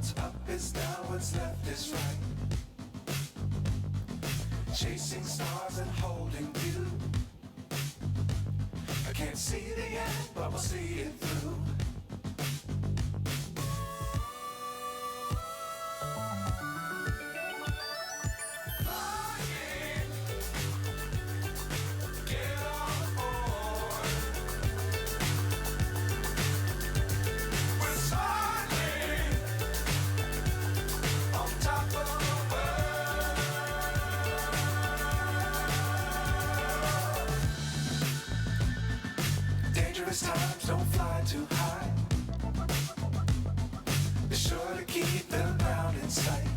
What's up is down, what's left is right. Chasing stars and holding you. I can't see the end, but we'll see it through. Times don't fly too high. Be sure to keep the ground in sight.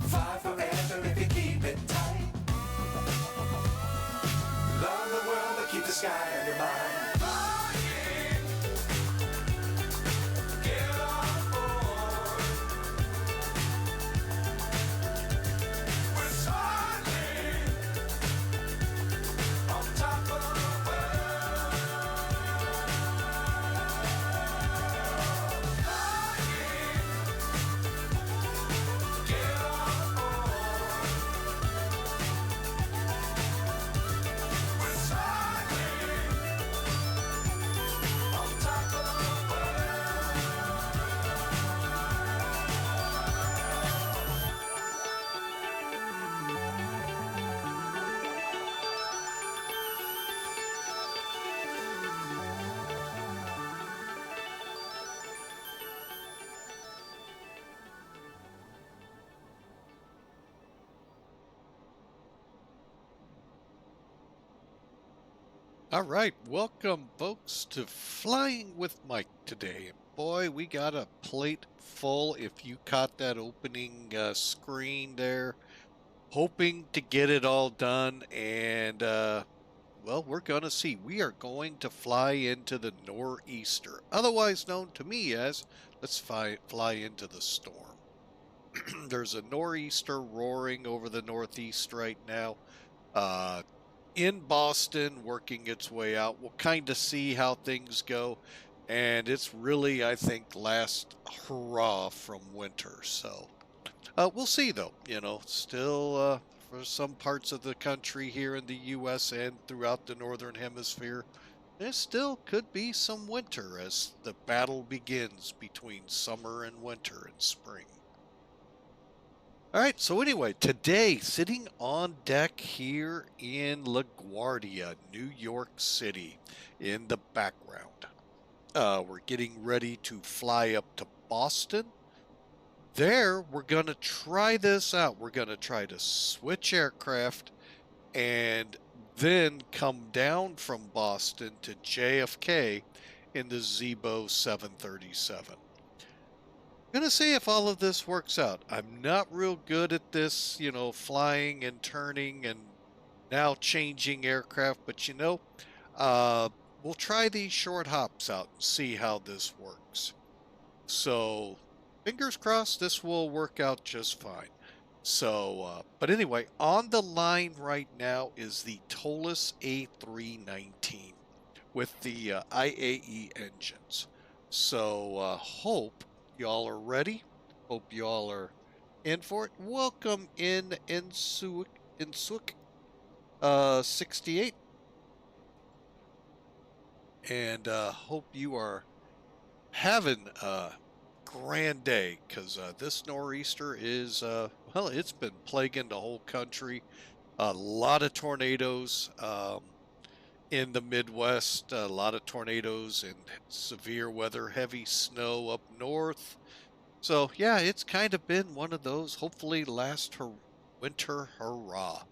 Fly forever if you keep it tight. Love the world but keep the sky on your mind. All right, welcome folks to Flying with Mike today. Boy, we got a plate full. If you caught that opening screen there, hoping to get it all done, and well, we're going to see. We are going to fly into the nor'easter, otherwise known to me as let's fly into the storm. There's a nor'easter roaring over the northeast right now. In Boston, working its way out. We'll kind of see how things go, and it's really, I think, last hurrah from winter. So we'll see, though. You know, still for some parts of the country here in the U.S. and throughout the northern hemisphere, there still could be some winter as the battle begins between summer and winter and spring. All right, so anyway, today, sitting on deck here in LaGuardia, New York City, in the background. We're getting ready to fly up to Boston. There, we're going to try this out. We're going to try to switch aircraft and then come down from Boston to JFK in the Zibo 737. Gonna see if all of this works out. I'm not real good at this, you know, flying and turning and now changing aircraft, but you know, we'll try these short hops out and see how this works. So, fingers crossed this will work out just fine. So, but anyway, on the line right now is the ToLiss A319 with the IAE engines. So, hope y'all are ready. Hope y'all are in for it. Welcome in Insuk 68. And hope you are having a grand day, because this nor'easter is, well, it's been plaguing the whole country. A lot of tornadoes in the Midwest, a lot of tornadoes and severe weather, heavy snow up north. So, yeah, it's kind of been one of those, hopefully last winter hurrah.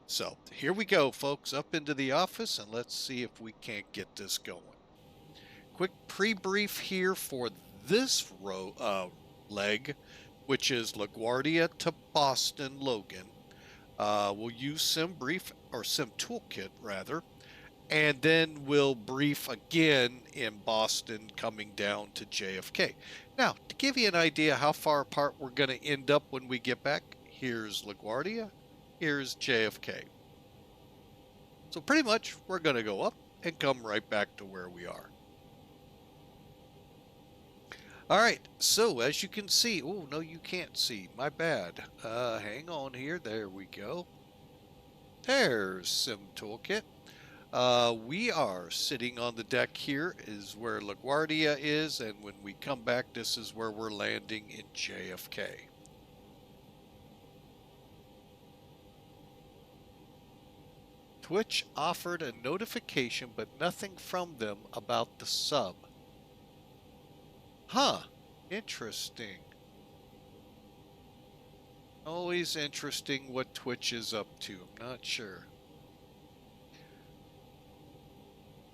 So, here we go, folks, up into the office, and let's see if we can't get this going. Quick pre-brief here for this leg, which is LaGuardia to Boston, Logan. We'll use Sim Toolkit, rather. And then we'll brief again in Boston coming down to JFK. Now, to give you an idea how far apart we're going to end up when we get back, here's LaGuardia, here's JFK. So pretty much we're going to go up and come right back to where we are. All right, so as you can see, oh, no, you can't see. My bad. Hang on here. There we go. There's Sim Toolkit. We are sitting on the deck here is where LaGuardia is, and when we come back, this is where we're landing in JFK. Twitch offered a notification, but nothing from them about the sub. Huh, interesting. Always interesting what Twitch is up to. I'm not sure.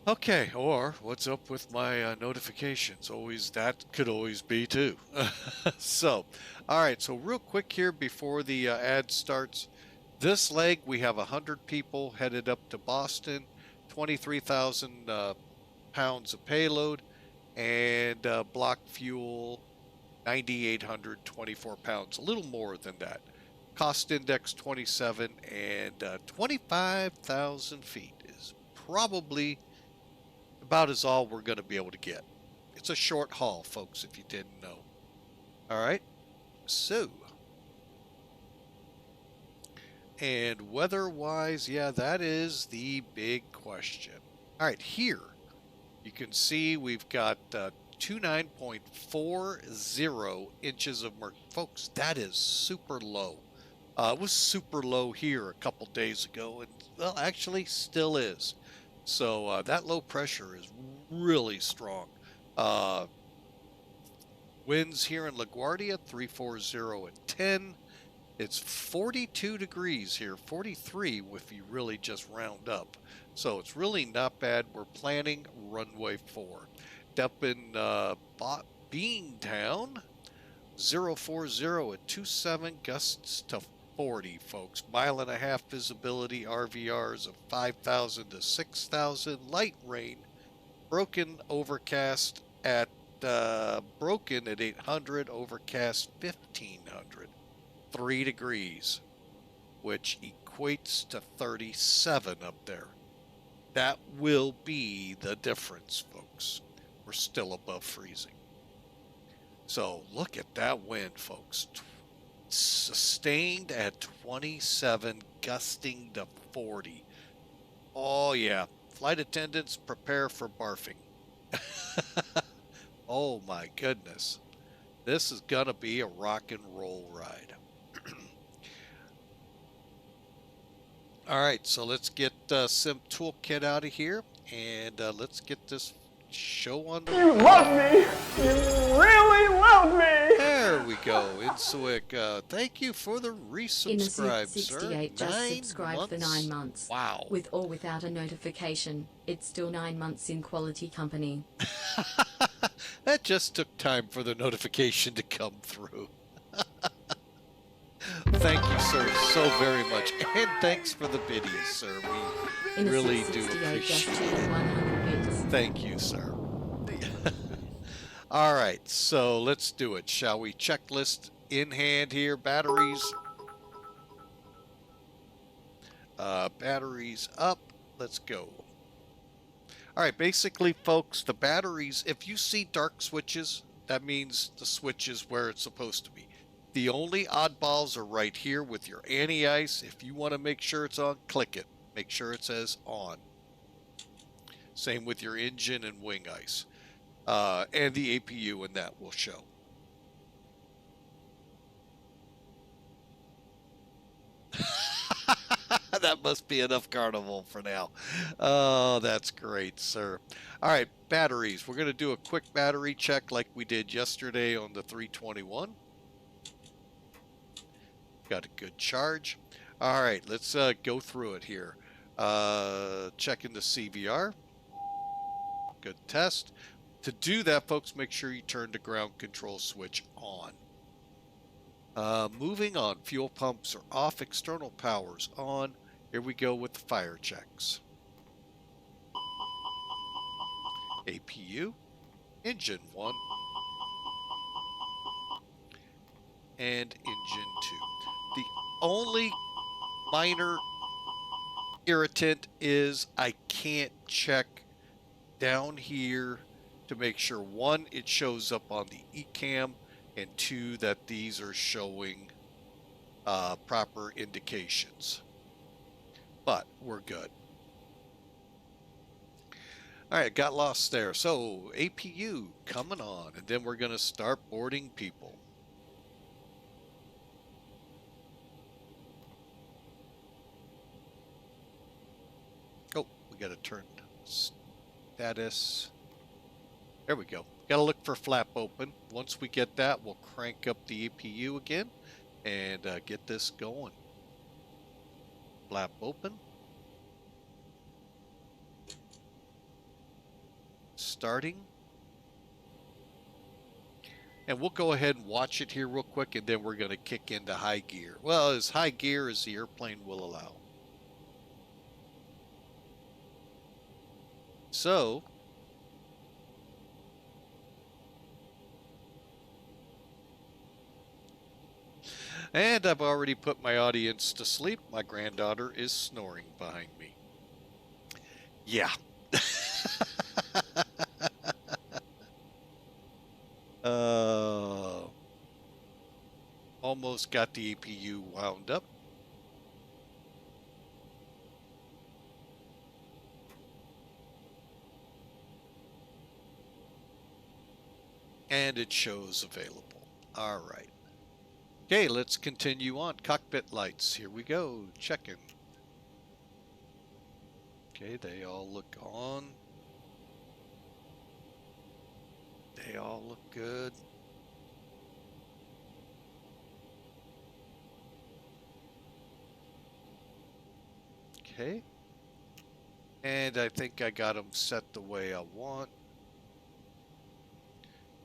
Okay, or what's up with my notifications? Always, that could always be too. So, all right, so real quick here before the ad starts. This leg, we have 100 people headed up to Boston, 23,000 pounds of payload, and block fuel, 9,824 pounds, a little more than that. Cost index 27, and 25,000 feet is probably about as all we're going to be able to get. It's a short haul, folks, if you didn't know. All right, so, and weather-wise, yeah, that is the big question. All right, here, you can see we've got 29.40 inches of mercury. Folks, that is super low. It was super low here a couple days ago, and, well, actually still is. So that low pressure is really strong. Winds here in LaGuardia, 340 at 10. It's 42 degrees here, 43 if you really just round up. So it's really not bad. We're planning runway 4. Up in Beantown, 040 at 27, gusts to 40, folks. 1.5 mile visibility, RVRs of 5,000 to 6,000. Light rain, broken overcast at 800, overcast 1,500. 3 degrees, which equates to 37 up there. That will be the difference, folks. We're still above freezing. So look at that wind, folks. Sustained at 27, gusting to 40. Oh, yeah. Flight attendants, prepare for barfing. Oh, my goodness. This is going to be a rock and roll ride. All right, so let's get Sim Toolkit out of here, and let's get this show on the road. You love me! You really love me! There we go, Insuik. Thank you for the resubscribe, sir. 68 just subscribed for 9 months. Wow. With or without a notification, it's still 9 months in quality company. That just took time for the notification to come through. Thank you, sir, so very much. And thanks for the biddies, sir. We really do appreciate it. 100 bits. Thank you, sir. All right, so let's do it, shall we? Checklist in hand here. Batteries. Batteries up. Let's go. All right, basically, folks, the batteries, if you see dark switches, that means the switch is where it's supposed to be. The only oddballs are right here with your anti-ice. If you want to make sure it's on, click it. Make sure it says on. Same with your engine and wing ice. And the APU, and that will show. That must be enough carnival for now. Oh, that's great, sir. All right, batteries. We're going to do a quick battery check like we did yesterday on the 321. Got a good charge. All right, let's go through it here. Checking the CVR. Good test. To do that, folks, make sure you turn the ground control switch on. Moving on, fuel pumps are off, external powers on. Here we go with the fire checks. APU, engine 1, and engine 2. The only minor irritant is I can't check down here to make sure, one, it shows up on the eCam, and two, that these are showing proper indications. But we're good. All right, got lost there. So APU coming on, and then we're going to start boarding people. Oh, we got to turn status. There we go. Got to look for flap open. Once we get that, we'll crank up the APU again and get this going. Flap open. Starting. And we'll go ahead and watch it here real quick, and then we're going to kick into high gear. Well, as high gear as the airplane will allow. So, and I've already put my audience to sleep. My granddaughter is snoring behind me. Yeah. Almost got the APU wound up. And it shows available. All right. Okay, let's continue on. Cockpit lights. Here we go. Checking. Okay, they all look on. They all look good. Okay. And I think I got them set the way I want.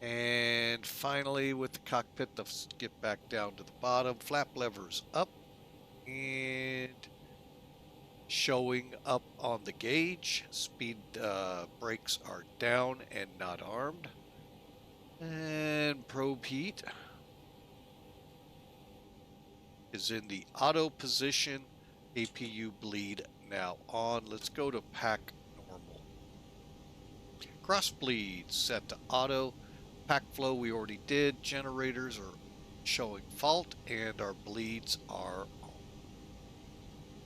And finally, with the cockpit, let's get back down to the bottom. Flap levers up and showing up on the gauge. Speed brakes are down and not armed. And probe heat is in the auto position. APU bleed now on. Let's go to pack normal. Cross bleed set to auto. Pack flow we already did. Generators are showing fault and our bleeds are on.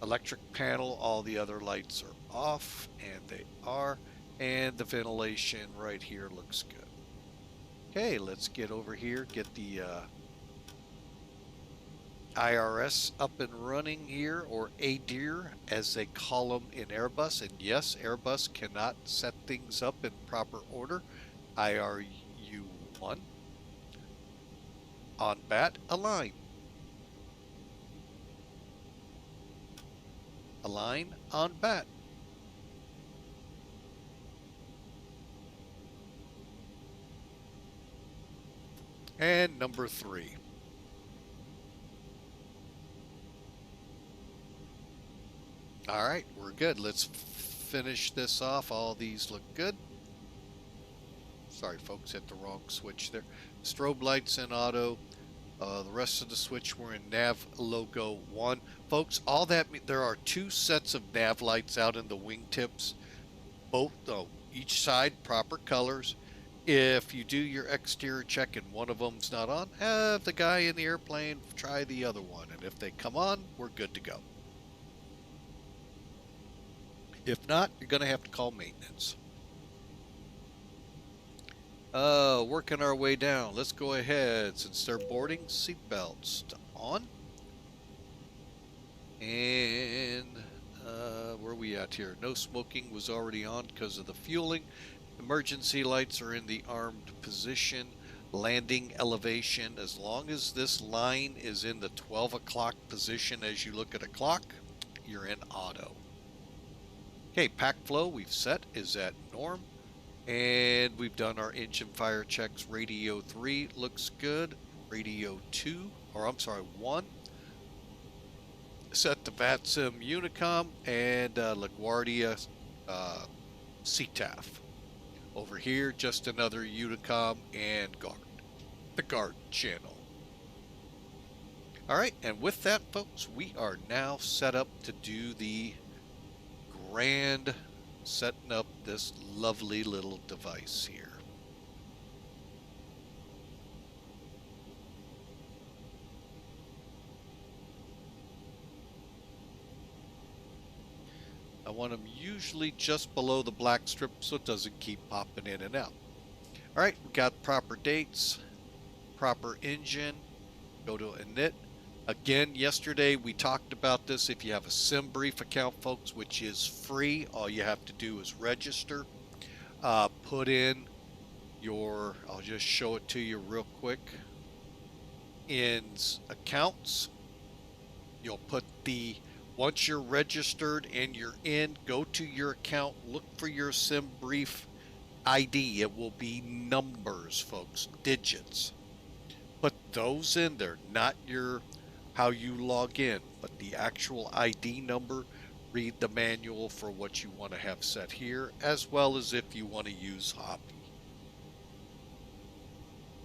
Electric panel, all the other lights are off, and they are. And the ventilation right here looks good. Okay, let's get over here, get the IRS up and running here, or ADIR as they call them in Airbus. And yes, Airbus cannot set things up in proper order. IRU1. On bat, align. Align on bat. And number 3. All right, we're good. Let's finish this off. All these look good. Sorry, folks, hit the wrong switch there. Strobe lights in auto. The rest of the switch were in nav logo 1. Folks, all that, there are 2 sets of nav lights out in the wingtips. Both, each side, proper colors. If you do your exterior check and one of them's not on, have the guy in the airplane try the other one. And if they come on, we're good to go. If not, you're going to have to call maintenance. Working our way down. Let's go ahead. Since they're boarding, seatbelts on. And where are we at here? No smoking was already on because of the fueling. Emergency lights are in the armed position. Landing elevation, as long as this line is in the 12 o'clock position as you look at a clock, you're in auto. Okay, pack flow we've set is at norm. And we've done our engine fire checks. Radio 3 looks good. Radio 2, or I'm sorry, 1. Set the VATSIM Unicom and LaGuardia CTAF. Over here, just another Unicom and guard. The guard channel. Alright, and with that, folks, we are now set up to do the grand setting up this lovely little device here. want them usually just below the black strip so it doesn't keep popping in and out. All right, we got proper dates, proper engine. Go to Int'l. Again, yesterday we talked about this. If you have a SimBrief account, folks, which is free, all you have to do is register. Put in your, I'll just show it to you real quick. In accounts, you'll put the, once you're registered and you're in, go to your account, look for your SimBrief ID. It will be numbers, folks, digits. Put those in there, not your how you log in, but the actual ID number. Read the manual for what you want to have set here, as well as if you want to use Hoppy.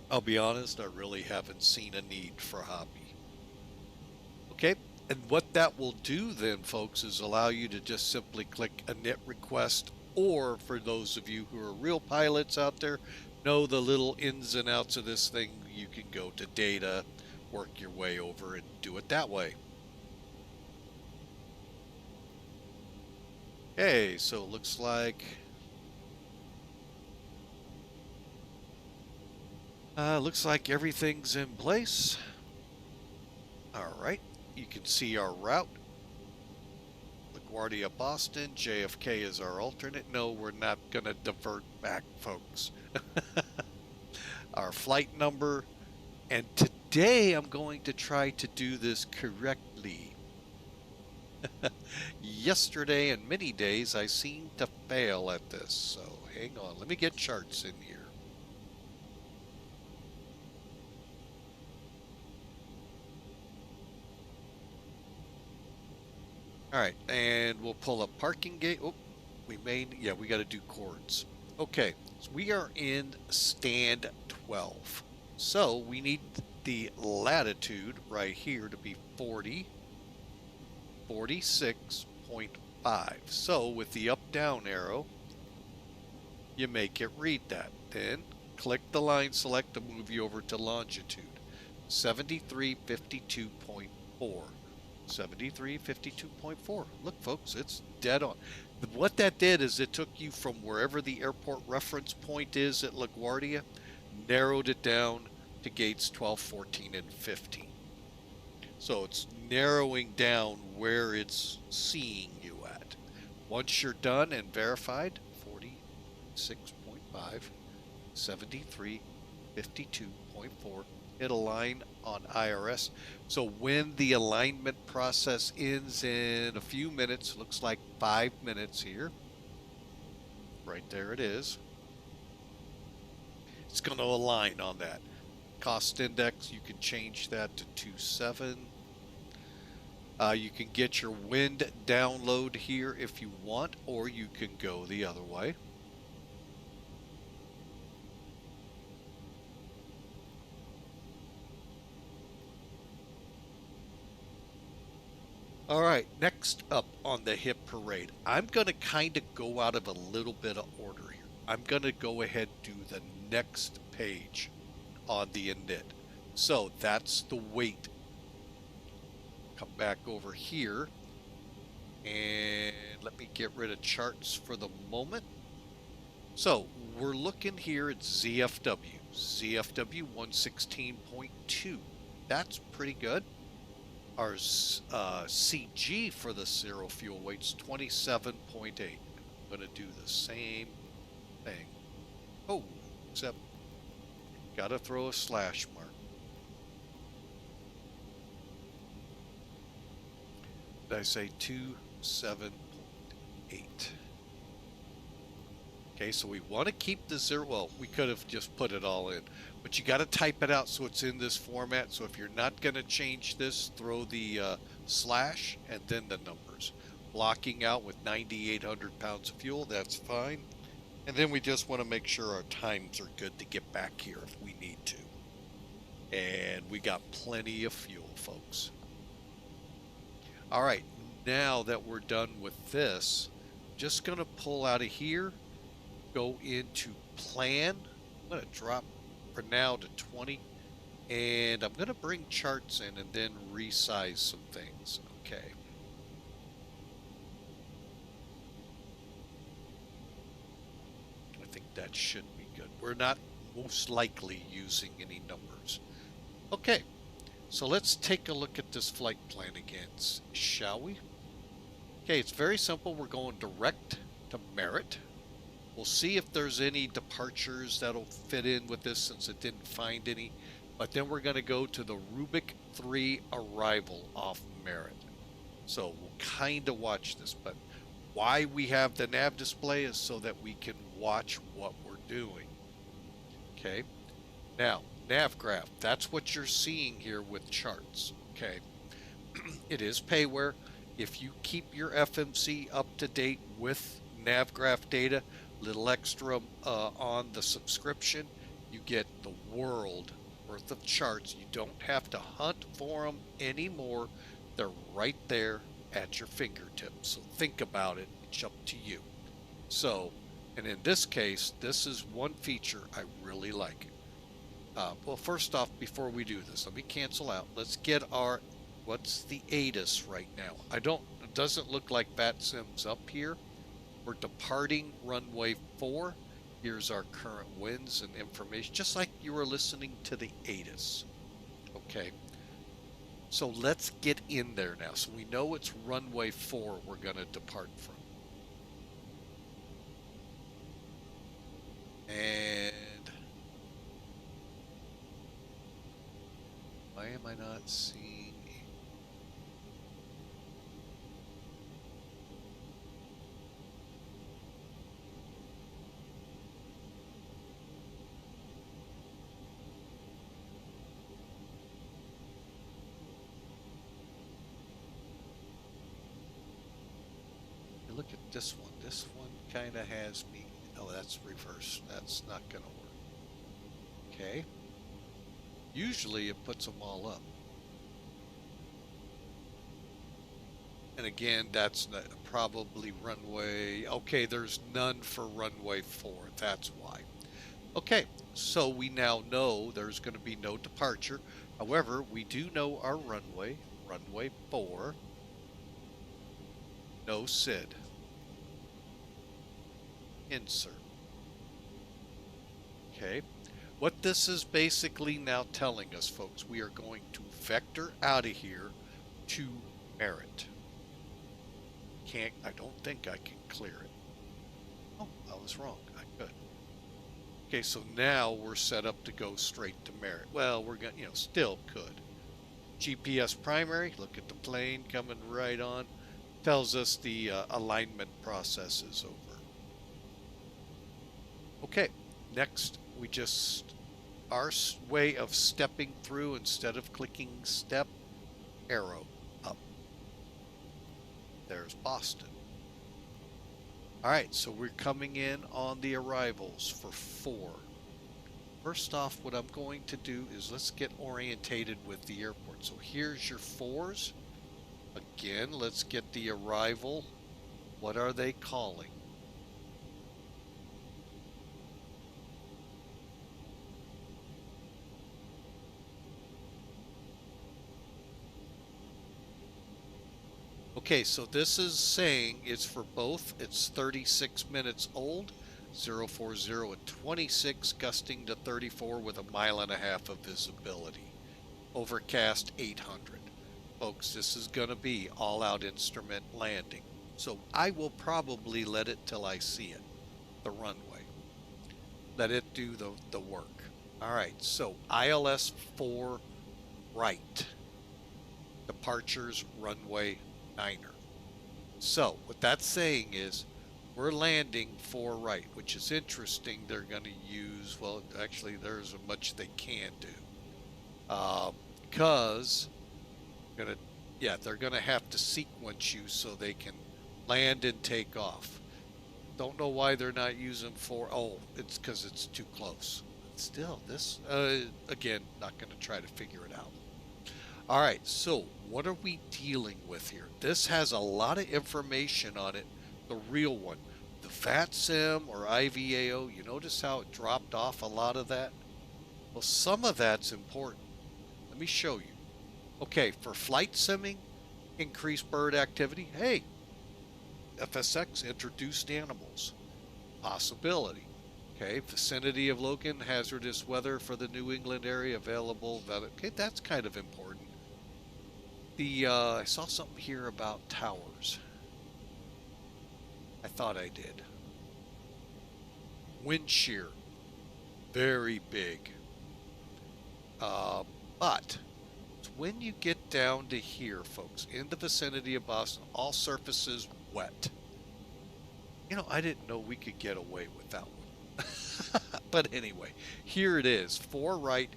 I'll be honest, I really haven't seen a need for Hoppy. Okay, and what that will do then, folks, is allow you to just simply click init request, or for those of you who are real pilots out there, know the little ins and outs of this thing, you can go to data, work your way over and do it that way. Okay, so it looks like everything's in place. All right, you can see our route. LaGuardia, Boston, JFK is our alternate. No, we're not going to divert back, folks. Our flight number, and today I'm going to try to do this correctly. Yesterday and many days I seem to fail at this, so hang on, let me get charts in here. Alright, and we'll pull up parking gate. Oh, we got to do chords. Okay, so we are in stand 12. So we need the latitude right here to be 46.5. So with the up down arrow, you make it read that. Then click the line select to move you over to longitude. 7352.4. 7352.4. Look, folks, it's dead on. What that did is it took you from wherever the airport reference point is at LaGuardia, narrowed it down to gates 12, 14, and 15. So it's narrowing down where it's seeing you at. Once you're done and verified, 46.5, 7352.4, hit align on IRS. So when the alignment process ends in a few minutes, looks like 5 minutes here. Right there it is. It's going to align on that. Cost index, you can change that to 2.7. You can get your wind download here if you want, or you can go the other way. All right, next up on the hit parade, I'm going to kind of go out of a little bit of order here. I'm going to go ahead and do the next page on the Int'l. So that's the weight. Come back over here and let me get rid of charts for the moment. So we're looking here at ZFW 116.2. That's pretty good. Our CG for the zero fuel weight's 27.8. I'm going to do the same thing. Oh, except got to throw a slash mark. Did I say 27.8? Okay, so we want to keep the zero. Well, we could have just put it all in, but you got to type it out so it's in this format. So if you're not going to change this, throw the slash and then the numbers. Blocking out with 9,800 pounds of fuel, that's fine. And then we just want to make sure our times are good to get back here if we need to. And we got plenty of fuel, folks. All right, now that we're done with this, just going to pull out of here, go into plan. I'm going to drop for now to 20, and I'm going to bring charts in and then resize some things. Okay. That should be good. We're not most likely using any numbers. Okay, so let's take a look at this flight plan again, shall we? Okay, it's very simple. We're going direct to Merritt. We'll see if there's any departures that'll fit in with this since it didn't find any. But then we're going to go to the Rubik 3 arrival off Merritt. So we'll kind of watch this, but why we have the nav display is so that we can watch what we're doing. Okay, now nav graph, that's what you're seeing here with charts. Okay, it is payware. If you keep your FMC up to date with nav graph data, little extra on the subscription, you get the world worth of charts. You don't have to hunt for them anymore. They're right there at your fingertips. So think about it. It's up to you. So, and in this case, this is one feature I really like. Well, first off, before we do this, let me cancel out. Let's get our, what's the ATIS right now? It doesn't look like VATSIM's up here. We're departing runway 4. Here's our current winds and information, just like you were listening to the ATIS. Okay. So let's get in there now. So we know it's runway 4 we're going to depart from. And why am I not seeing? Look at this one. This one kind of has me. Oh, that's reverse. That's not going to work. Okay. Usually it puts them all up. And again, that's probably runway. Okay, there's none for runway 4. That's why. Okay, so we now know there's going to be no departure. However, we do know our runway. Runway 4. No SID. Insert. Okay. What this is basically now telling us, folks, we are going to vector out of here to Merritt. I don't think I can clear it. Oh, I was wrong. I could. Okay, so now we're set up to go straight to Merritt. Well, we're going to, still could. GPS primary, look at the plane coming right on. Tells us the alignment process is over. Okay, next we our way of stepping through, instead of clicking step, arrow up. There's Boston. Alright, so we're coming in on the arrivals for 4. First off, what I'm going to do is let's get orientated with the airport. So here's your 4s. Again, let's get the arrival. What are they calling? Okay, so this is saying it's for both. It's 36 minutes old, 040 at 26, gusting to 34 with 1.5 miles of visibility. Overcast 800. Folks, this is going to be all-out instrument landing. So I will probably let it till I see it, the runway. Let it do the work. All right, so ILS 4 right. Departures runway 9er. So what that's saying is we're landing 4 right, which is interesting. They're going to use, well, actually there's much they can do. Because they're going to have to sequence you so they can land and take off. Don't know why they're not using 4. Oh, it's because it's too close. Still, this, again, not going to try to figure it out. All right, so what are we dealing with here? This has a lot of information on it, the real one. The VATSIM or IVAO, you notice how it dropped off a lot of that? Well, some of that's important. Let me show you. Okay, for flight simming, increased bird activity. Hey, FSX introduced animals. Possibility. Okay, vicinity of Logan, hazardous weather for the New England area available. Okay, that's kind of important. I saw something here about towers. I thought I did. Wind shear, very big. But when you get down to here, folks, in the vicinity of Boston, all surfaces wet. I didn't know we could get away with that one. But anyway, here it is. 4 right,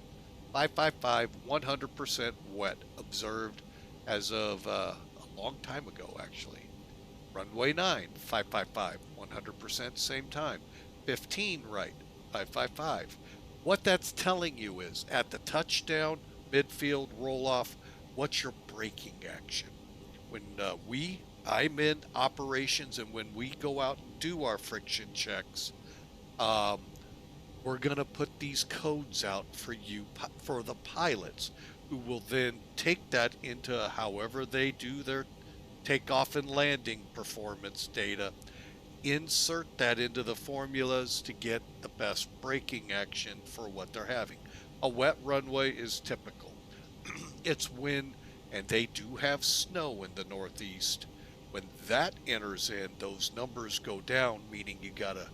555, 100% wet, observed as of a long time ago, actually. Runway 9, 555, 100%, same time. 15 right, 555. What that's telling you is at the touchdown, midfield, roll off, what's your braking action? When I'm in operations, and when we go out and do our friction checks, we're going to put these codes out for you, for the pilots, who will then take that into however they do their takeoff and landing performance data, insert that into the formulas to get the best braking action for what they're having. A wet runway is typical. It's when, and they do have snow in the Northeast, when that enters in, those numbers go down, meaning you got to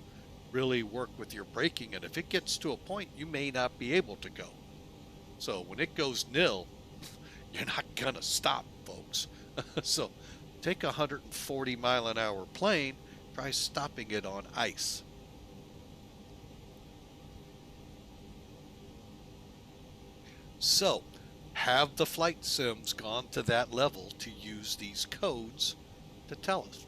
really work with your braking, and if it gets to a point, you may not be able to go. So when it goes nil, you're not gonna stop, folks. So take a 140-mile-an-hour plane, try stopping it on ice. So have the flight sims gone to that level to use these codes to tell us?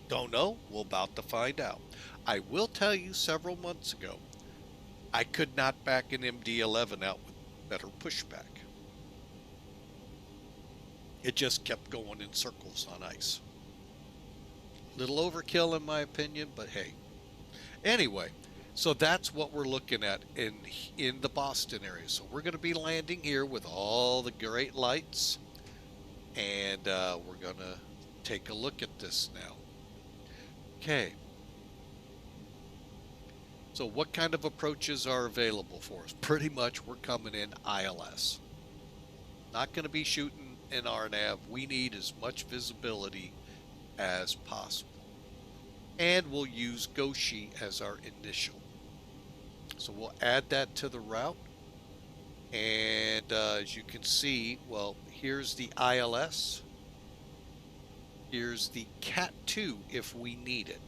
Don't know? We're about to find out. I will tell you, several months ago, I could not back an MD-11 out with better pushback. It just kept going in circles on ice. Little overkill in my opinion, but hey. Anyway, so that's what we're looking at in the Boston area. So we're going to be landing here with all the great lights, and we're going to take a look at this now. Okay. So what kind of approaches are available for us? Pretty much we're coming in ILS. Not going to be shooting in RNAV. We need as much visibility as possible. And we'll use Goshi as our initial. So we'll add that to the route. And as you can see, well, here's the ILS. Here's the Cat 2 if we need it.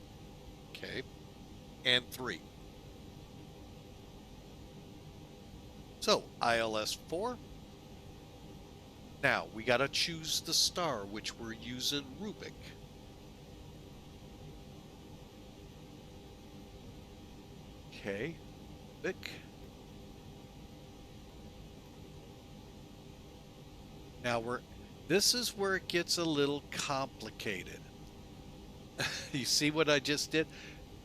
Okay. And 3. So ILS 4. Now we got to choose the star, which we're using Rubik. Okay, Rubik. Now this is where it gets a little complicated. You see what I just did?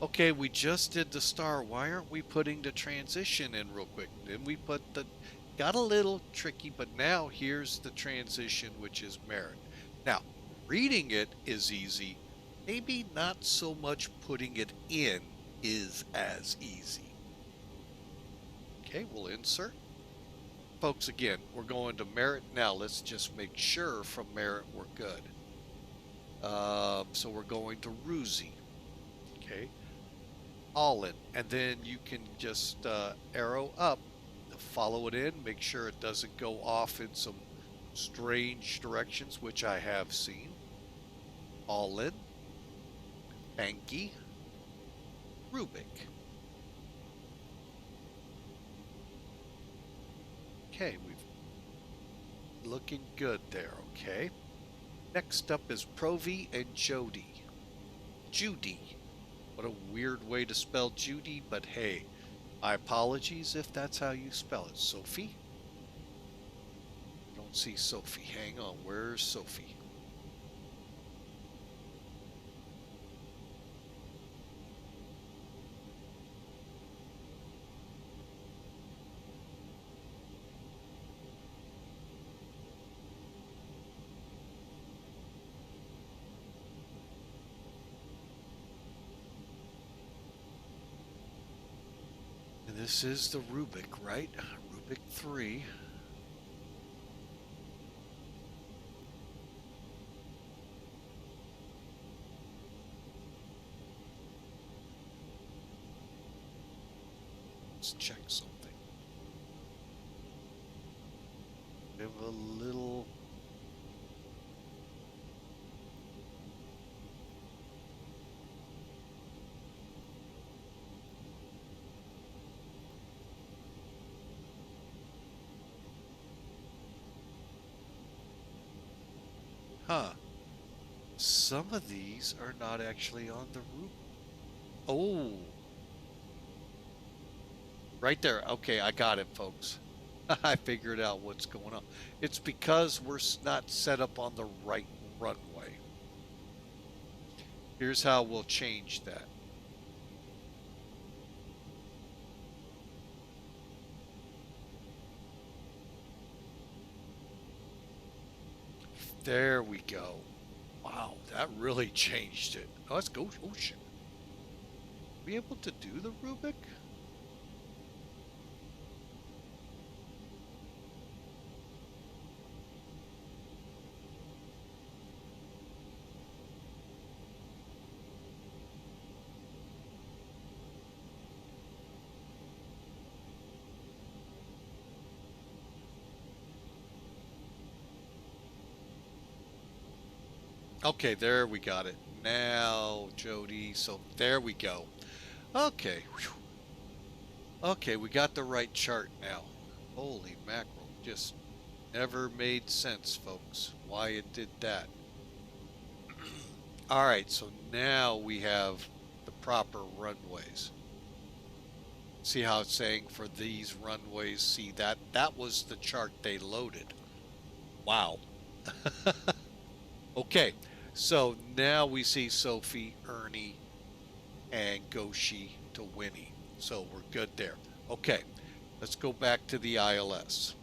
Okay, we just did the star. Why aren't we putting the transition in real quick? Then we put got a little tricky, but now here's the transition, which is merit. Now, reading it is easy. Maybe not so much putting it in is as easy. Okay, we'll insert. Folks, again, we're going to merit now. Let's just make sure from merit we're good. So we're going to Ruzi. Okay. All in. And then you can just arrow up, follow it in, make sure it doesn't go off in some strange directions, which I have seen. All in. Banky. Rubik. Okay, we've looking good there, okay. Next up is Provi and Jody. Judy. What a weird way to spell Judy, but hey, my apologies if that's how you spell it. Sophie? I don't see Sophie. Hang on, where's Sophie? this is the Rubik, right? Rubik 3. Let's check something. Give a little. Huh. Some of these are not actually on the roof. Oh. Right there. Okay, I got it, folks. I figured out what's going on. It's because we're not set up on the right runway. Here's how we'll change that. There we go. Wow, that really changed it. Oh, let's go ocean. Be able to do the Rubik? Okay, there we got it. Now, Jody, so there we go. Okay. Okay, we got the right chart now. Holy mackerel. Just never made sense, folks, why it did that. All right, so now we have the proper runways. See how it's saying for these runways? See, that was the chart they loaded. Wow. Okay, so now we see Sophie, Ernie, and Goshi to Winnie. So we're good there. Okay, let's go back to the ILS.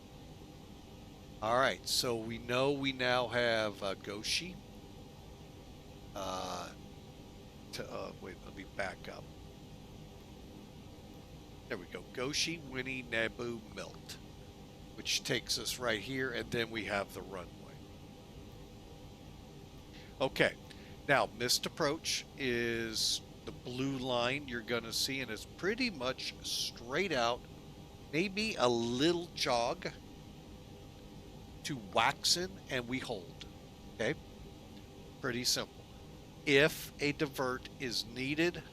All right, so we know we now have Goshi. Wait, let me back up. There we go. Goshi, Winnie, Naboo, Milt, which takes us right here, and then we have the runway. Okay, now missed approach is the blue line you're going to see, and it's pretty much straight out, maybe a little jog to Waxen, and we hold. Okay, pretty simple. If a divert is needed,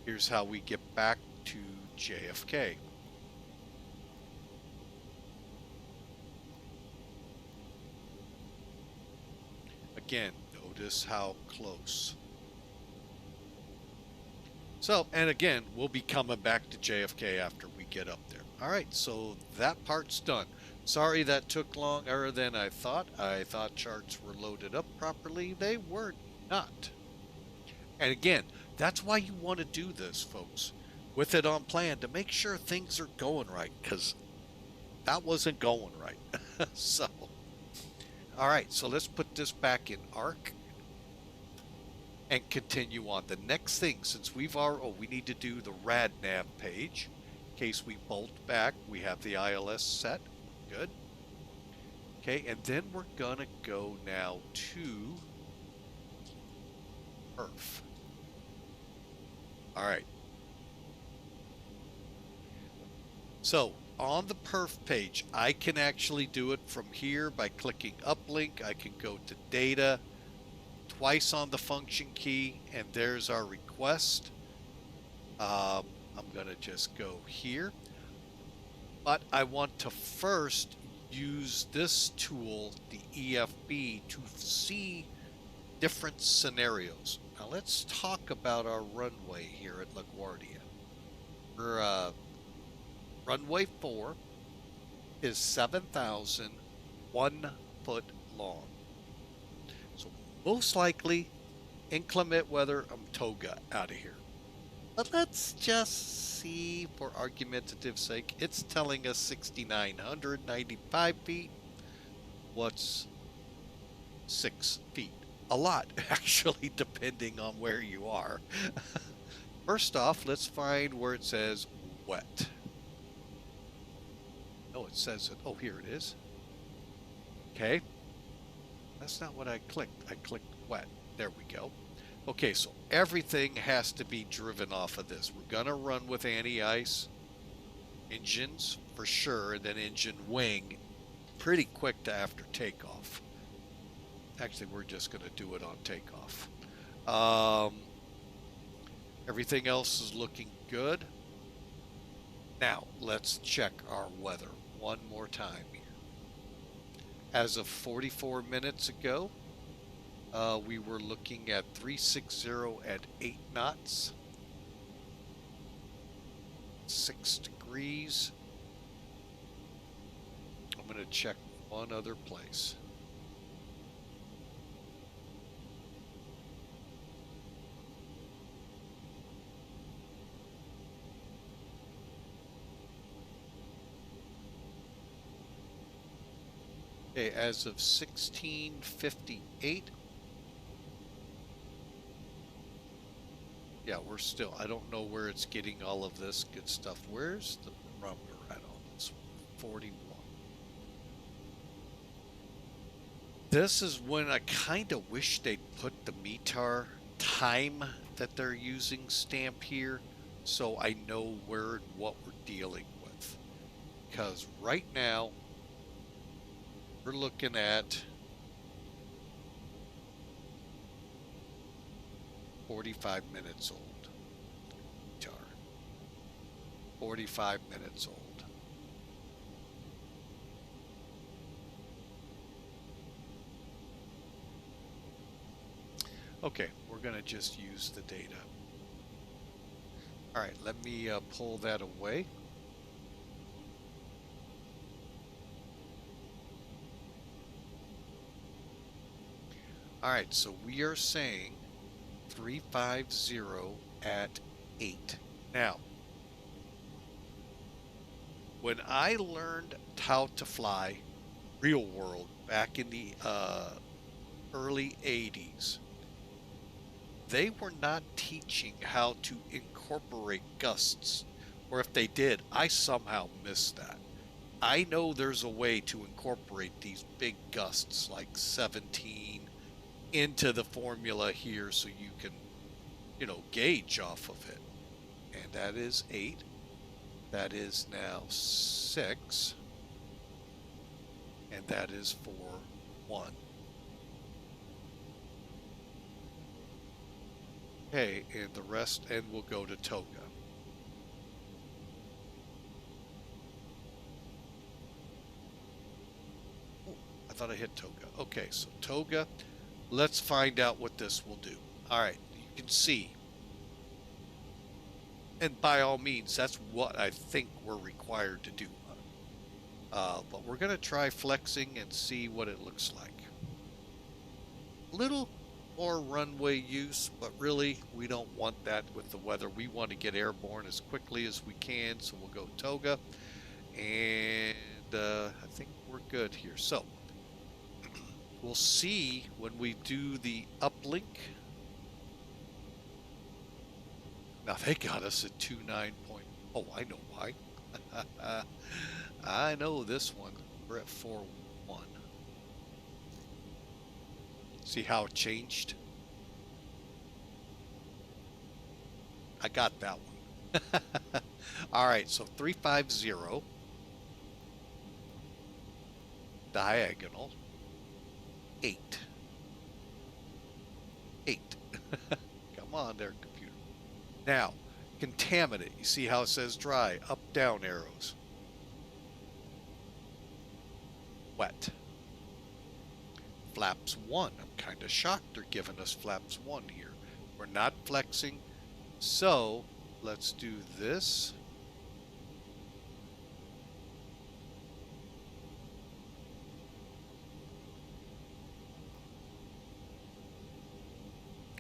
here's how we get back to JFK. Again, notice how close. So, and again, we'll be coming back to JFK after we get up there. All right, so that part's done. Sorry that took longer than I thought. I thought charts were loaded up properly. They were not. And again, that's why you want to do this, folks, with it on plan, to make sure things are going right, because that wasn't going right. So, all right, so let's put this back in ARC and continue on. The next thing, since we've already, we need to do the RadNav page. In case we bolt back, we have the ILS set. Good. Okay, and then we're gonna go now to perf. All right. So on the perf page, I can actually do it from here by clicking uplink. I can go to data, twice on the function key, and there's our request. I'm gonna just go here, but I want to first use this tool, the EFB, to see different scenarios. Now let's talk about our runway here at LaGuardia. We're runway 4 is 7,001 foot long. So most likely, inclement weather, I'm toga out of here. But let's just see, for argumentative sake, it's telling us 6,995 feet. What's 6 feet? A lot, actually, depending on where you are. First off, let's find where it says wet. Oh, it says it. Oh, here it is. Okay. That's not what I clicked. I clicked wet. There we go. Okay, so everything has to be driven off of this. We're going to run with anti-ice engines for sure, and then engine wing pretty quick to after takeoff. Actually, we're just going to do it on takeoff. Everything else is looking good. Now, let's check our weather one more time here. As of 44 minutes ago, we were looking at 360 at 8 knots, 6 degrees. I'm going to check one other place. Okay, as of 16:58. Yeah, we're still, I don't know where it's getting all of this good stuff. Where's the barometer at on this one? 41. This is when I kind of wish they'd put the METAR time that they're using stamp here, so I know where and what we're dealing with. Because right now, we're looking at 45 minutes old. Jar. 45 minutes old. Okay, we're going to just use the data. All right, let me pull that away. All right, so we are saying 350 at 8. Now, when I learned how to fly real world back in the early 80s, they were not teaching how to incorporate gusts, or if they did, I somehow missed that. I know there's a way to incorporate these big gusts like 17 into the formula here so you can, you know, gauge off of it. And that is 8. That is now 6. And that is for 1. Okay, and the rest, and we'll go to Toga. Oh, I thought I hit Toga. Okay, so Toga. Let's find out what this will do. All right, you can see. And by all means, that's what I think we're required to do. But we're going to try flexing and see what it looks like. Little more runway use, but really, we don't want that with the weather. We want to get airborne as quickly as we can, so we'll go Toga. And I think we're good here. So, we'll see when we do the uplink. Now they got us at 29 point. Oh, I know why. I know this one. We're at 4.1. See how it changed? I got that one. All right, so 350 diagonal 8. 8. Come on there, computer. Now, contaminant. You see how it says dry? Up, down arrows. Wet. Flaps 1. I'm kind of shocked they're giving us flaps 1 here. We're not flexing. So, let's do this.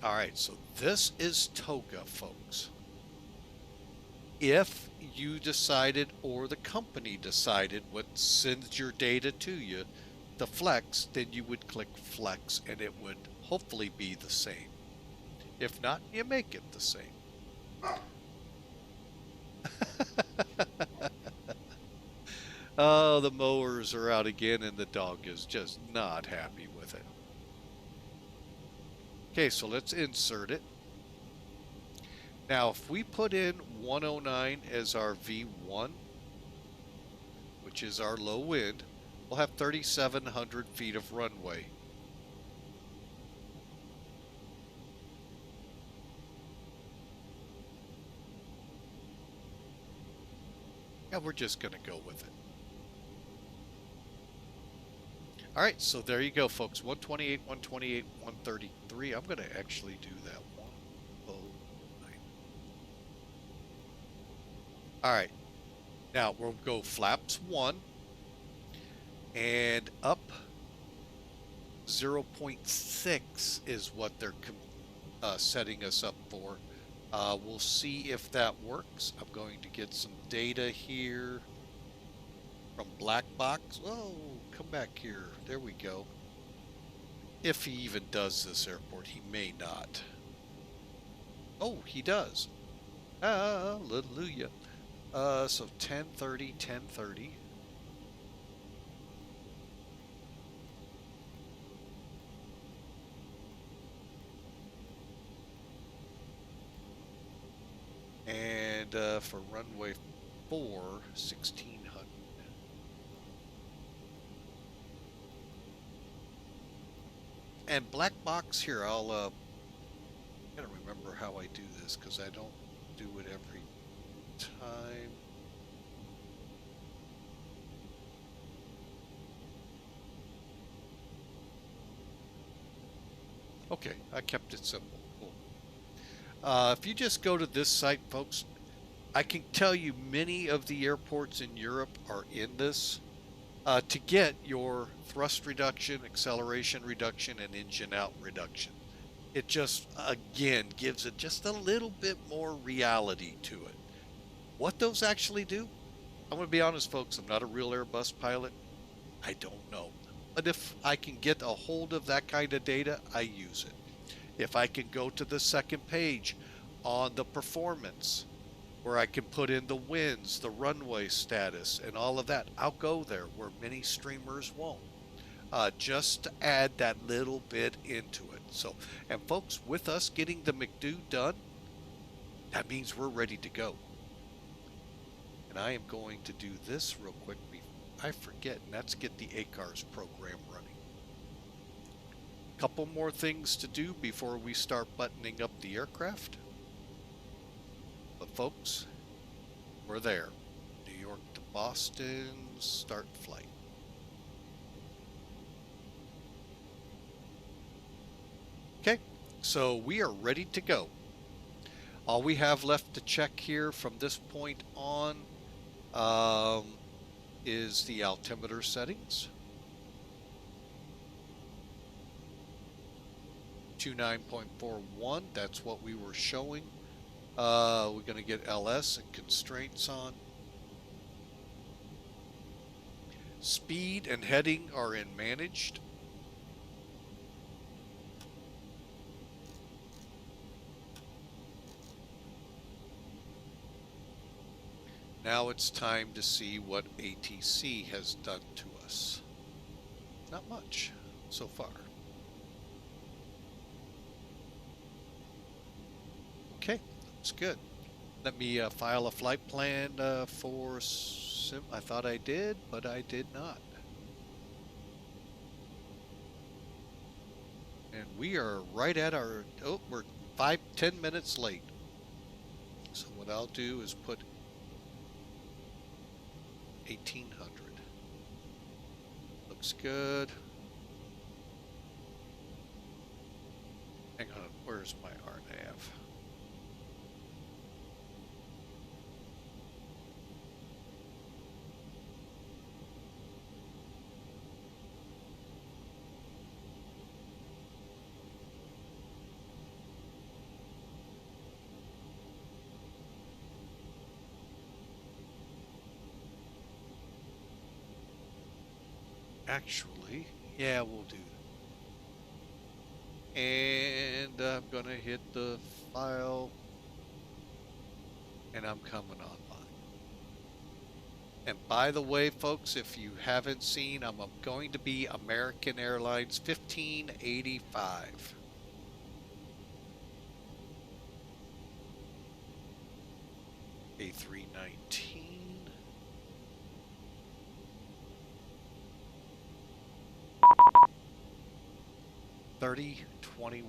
All right, so this is Toga, folks. If you decided, or the company decided, what sends your data to you, the flex, then you would click flex and it would hopefully be the same. If not, you make it the same. Oh, the mowers are out again, and the dog is just not happy with it. Okay, so let's insert it. Now, if we put in 109 as our V1, which is our low wind, we'll have 3,700 feet of runway. Yeah, we're just going to go with it. All right, so there you go, folks. 128, 128, 133. I'm going to actually do that 109. All right, now we'll go flaps 1 and up 0.6 is what they're setting us up for. We'll see if that works. I'm going to get some data here from Black Box. Oh, come back here. There we go. If he even does this airport, he may not. Oh, he does. Hallelujah. So 1030, 1030. And for runway 4, 1600. And Black Box here, I'll gotta remember how I do this because I don't do it every time. Okay, I kept it simple. Cool. If you just go to this site, folks, I can tell you many of the airports in Europe are in this to get your thrust reduction, acceleration reduction, and engine out reduction. It just, again, gives it just a little bit more reality to it. What those actually do, I'm going to be honest, folks, I'm not a real Airbus pilot. I don't know. But if I can get a hold of that kind of data, I use it. If I can go to the second page on the performance, where I can put in the winds, the runway status, and all of that, I'll go there where many streamers won't. Just to add that little bit into it. So, and folks, with us getting the McDo done, that means we're ready to go. And I am going to do this real quick before I forget, and that's get the ACARS program running. Couple more things to do before we start buttoning up the aircraft. But folks, we're there. New York to Boston, start flight. Okay, so we are ready to go. All we have left to check here from this point on is the altimeter settings. 29.41, that's what we were showing. We're going to get LS and constraints on. Speed and heading are in managed. Now it's time to see what ATC has done to us. Not much so far. Okay, looks good. Let me file a flight plan for I thought I did, but I did not. And we are right at our, oh, we're 10 minutes late. So what I'll do is put 1800. Looks good. Hang on, where's my RNAV? Actually, yeah, we'll do that. And I'm gonna hit the file, and I'm coming online. And by the way, folks, if you haven't seen, I'm going to be American Airlines 1585. A319. $30.21.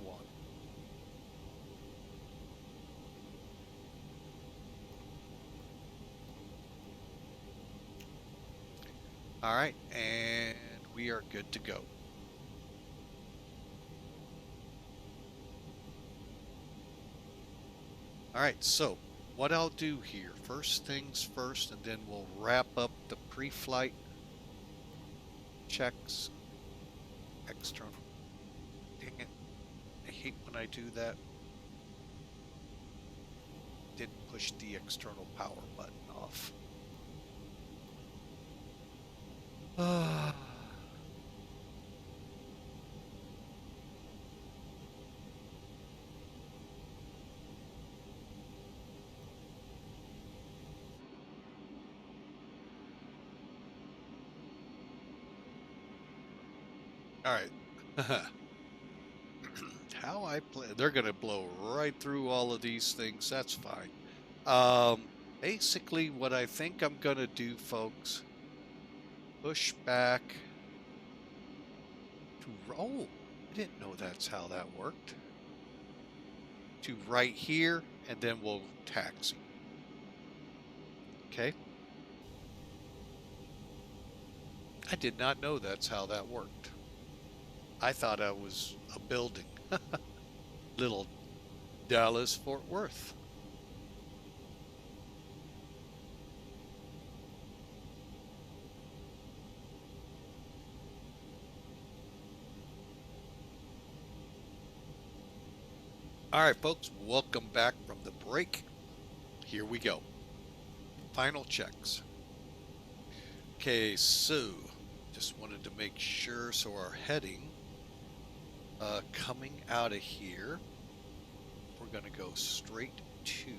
All right, and we are good to go. All right, so what I'll do here, first things first, and then we'll wrap up the pre-flight checks. External. Dang it. I hate when I do that. Didn't push the external power button off. All right. How I play, they're going to blow right through all of these things. That's fine. Basically, what I think I'm going to do, folks, push back to, oh, I didn't know that's how that worked. To right here, and then we'll taxi. Okay. I did not know that's how that worked. I thought I was a building. Little Dallas Fort Worth. All right, folks, welcome back from the break. Here we go. Final checks. Okay, so just wanted to make sure. So our heading coming out of here, we're going to go straight to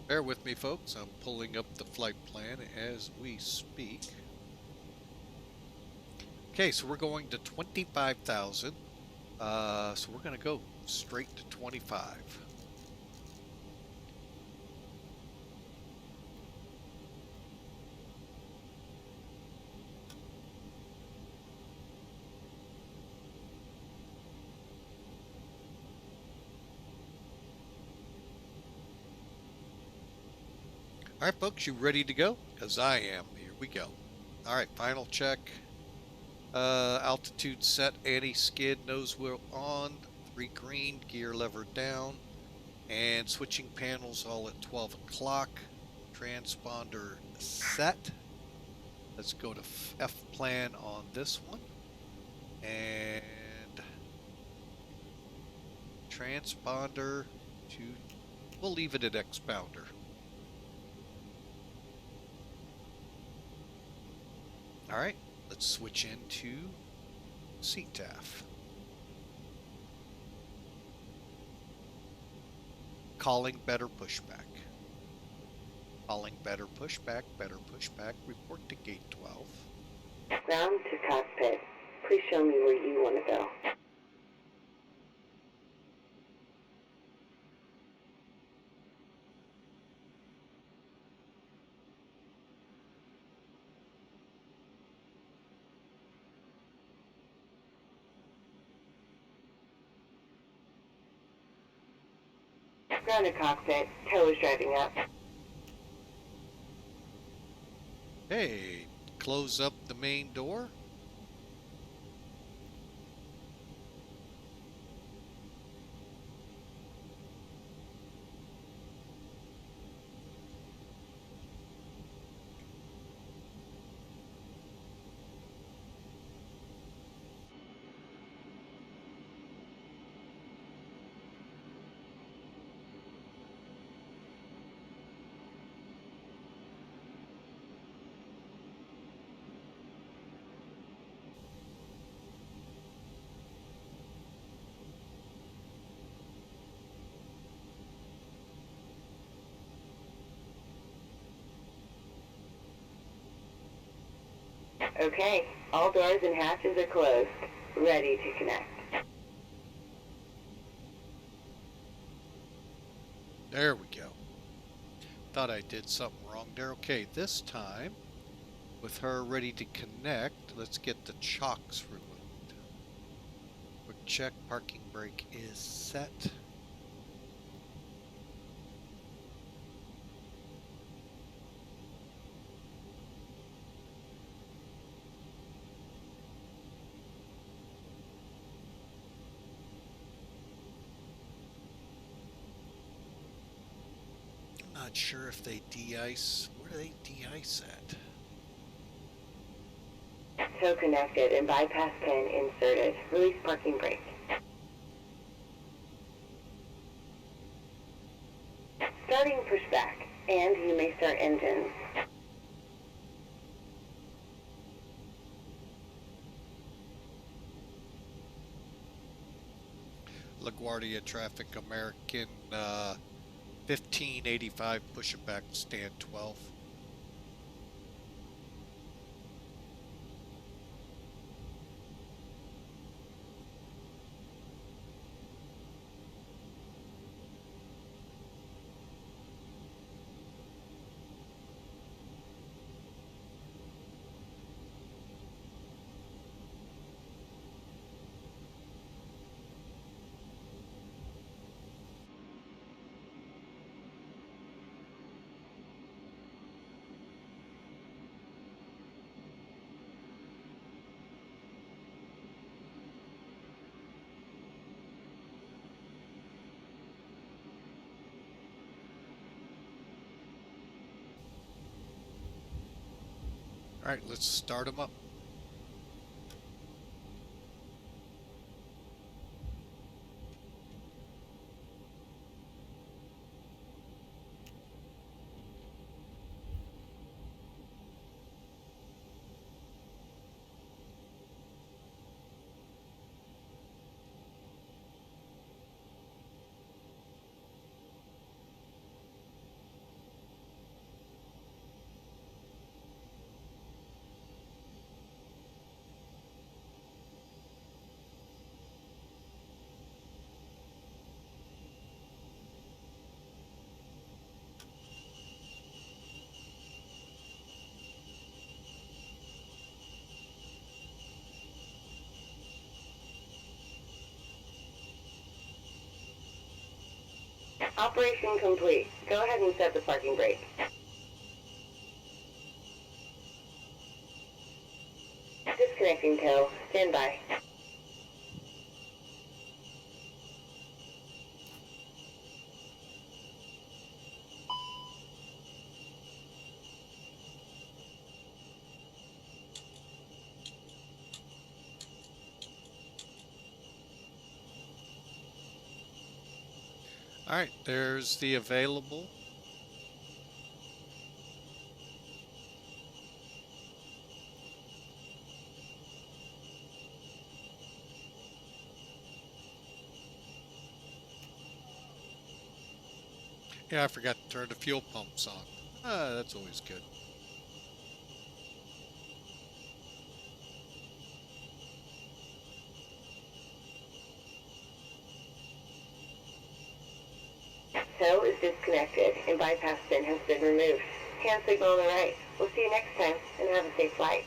bear with me, folks. I'm pulling up the flight plan as we speak. Okay, so we're going to 25,000. So we're going to go straight to 25. All right, folks, you ready to go? Because I am. Here we go. All right, final check. Altitude set, anti-skid, nose wheel on, 3 green, gear lever down, and switching panels all at 12 o'clock. Transponder set. Let's go to F plan on this one. And transponder to, we'll leave it at expounder. All right, let's switch into CTAF. Calling better pushback. Calling better pushback, report to gate 12. Ground to cockpit. Please show me where you want to go. Ground to cockpit. Tow is driving up. Hey, close up the main door. Okay, all doors and hatches are closed. Ready to connect. There we go. Thought I did something wrong there. Okay, this time, with her ready to connect, let's get the chocks removed. Quick check, parking brake is set. Not sure if they de-ice. Where do they de-ice at? Tow connected and bypass pin inserted. Release parking brake. Starting pushback, and you may start engines. LaGuardia traffic, American 1585, push it back, stand 12. All right, let's start them up. Operation complete. Go ahead and set the parking brake. Disconnecting tow. Stand by. All right, there's the available. Yeah, I forgot to turn the fuel pumps on. That's always good. Tow is disconnected and bypass pin has been removed. Hand signal on the right. We'll see you next time and have a safe flight.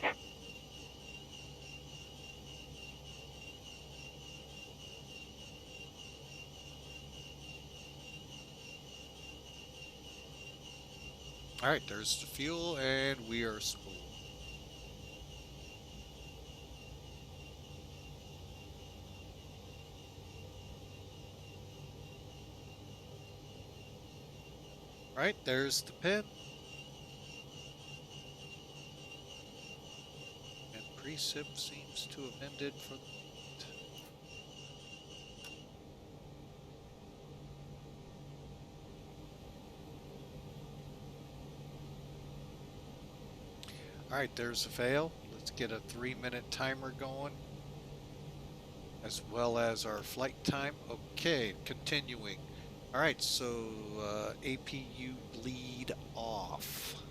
All right, there's the fuel, and we are spooled. All right, there's the pin. And precip seems to have ended for the moment. All right, there's the fail. Let's get a 3-minute timer going, as well as our flight time. Okay, continuing. All right, so APU bleed off.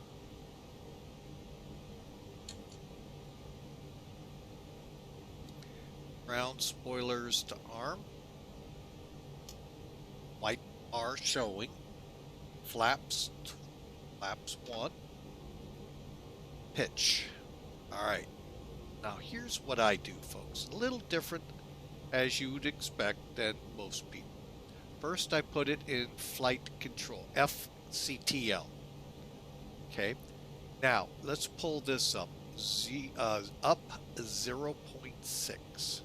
ground spoilers to arm. White bar showing. Flaps 1. Pitch. Alright. Now here's what I do, folks. A little different as you would expect than most people. First I put it in flight control. FCTL. Okay. Now let's pull this up. Up 0.6.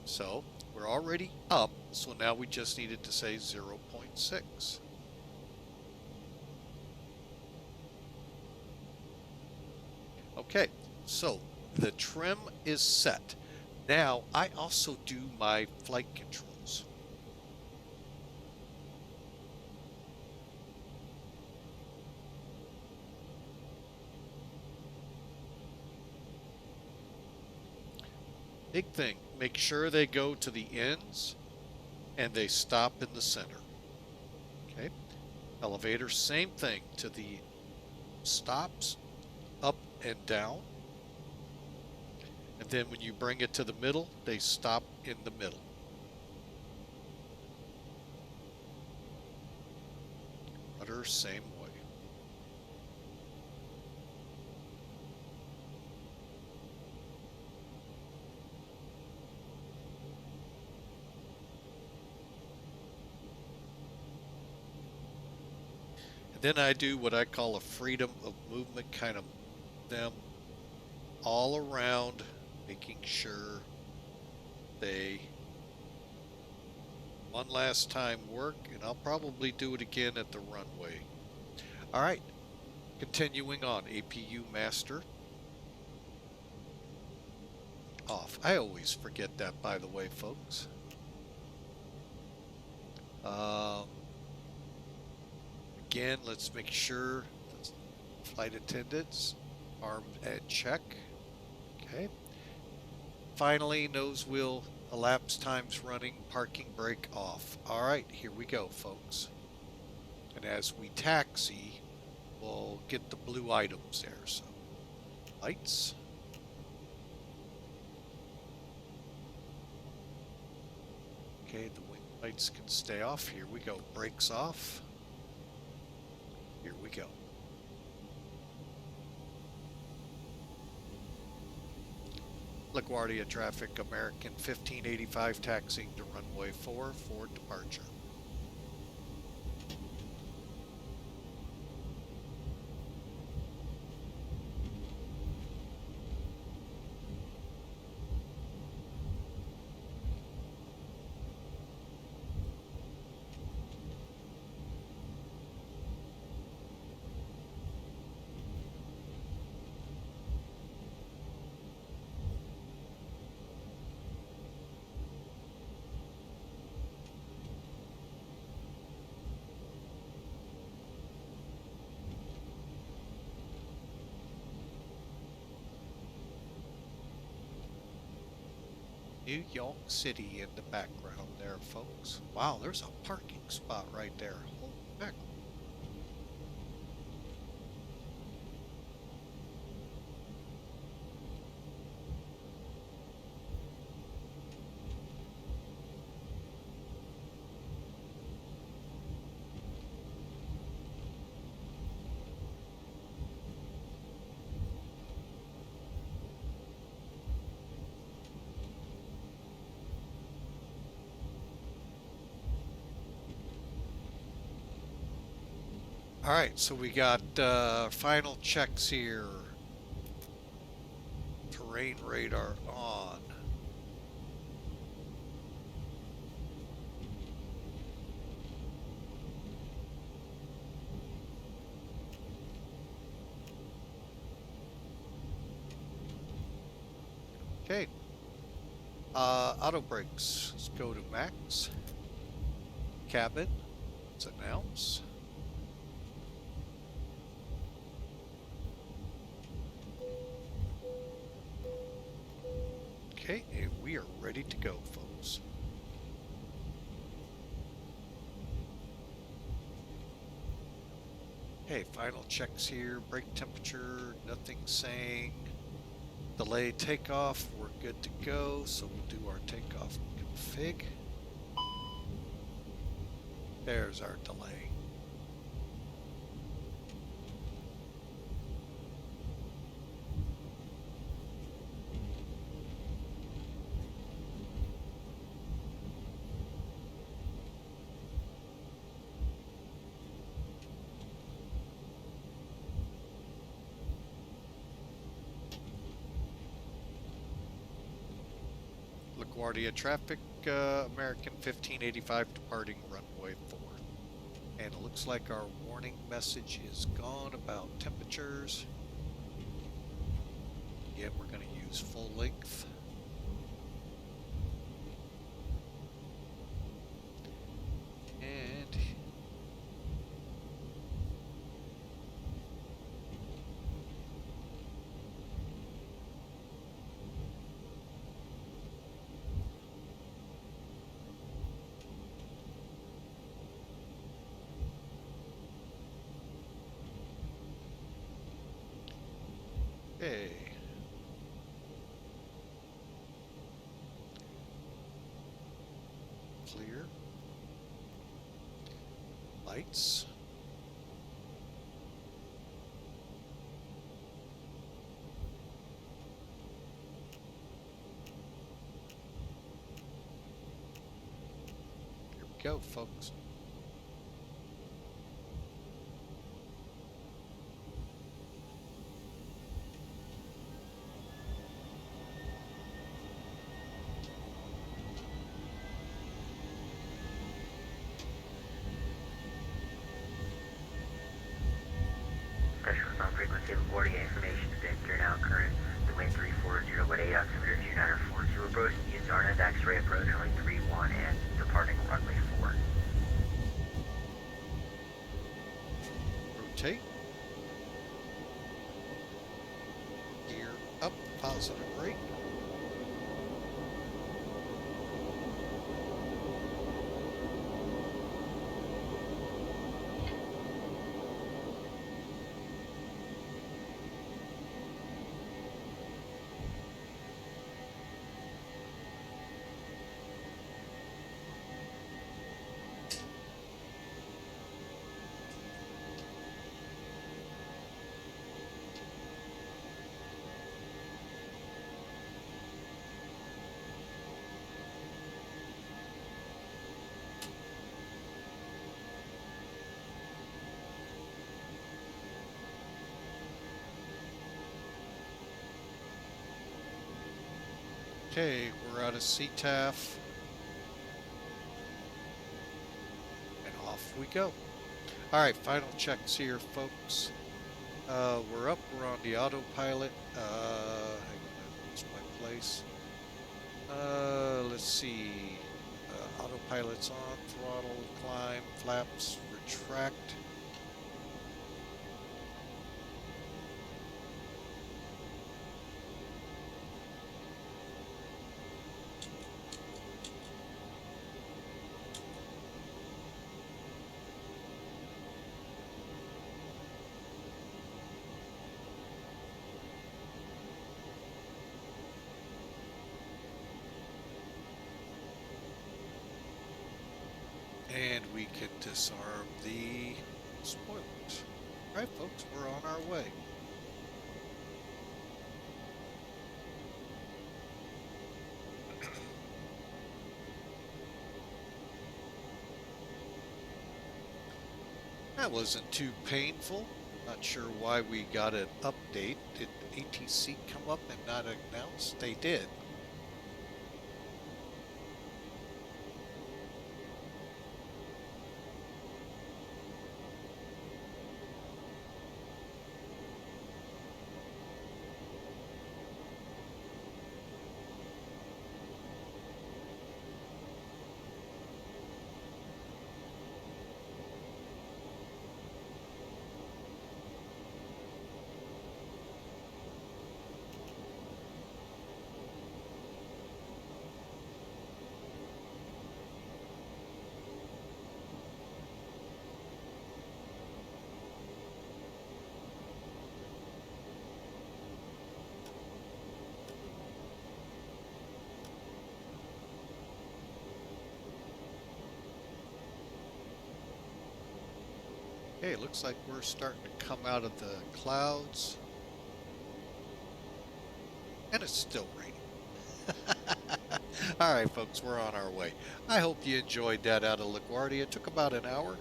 So we're already up, so now we just needed to say 0.6. Okay, so the trim is set. Now I also do my flight controls. Big thing, make sure they go to the ends and they stop in the center. Okay, elevator, same thing, to the stops, up and down. And then when you bring it to the middle, they stop in the middle. Rudder, same way. Then I do what I call a freedom of movement, kind of them all around, making sure they one last time work, and I'll probably do it again at the runway. All right, continuing on, APU master off. I always forget that, by the way, folks. Again, let's make sure flight attendants armed at check. Okay. Finally, nose wheel elapsed times running, parking brake off. All right, here we go, folks. And as we taxi, we'll get the blue items there. So, lights. Okay, the wing lights can stay off. Here we go. Brakes off. Here we go. LaGuardia traffic, American 1585 taxiing to runway 4 for departure. New York City in the background there, folks. Wow, there's a parking spot right there. Holy heck. All right, so we got final checks here. Terrain radar on. Okay. Auto brakes. Let's go to max. Cabin. Let's announce. Okay, and we are ready to go, folks. Okay, final checks here. Brake temperature, nothing saying. Delay takeoff, we're good to go, so we'll do our takeoff config. There's our delay. LaGuardia traffic, American 1585 departing runway 4. And it looks like our warning message is gone about temperatures. Again, we're going to use full length. And okay. Clear. Lights. Here we go, folks. Specialist on frequency LaGuardia information today. You're now current. The wind 340 at 8 altimeter 2942 approach. BUZRD X-ray approach runway 31 and departing runway 4. Rotate. Gear up, positive brake. Okay, we're out of CTAF. And off we go. Alright, final checks here, folks. We're up, we're on the autopilot. Hang on, I lost my place. Let's see. Autopilot's on, throttle, climb, flaps, retract. And we can disarm the spoilers. Alright, folks, we're on our way. That wasn't too painful. Not sure why we got an update. Did ATC come up and not announce? They did. Okay, looks like we're starting to come out of the clouds. And it's still raining. All right, folks, we're on our way. I hope you enjoyed that out of LaGuardia. It took about an hour.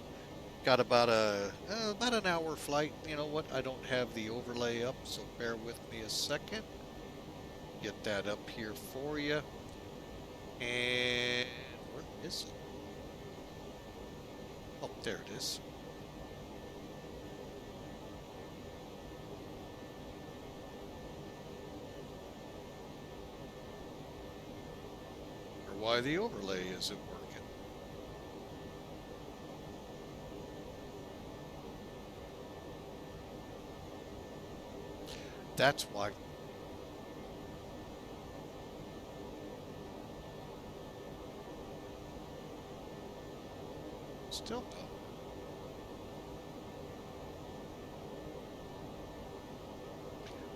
Got about an hour flight. You know what? I don't have the overlay up, so bear with me a second. Get that up here for you. And where is it? Oh, there it is. Or why the overlay isn't working. That's why. Still no.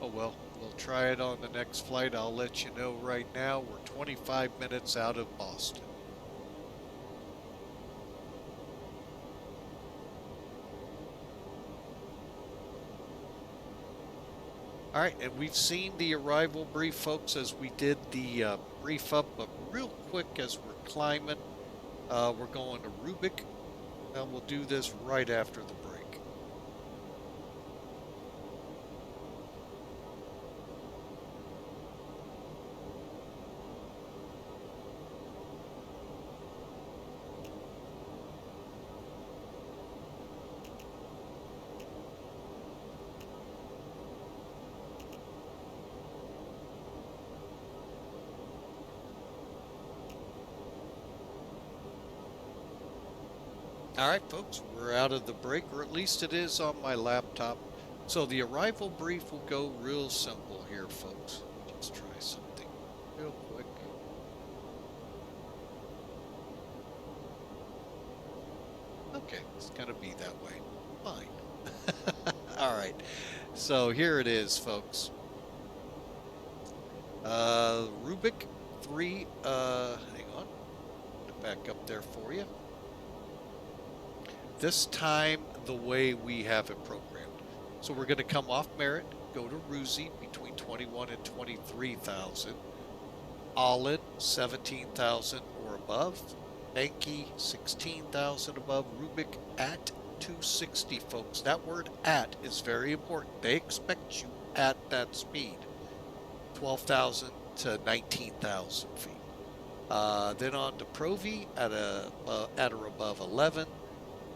Oh well, we'll try it on the next flight. I'll let you know right now. We're 25 minutes out of Boston. All right, and we've seen the arrival brief, folks, as we did the brief up, but real quick as we're climbing, we're going to Rubik, and we'll do this right after the break. All right, folks, we're out of the break, or at least it is on my laptop. So the arrival brief will go real simple here, folks. Let's try something real quick. Okay, it's going to be that way. Fine. All right, so here it is, folks. Rubik 3, hang on, put it back up there for you. This time, the way we have it programmed. So we're going to come off Merit, go to Ruzi between 21 and 23,000. All-in 17,000 or above. Banky 16,000 above. Rubik at 260, folks. That word "at" is very important. They expect you at that speed. 12,000 to 19,000 feet. Then on to Provi at or above 11.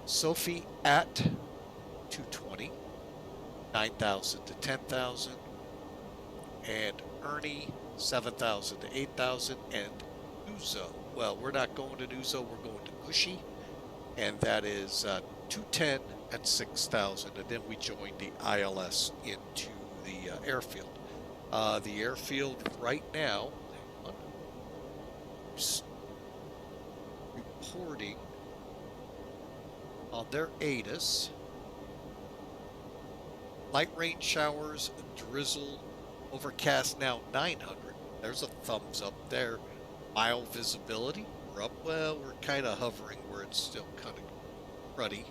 Sophie at 220, 9,000 to 10,000, and Ernie 7,000 to 8,000, and Uzo. Well, we're not going to Uzo, we're going to Cushy, and that is 210 at 6,000, and then we join the ILS into the airfield. The airfield right now, reporting on their ATIS, light rain showers, drizzle, overcast now 900. There's a thumbs up there. Mild visibility, we're up, well, we're kind of hovering where it's still kind of cruddy.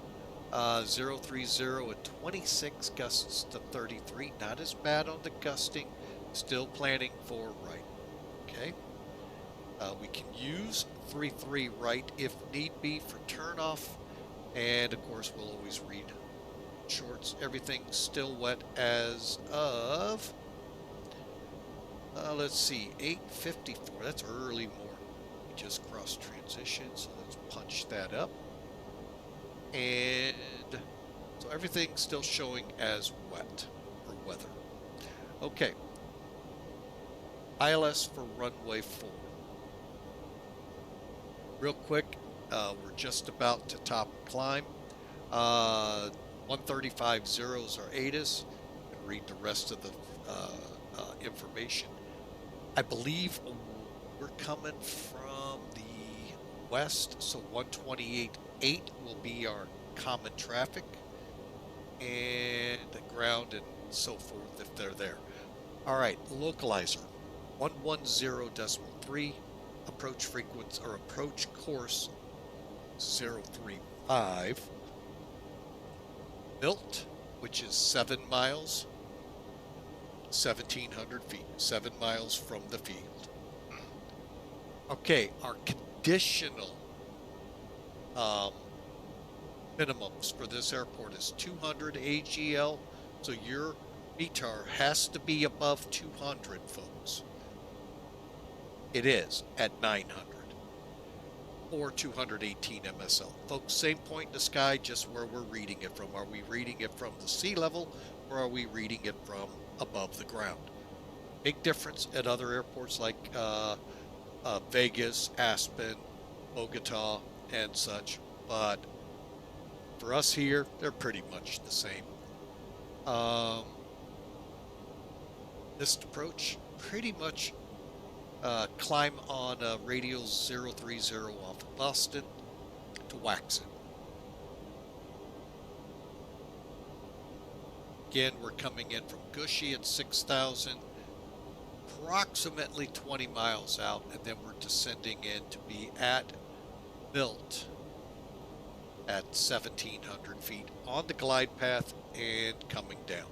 030 at 26, gusts to 33, not as bad on the gusting, still planning for right, okay? We can use 33 right if need be for turnoff. And of course, we'll always read shorts. Everything's still wet as of, let's see, 8:54. That's early morning. We just crossed transition, so let's punch that up. And so everything's still showing as wet for weather. Okay. ILS for runway 4. Real quick. We're just about to top climb. 135 zeros are ATIS. And read the rest of the information. I believe we're coming from the west, so 128.8 will be our common traffic, and the ground and so forth if they're there. All right, localizer 110.3, approach frequency or approach course 035. Milt, which is 7 miles, 1,700 feet, 7 miles from the field. Okay, our conditional minimums for this airport is 200 AGL, so your METAR has to be above 200, folks. It is at 900 or 218 MSL. Folks, same point in the sky, just where we're reading it from. Are we reading it from the sea level or are we reading it from above the ground? Big difference at other airports like Vegas, Aspen, Bogota, and such, but for us here, they're pretty much the same. This approach, pretty much climb on radial 030 off of Boston to Waxon. Again, we're coming in from Gushy at 6,000, approximately 20 miles out, and then we're descending in to be at Milt at 1,700 feet on the glide path and coming down.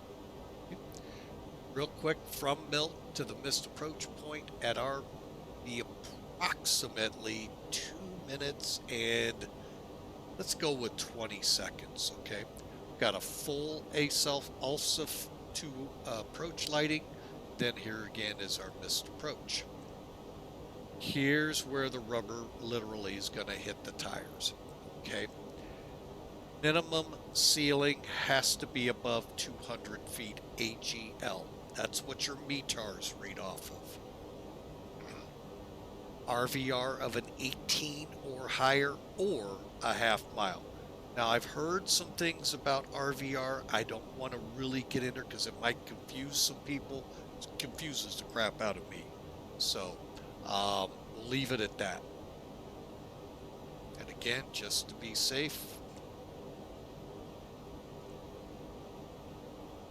Real quick, from Milt to the missed approach point at be approximately 2 minutes and let's go with 20 seconds, okay? We've got a full ASELF ALSIF to approach lighting. Then here again is our missed approach. Here's where the rubber literally is going to hit the tires, okay? Minimum ceiling has to be above 200 feet AGL. That's what your METARs read off of. RVR of an 18 or higher or a half mile. Now, I've heard some things about RVR. I don't want to really get in there because it might confuse some people. It confuses the crap out of me. So, we'll leave it at that. And again, just to be safe,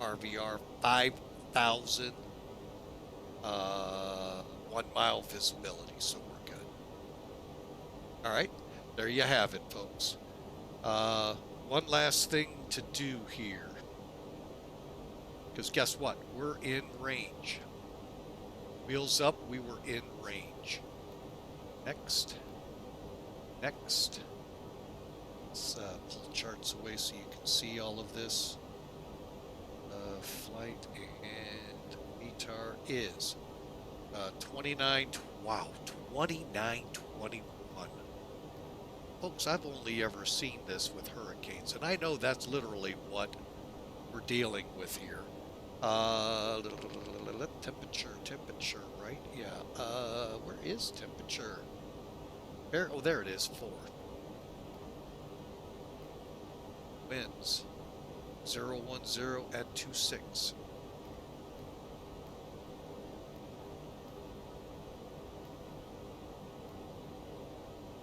RVR 5,000, 1 mile visibility, so we're good. All right, there you have it, folks. One last thing to do here, because guess what? We're in range. Wheels up, we were in range. Next. Let's pull charts away so you can see all of this. Flight and METAR is 2921. Folks, I've only ever seen this with hurricanes, and I know that's literally what we're dealing with here. Temperature, right? Yeah. Where is temperature? There it is, 4. Winds 010 at 26.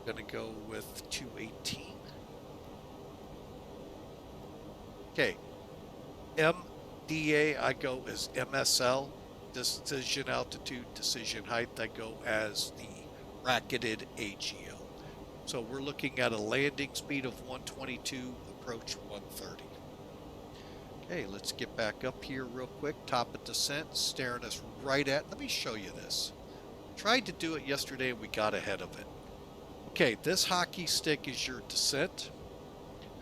Gonna go with 218. Okay. MDA I go as MSL, decision altitude, decision height. I go as the bracketed AGL. So we're looking at a landing speed of 122, approach 130. Okay, let's get back up here real quick. Top of descent, staring us right at. Let me show you this. Tried to do it yesterday and we got ahead of it. Okay, this hockey stick is your descent.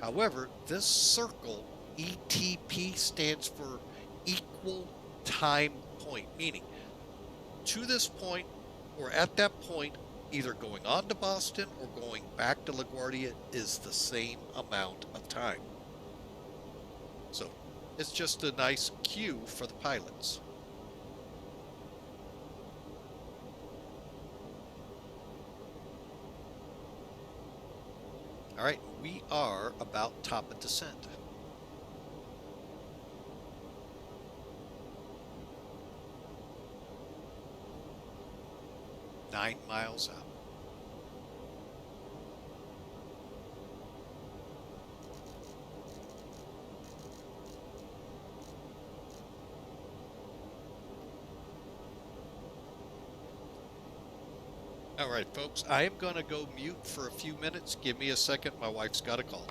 However, this circle, ETP, stands for equal time point, meaning to this point or at that point, either going on to Boston or going back to LaGuardia is the same amount of time. So it's just a nice cue for the pilots. All right, we are about top of descent. Nine miles out. All right, folks, I am going to go mute for a few minutes. Give me a second. My wife's got a call.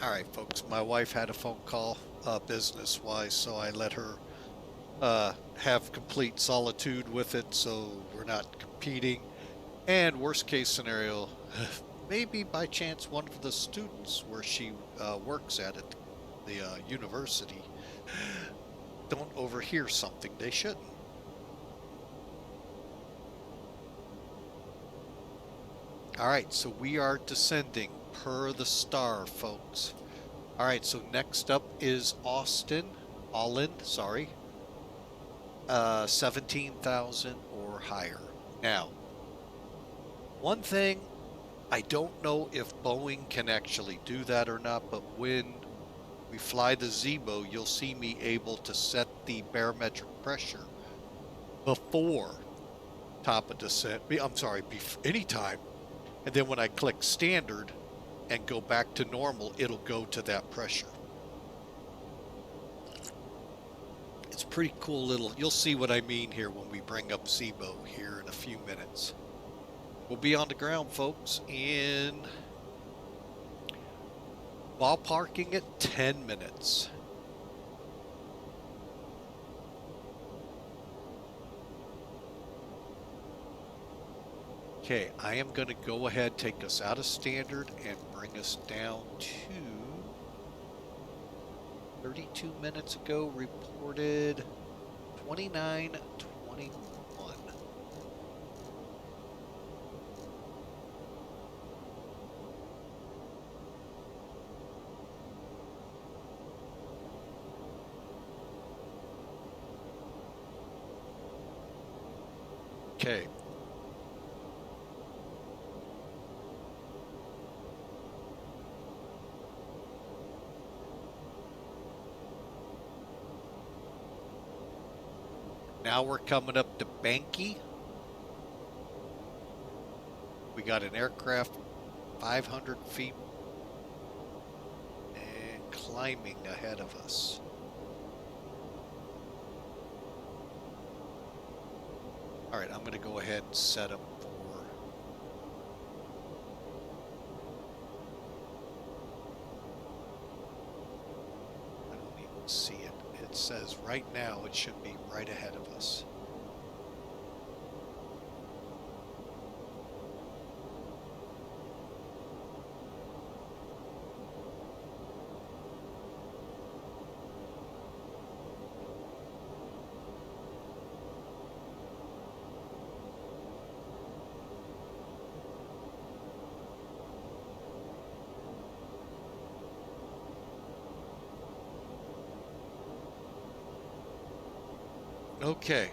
All right, folks, my wife had a phone call business-wise, so I let her have complete solitude with it, so we're not competing. And worst case scenario, maybe by chance one of the students where she works at the university don't overhear something they shouldn't. All right, so we are descending per the star, folks. All right, so next up is Holland, sorry. 17,000 or higher. Now, one thing, I don't know if Boeing can actually do that or not, but when we fly the Zibo, you'll see me able to set the barometric pressure before top of descent. I'm sorry, anytime. And then when I click standard and go back to normal, it'll go to that pressure. It's a pretty cool little, you'll see what I mean here when we bring up Zibo here in a few minutes. We'll be on the ground, folks, in ballparking at 10 minutes. Okay, I am going to go ahead, take us out of standard, and bring us down to 32 minutes ago, reported 29:21. Okay. Now we're coming up to Banky. We got an aircraft 500 feet and climbing ahead of us. All right, I'm going to go ahead and set up for... I don't even see it. It says right now it should be right ahead of us. Okay.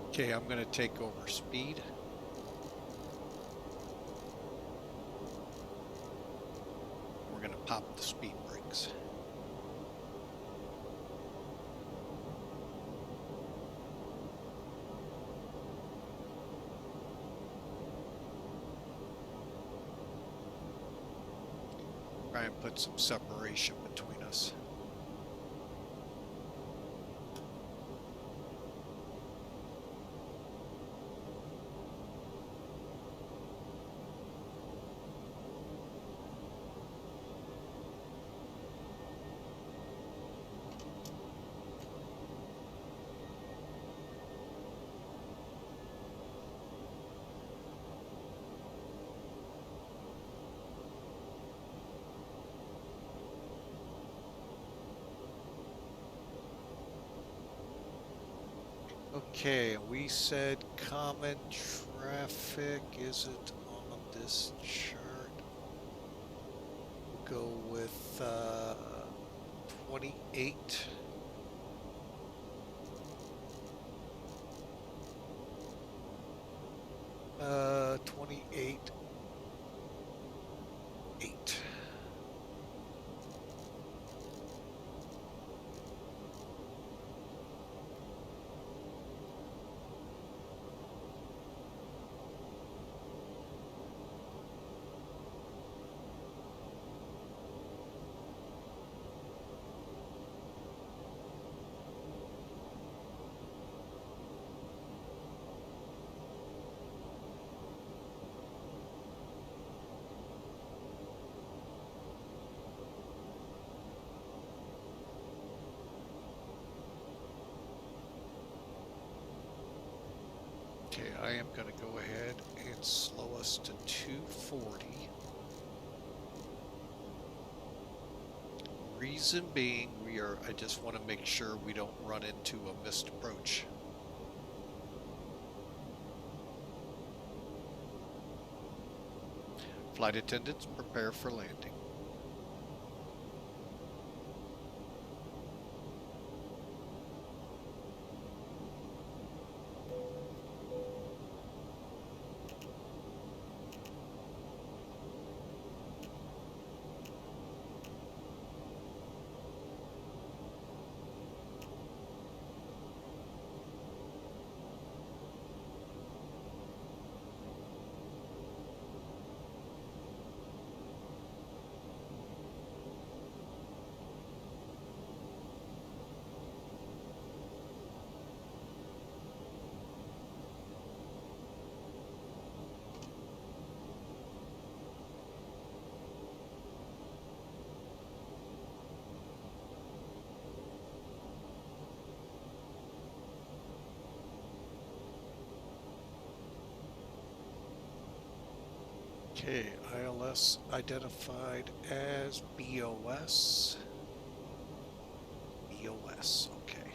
Okay, I'm going to take over speed. We're going to pop the speed brakes. Try and put some separation between us. Okay, we said common traffic. Is it on this chart? We'll go with 28. Uh, 28. 8. Okay, I am going to go ahead and slow us to 240. Reason being, I just want to make sure we don't run into a missed approach. Flight attendants, prepare for landing. Okay, ILS identified as BOS. BOS, okay.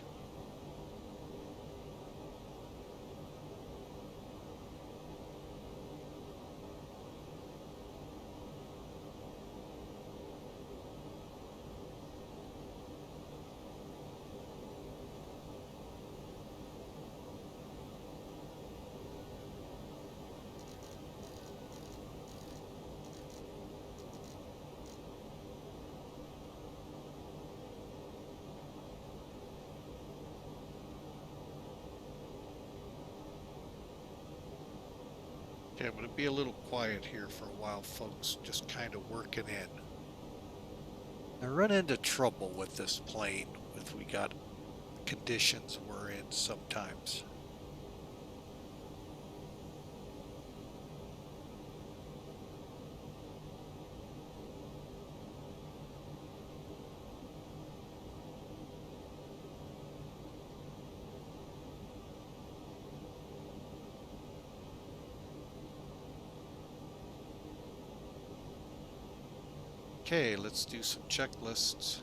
Okay, I'm going to be a little quiet here for a while, folks, just kind of working in. I run into trouble with this plane if we got conditions we're in sometimes. Okay, let's do some checklists.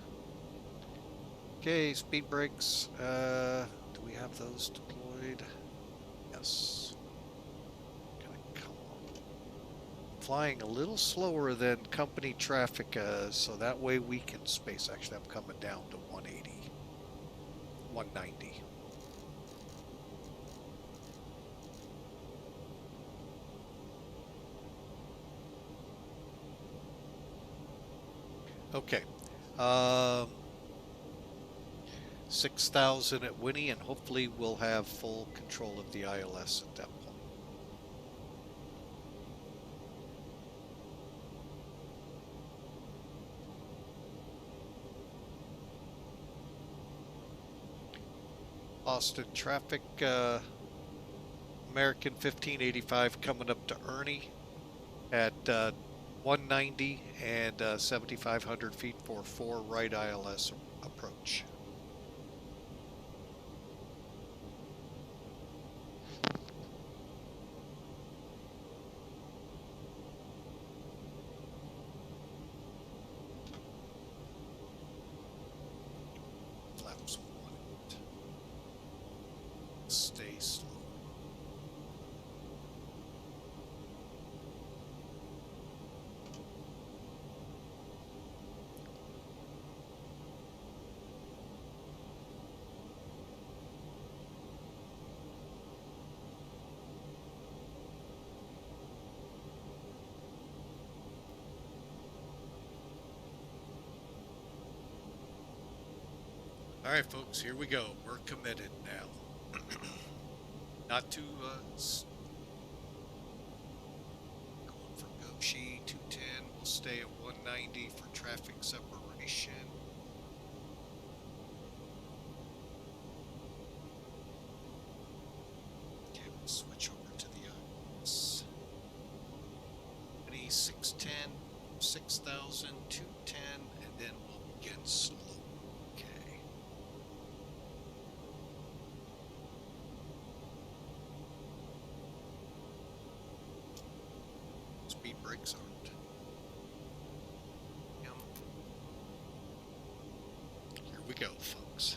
Okay, speed brakes. Do we have those deployed? Yes. Come on. Flying a little slower than company traffic, so that way we can space. Actually, I'm coming down to 180, 190. Okay, 6,000 at Winnie, and hopefully we'll have full control of the ILS at that point. Austin traffic, American 1585 coming up to Ernie at 190 and 7,500 feet for 4 right ILS approach. Flaps 1. Stay slow. All right, folks, here we go. We're committed now. Not to going for Goshi 210. We'll stay at 190 for traffic separation. Okay, we'll switch over to the ILS. 610, 6,000, 210, and then we'll begin slow. Okay. brakes aren't. Here we go, folks.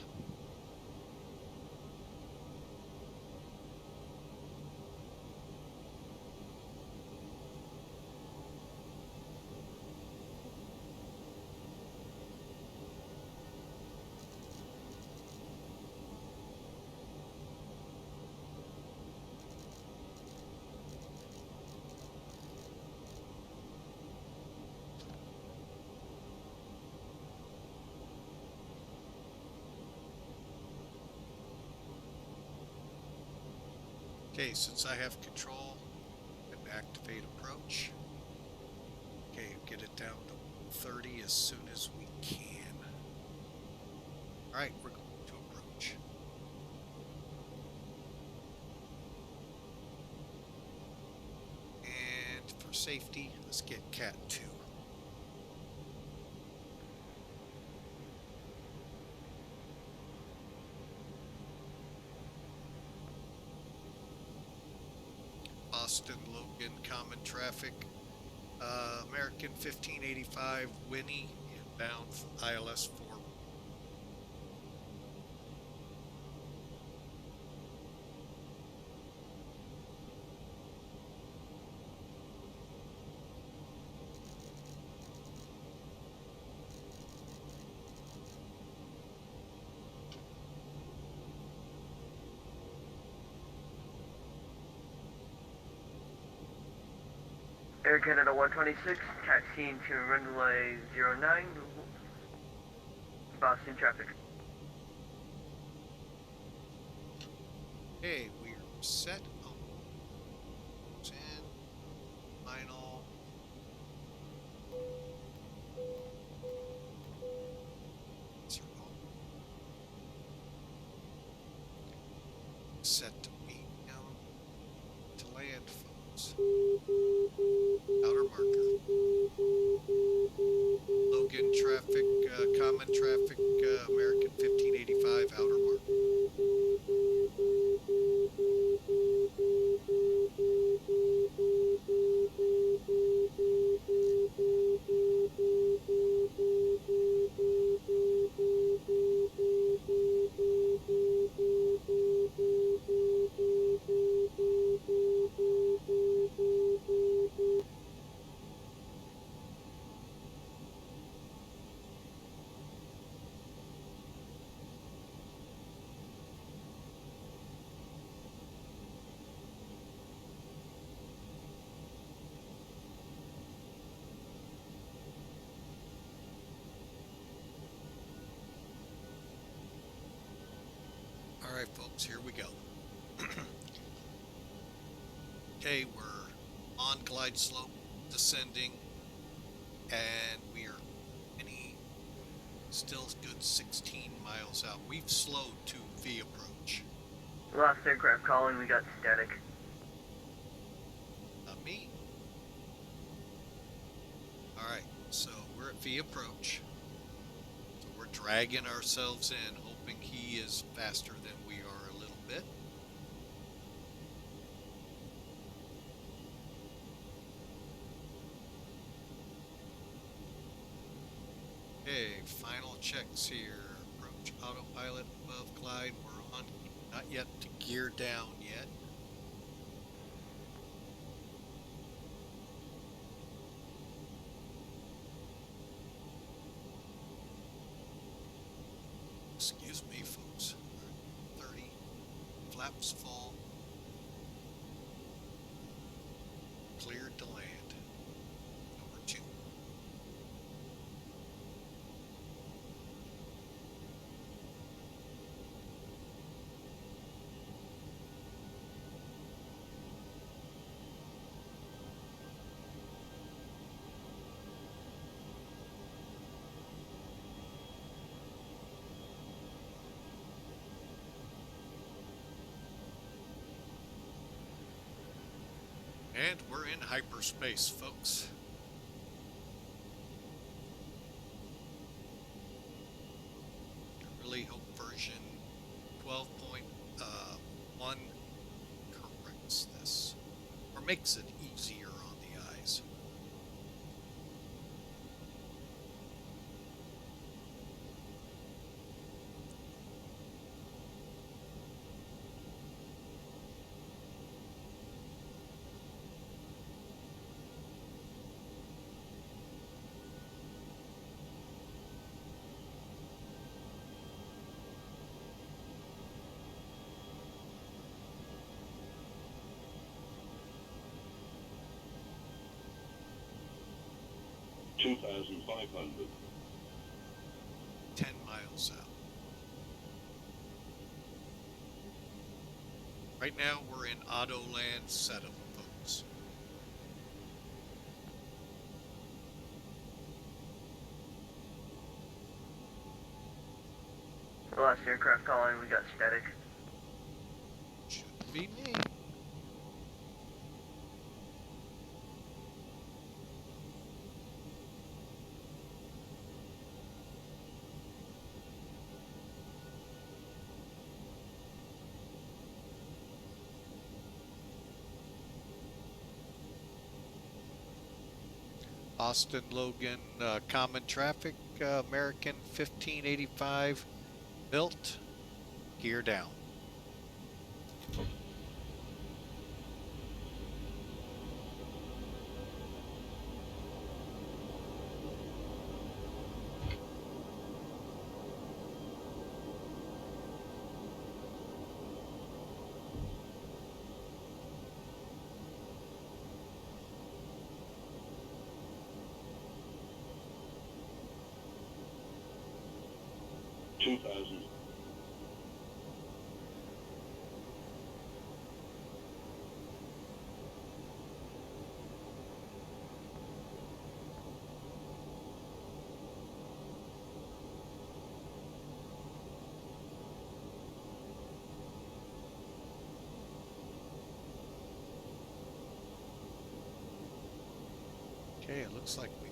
Okay, since I have control, and activate approach. Okay, get it down to 30 as soon as we can. Alright, we're going to approach. And for safety, let's get Cat 2. Boston, Logan, common traffic. American 1585, Winnie, inbound ILS 4. Air Canada 126, taxiing to runway 09, Boston traffic. Okay, we're set on 10, final. Set to meet down to land, folks. Outer marker. Logan traffic, common traffic, American 1585, outer marker. All right, folks, here we go. Okay, we're on glide slope, descending, and we are still good 16 miles out. We've slowed to V approach. Last aircraft calling, we got static. Not me. All right, so we're at V approach. So we're dragging ourselves in, hoping he is faster than we are a little bit. Okay, final checks here. Approach autopilot above glide. We're on, not yet to gear down yet. Excuse me, folks. 30. Flaps full. Cleared to land. Number 2. And we're in hyperspace, folks. I really hope version 12.1 corrects this, or makes it easier on the eyes. 2,500. 10 miles out. Right now we're in Autoland setup, folks. The last aircraft calling, we got static. Should be me. Austin, Logan, common traffic, American 1585, built, gear down. Okay, it looks like we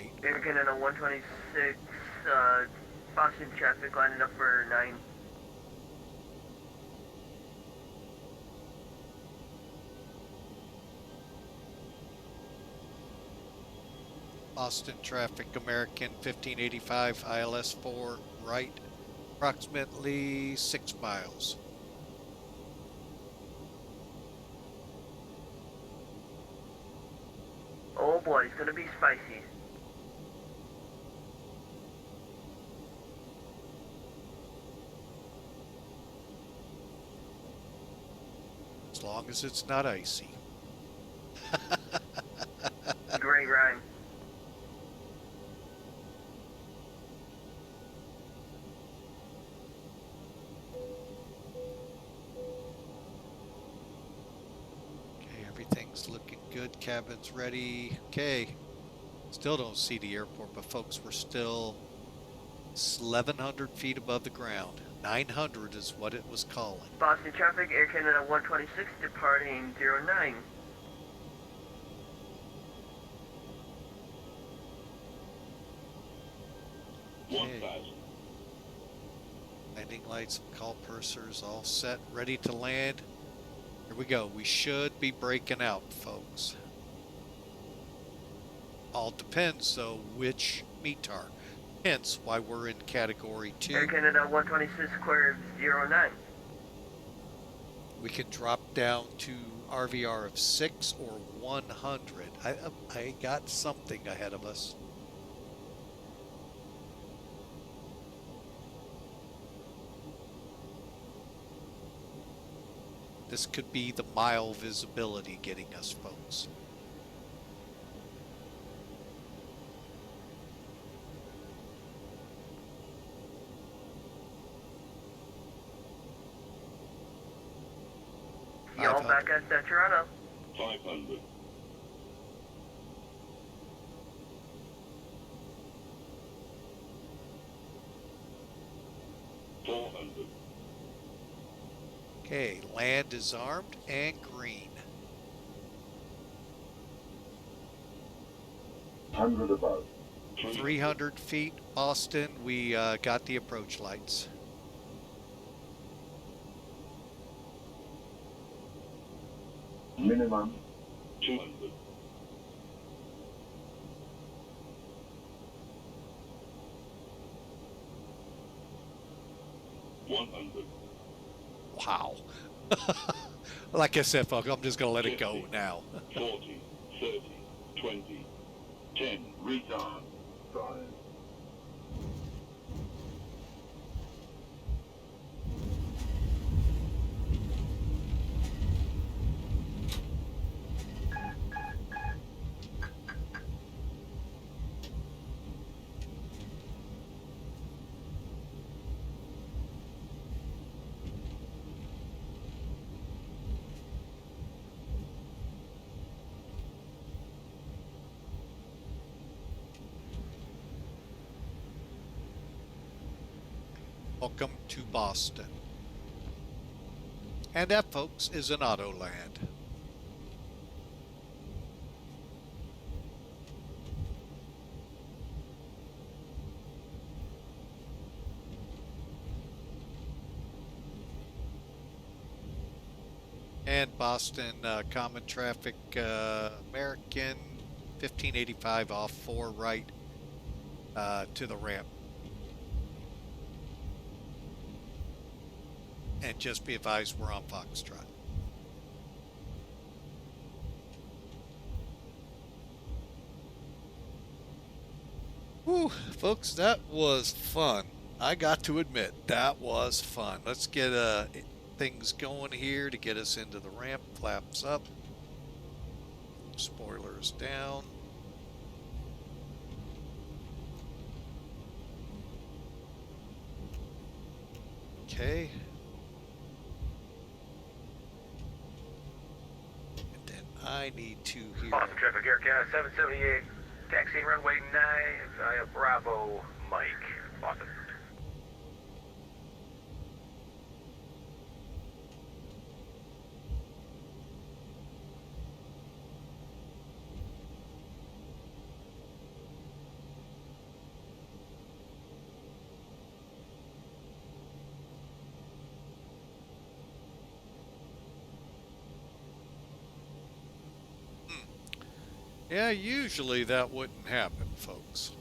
late. Air Canada 126, Boston traffic lining up for 9. Austin traffic, American 1585, ILS 4, right, approximately 6 miles. Oh boy, it's gonna be spicy. As long as it's not icy. Great rhyme. Okay, everything's looking good. Cabin's ready. Okay. Still don't see the airport, but folks, we're still 1,100 feet above the ground. 900 is what it was calling. Boston traffic, Air Canada 126 departing 09. Okay. Landing lights, call pursers all set, ready to land. Here we go. We should be breaking out, folks. All depends, though, which METAR. Hence why we're in Category 2. Air Canada 126 clear 09. We can drop down to RVR of 6 or 100. I got something ahead of us. This could be the mile visibility getting us, folks. Y'all back at Toronto. 500. Okay, land is armed and green. 100 above. 300 feet, Boston. We got the approach lights. Minimum 200. Wow. Like I said, folks, I'm just going to let it go now. 40, 30, 20, 10, retard, 5. Welcome to Boston. And that, folks, is an Autoland. And Boston, common traffic, American 1585 off 4 right to the ramp. And just be advised, we're on Foxtrot. Whew, folks, that was fun. I got to admit, that was fun. Let's get things going here to get us into the ramp. Flaps up. Spoilers down. Okay. And then I need to hear... Boston traffic, Air Canada 778, taxiing runway 9 via Bravo, Mike, Boston. Yeah, usually that wouldn't happen, folks.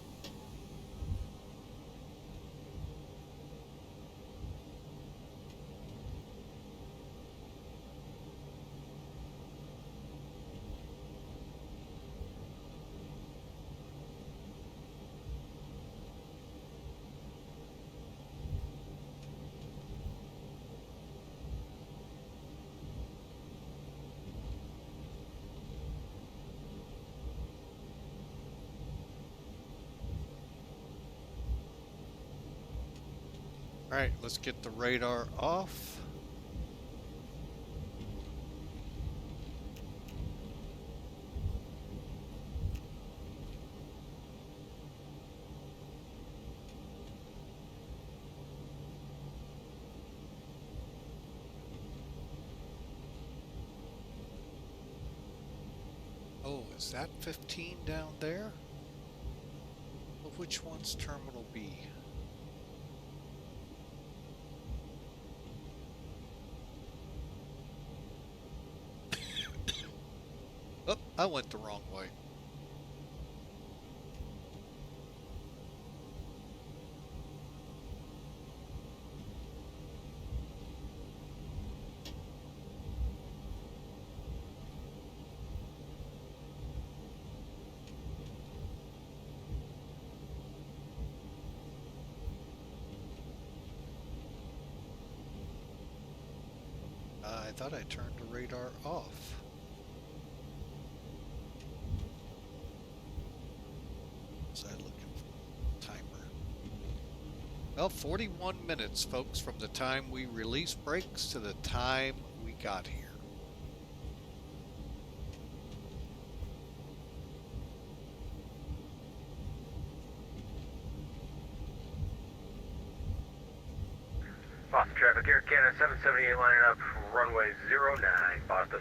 All right, let's get the radar off. Oh, is that 15 down there? Well, which one's Terminal B? Oh, I went the wrong way. I thought I turned the radar off. Was I looking for a timer? Well, 41 minutes, folks, from the time we released brakes to the time we got here. Boston traffic, Air Canada 778 lining up, runway 09, Boston.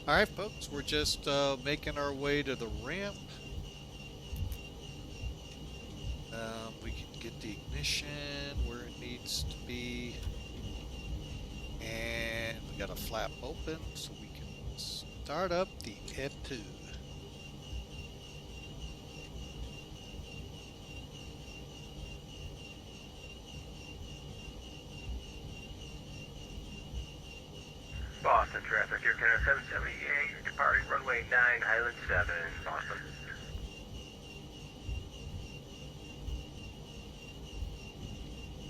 All right, folks, we're just making our way to the ramp. we can get the ignition where it needs to be. And we got a flap open so we can start up the F2. Boston traffic, you're kind of 778, departing runway 9, Highland 7, Boston.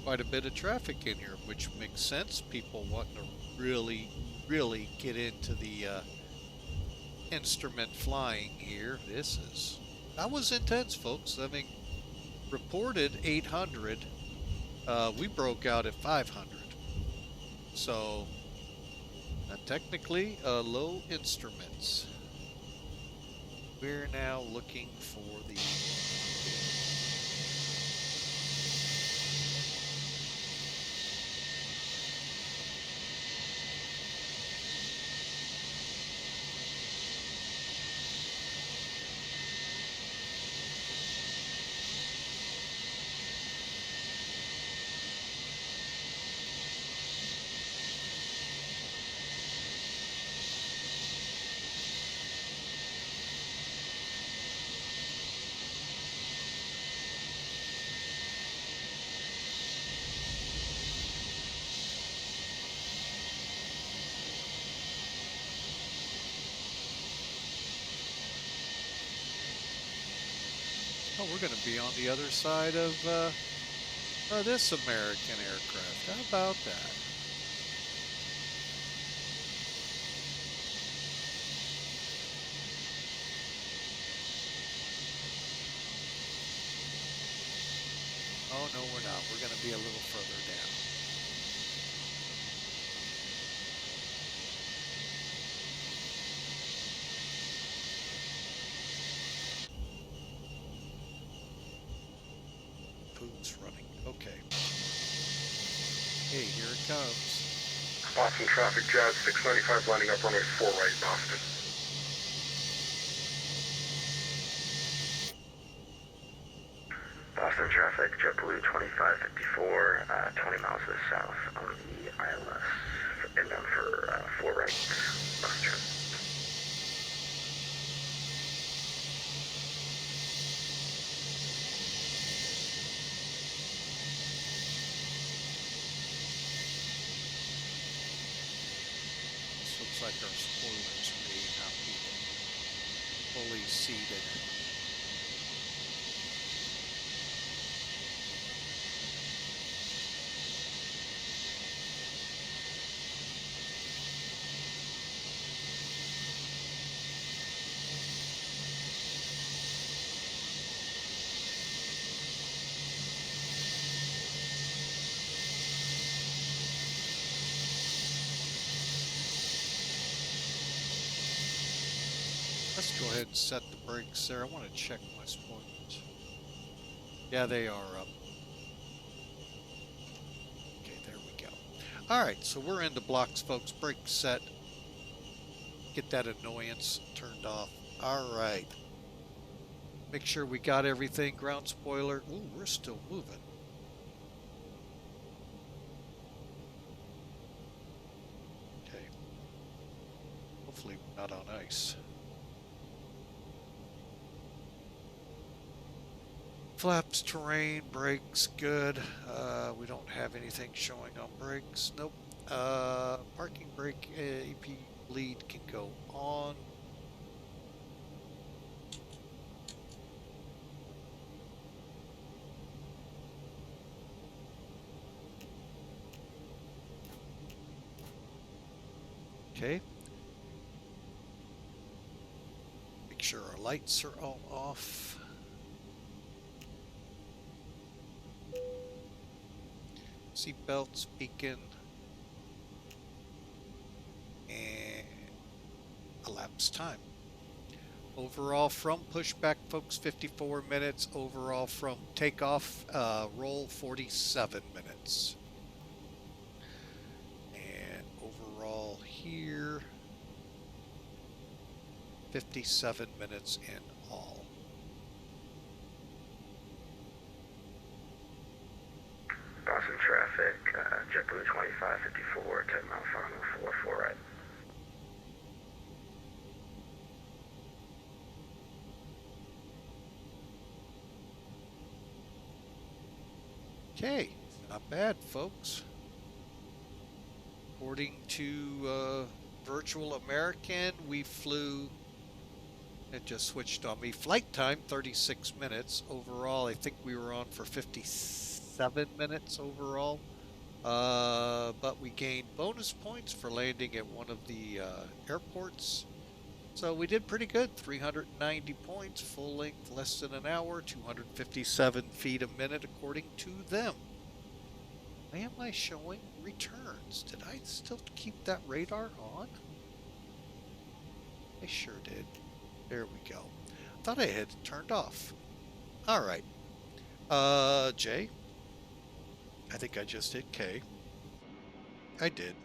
Quite a bit of traffic in here, which makes sense. People wanting to really get into the instrument flying here. That was intense, folks. I mean, reported 800. We broke out at 500. So, technically, low instruments. We're now looking for the... Oh, we're going to be on the other side of this American aircraft. How about that? Oh, no, we're not. We're going to be a little further down. Food's running. Okay. Hey, here it comes. Boston traffic, Jazz 695 landing up runway 4 right, Boston. Boston traffic, JetBlue 2554, 20 miles to the south on the ILS, inbound for 4 right, Boston. This looks like our spoilers may not be fully seated. Let's go ahead and set the brakes there. I want to check my spoilers. Yeah, they are up. Okay, there we go. All right, so we're into blocks, folks. Brakes set. Get that annoyance turned off. All right. Make sure we got everything. Ground spoiler. Ooh, we're still moving. Okay. Hopefully not on ice. Flaps, terrain, brakes, good. We don't have anything showing on brakes. Nope. Parking brake AP lead can go on. Okay. Make sure our lights are all off. Seat belts, beacon, and elapsed time. Overall from pushback, folks, 54 minutes. Overall from takeoff, roll, 47 minutes. And overall here, 57 minutes in all. traffic, JetBlue 2554, 10 mile final, 4 right. Okay, not bad, folks. According to Virtual American, we flew, it just switched on me, flight time 36 minutes. Overall, I think we were on for 57 minutes overall. But we gained bonus points for landing at one of the airports. So we did pretty good, 390 points, full length, less than an hour, 257 feet a minute according to them. Why am I showing returns? Did I still keep that radar on? I sure did. There we go. I thought I had it turned off. All right. J. I think I just hit K. I did.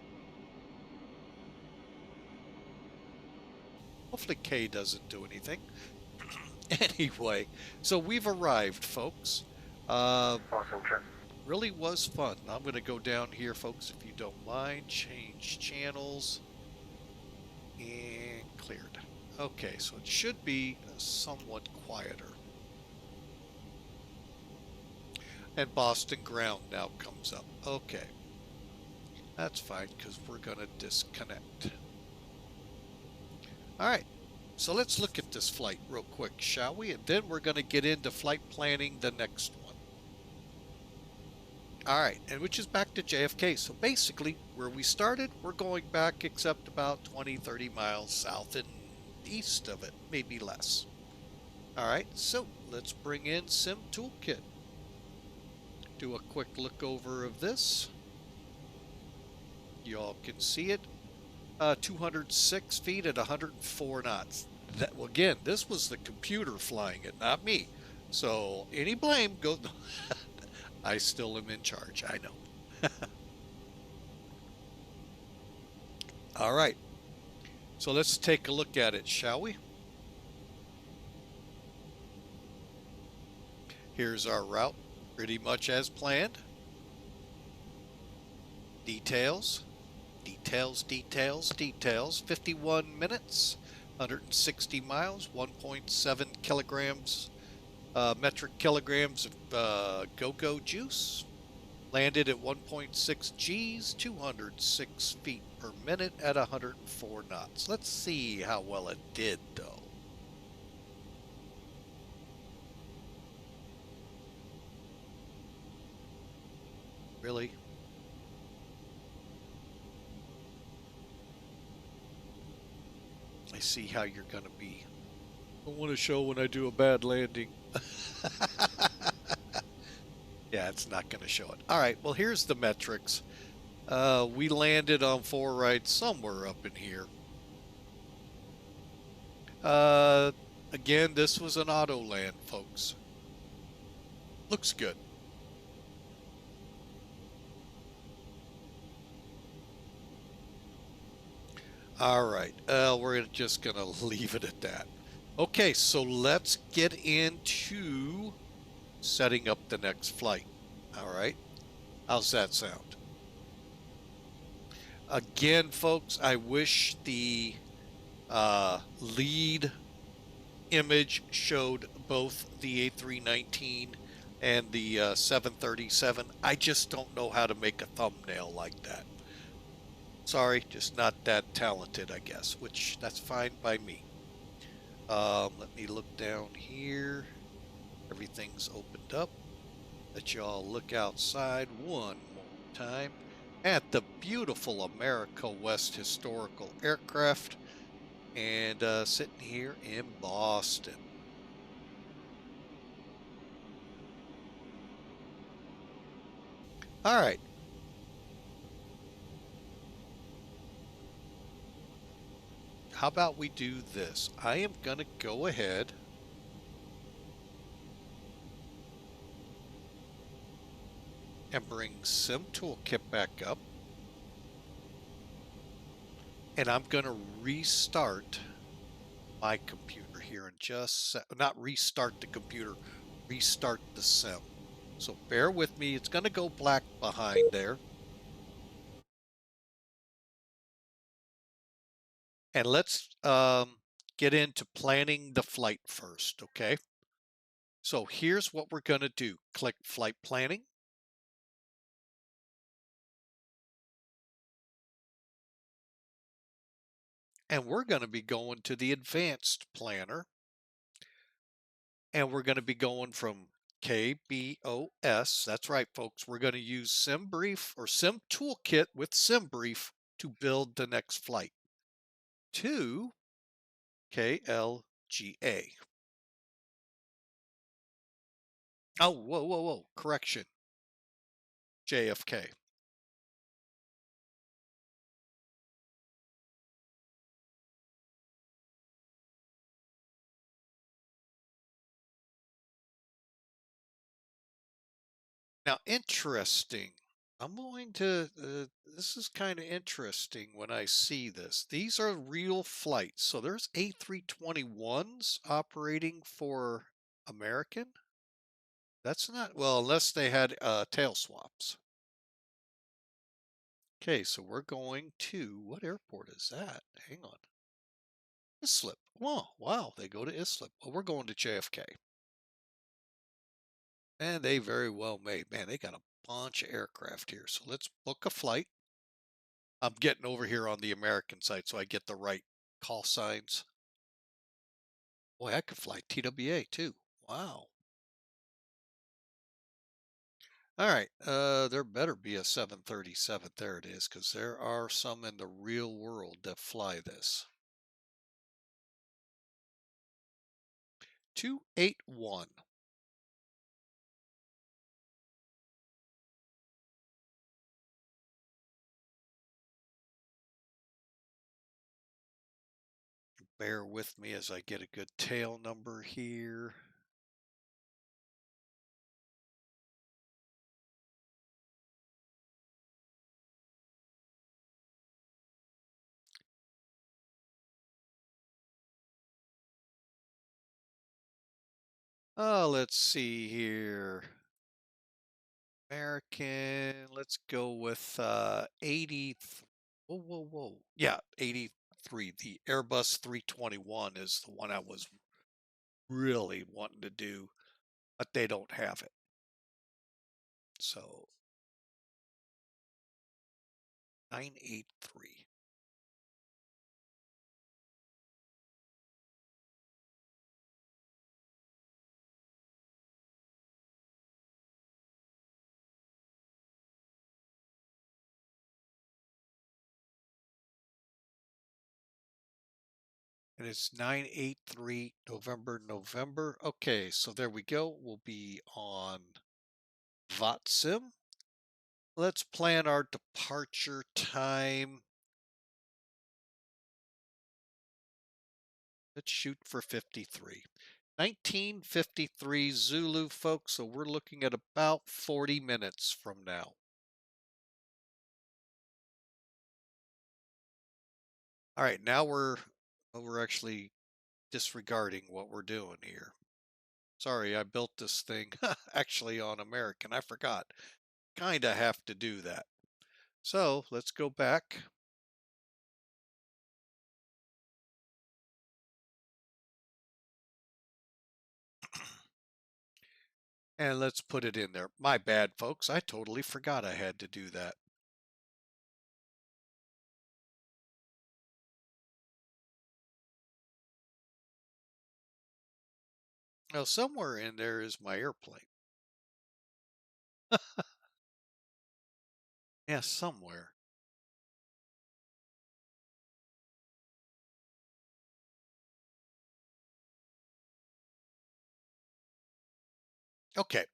Hopefully K doesn't do anything. Anyway, so we've arrived, folks. Awesome trip. Really was fun. I'm going to go down here, folks, if you don't mind. Change channels. And cleared. Okay, so it should be somewhat quieter. And Boston ground now comes up. Okay. That's fine, because we're going to disconnect. Alright, so let's look at this flight real quick, shall we? And then we're going to get into flight planning the next one. Alright, and which is back to JFK. So basically, where we started, we're going back except about 20, 30 miles south and east of it, maybe less. Alright, so let's bring in Sim Toolkit. Do a quick look over of this. Y'all can see it. 206 feet at 104 knots. That, well, again, this was the computer flying it, not me. So any blame goes. I still am in charge. I know. All right. So let's take a look at it, shall we? Here's our route, pretty much as planned. Details. Details. 51 minutes, 160 miles, 1.7 kilograms, metric kilograms of go-go juice. Landed at 1.6 Gs, 206 feet per minute at 104 knots. Let's see how well it did, though. Really? I see how you're going to be. I want to show when I do a bad landing. Yeah, it's not going to show it. All right, well, here's the metrics. We landed on 4 right somewhere up in here. Again, this was an auto land, folks. Looks good. All right, we're just going to leave it at that. Okay, so let's get into setting up the next flight. All right, how's that sound? Again, folks, I wish the lead image showed both the A319 and the 737. I just don't know how to make a thumbnail like that. Sorry, just not that talented, I guess, which that's fine by me. Let me look down here. Everything's opened up. Let y'all look outside one more time at the beautiful America West Historical Aircraft, and sitting here in Boston. All right. How about we do this? I am going to go ahead and bring Sim Toolkit back up. And I'm going to restart my computer here in just not restart the computer, restart the sim. So bear with me. It's going to go black behind there. And let's get into planning the flight first, okay? So here's what we're going to do. Click Flight Planning. And we're going to be going to the Advanced Planner. And we're going to be going from KBOS. That's right, folks. We're going to use SimBrief or Sim Toolkit with SimBrief to build the next flight to KLGA. Oh, whoa. Correction. JFK. Now, interesting. I'm going to, this is kind of interesting when I see this. These are real flights. So there's A321s operating for American. That's not, well, unless they had tail swaps. Okay, so we're going to, what airport is that? Hang on. Islip. Oh, wow, they go to Islip. Well, we're going to JFK. And they very well may. Man, they got a bunch of aircraft here. So let's book a flight. I'm getting over here on the American side so I get the right call signs. Boy, I could fly TWA too. Wow. All right, there better be a 737. There it is, because there are some in the real world that fly this. 281. Bear with me as I get a good tail number here. Let's see here. American, let's go with 80. Whoa. Yeah, 83. The Airbus 321 is the one I was really wanting to do, but they don't have it. So 983. And it's 983 November. Okay, so there we go. We'll be on VOTSIM. Let's plan our departure time. Let's shoot for 53. 1953 Zulu, folks, so we're looking at about 40 minutes from now. All right, now we're actually disregarding what we're doing here. Sorry, I built this thing actually on American. I forgot. Kind of have to do that. So let's go back. And let's put it in there. My bad, folks. I totally forgot I had to do that. Now, somewhere in there is my airplane. Yeah, somewhere. Okay,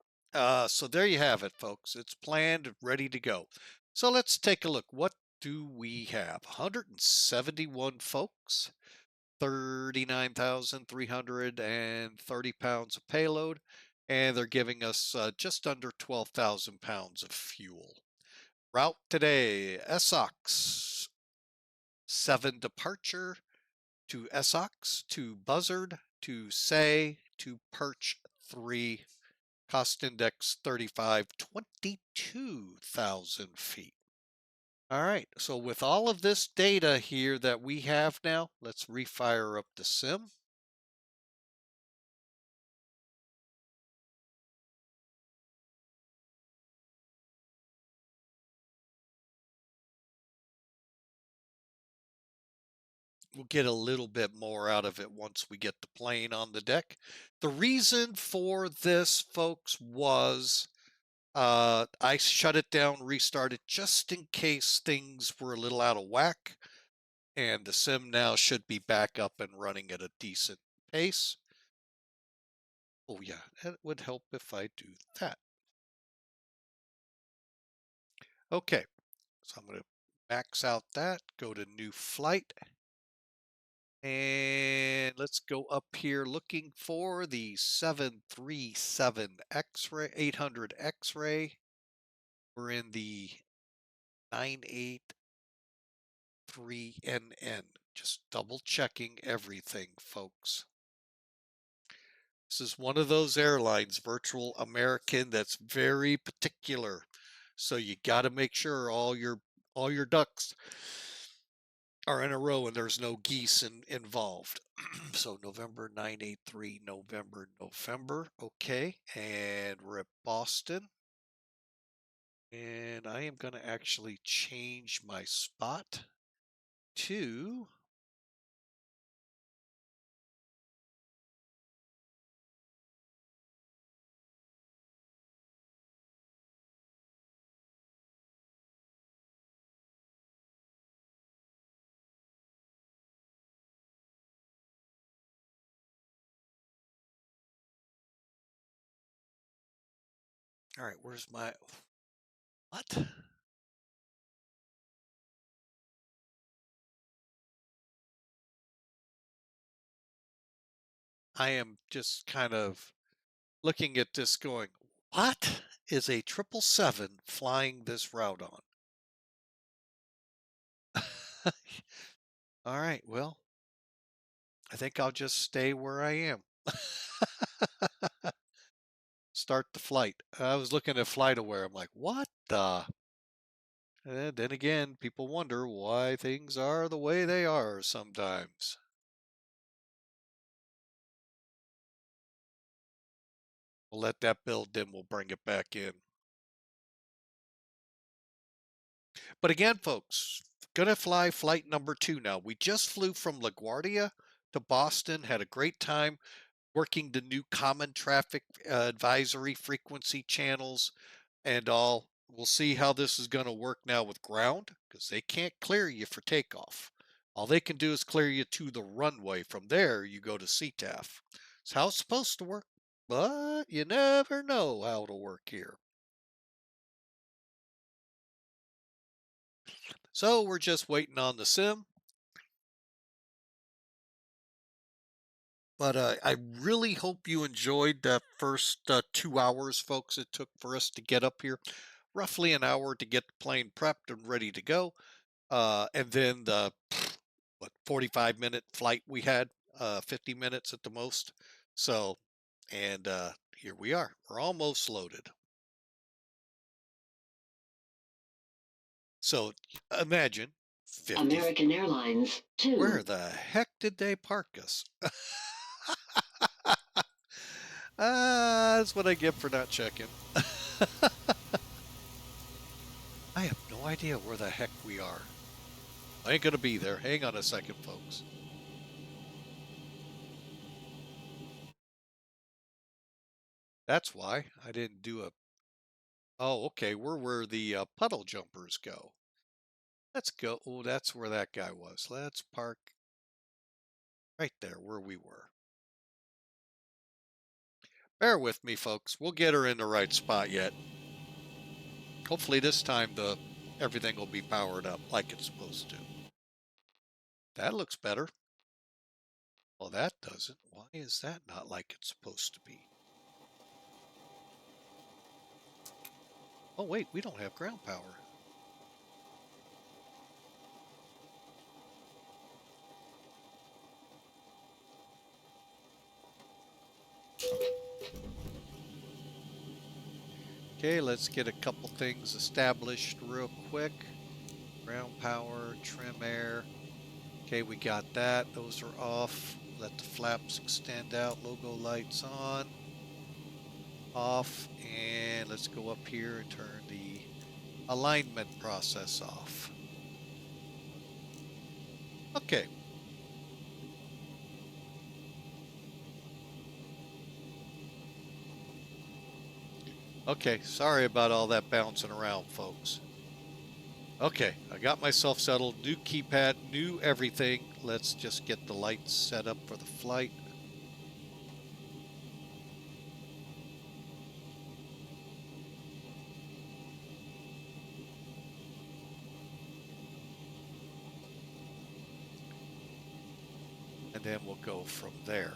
so there you have it, folks. It's planned, ready to go. So let's take a look. What do we have? 171 folks, 39,330 pounds of payload, and they're giving us just under 12,000 pounds of fuel. Route today, SSOXS 7 departure to SSOXS to BUZRD to SAY to Perch 3 Cost index 35, 22,000 feet. All right, so with all of this data here that we have now, let's refire up the sim. We'll get a little bit more out of it once we get the plane on the deck. The reason for this, folks, was I shut it down, restarted just in case things were a little out of whack. And the sim now should be back up and running at a decent pace. Oh yeah, that would help if I do that. Okay, so I'm going to max out that, go to new flight. And let's go up here looking for the 737 X-ray, 800 X-ray. We're in the 983NN. Just double checking everything, folks. This is one of those airlines, Virtual American, that's very particular. So you got to make sure all your ducks are in a row and there's no geese involved. So November 983, November. Okay, and we're at Boston. And I am going to actually change my spot to all right, where's my what? I am just kind of looking at this going, what is a 777 flying this route on? All right, well, I think I'll just stay where I am. Start the flight. I was looking at FlightAware. I'm like, what the? And then again, people wonder why things are the way they are sometimes. We'll let that build, then we'll bring it back in. But again, folks, gonna fly flight number 2 now. We just flew from LaGuardia to Boston, had a great time working the new common traffic advisory frequency channels and all. We'll see how this is going to work now with ground because they can't clear you for takeoff. All they can do is clear you to the runway. From there, you go to CTAF. It's how it's supposed to work, but you never know how it'll work here. So we're just waiting on the sim. But I really hope you enjoyed that first 2 hours, folks, it took for us to get up here. Roughly an hour to get the plane prepped and ready to go. And then the 45-minute flight we had, 50 minutes at the most. So, and here we are. We're almost loaded. So imagine 50. American Airlines 2. Where the heck did they park us? That's what I get for not checking. I have no idea where the heck we are. I ain't gonna be there. Hang on a second, folks. That's why I didn't do a... Oh, okay. We're where the puddle jumpers go. Let's go. Oh, that's where that guy was. Let's park right there where we were. Bear with me, folks. We'll get her in the right spot yet. Hopefully this time everything will be powered up like it's supposed to. That looks better. Well, that doesn't. Why is that not like it's supposed to be? Oh, wait, we don't have ground power. Okay, let's get a couple things established real quick. Ground power, trim air. Okay, we got that. Those are off. Let the flaps extend out. Logo lights on. Off. And let's go up here and turn the alignment process off. Okay. Okay, sorry about all that bouncing around, folks. Okay, I got myself settled. New keypad, new everything. Let's just get the lights set up for the flight. And then we'll go from there.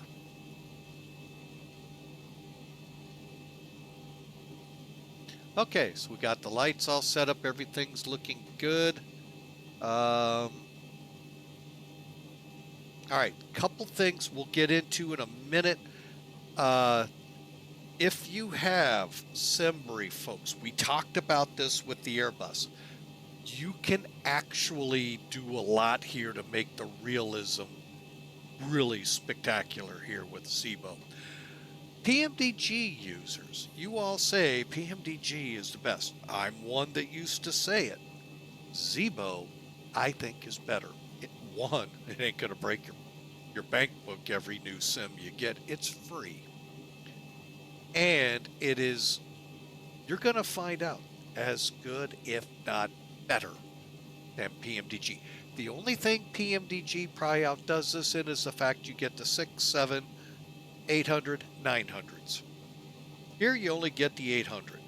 Okay, so we got the lights all set up. Everything's looking good. All right, couple things we'll get into in a minute. If you have SimBrief, folks, we talked about this with the Airbus. You can actually do a lot here to make the realism really spectacular here with Zibo. PMDG users, you all say PMDG is the best. I'm one that used to say it. Zibo, I think, is better. One, it ain't going to break your bank book every new sim you get. It's free. And it is, you're going to find out, as good, if not better, than PMDG. The only thing PMDG probably outdoes this in is the fact you get the 6, 7, 800, 900s. Here you only get the 800.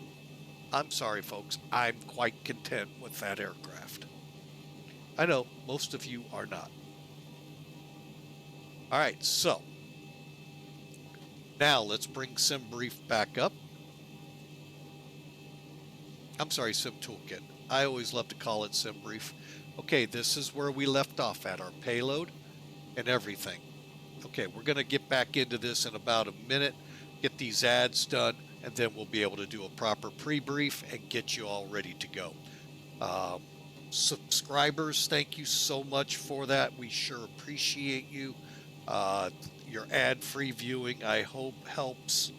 I'm sorry, folks. I'm quite content with that aircraft. I know most of you are not. All right, so now let's bring SimBrief back up. I'm sorry, Sim Toolkit. I always love to call it SimBrief. Okay, this is where we left off at, our payload and everything. Okay, we're going to get back into this in about a minute, get these ads done, and then we'll be able to do a proper pre-brief and get you all ready to go. Subscribers, thank you so much for that. We sure appreciate you. Your ad-free viewing, I hope, helps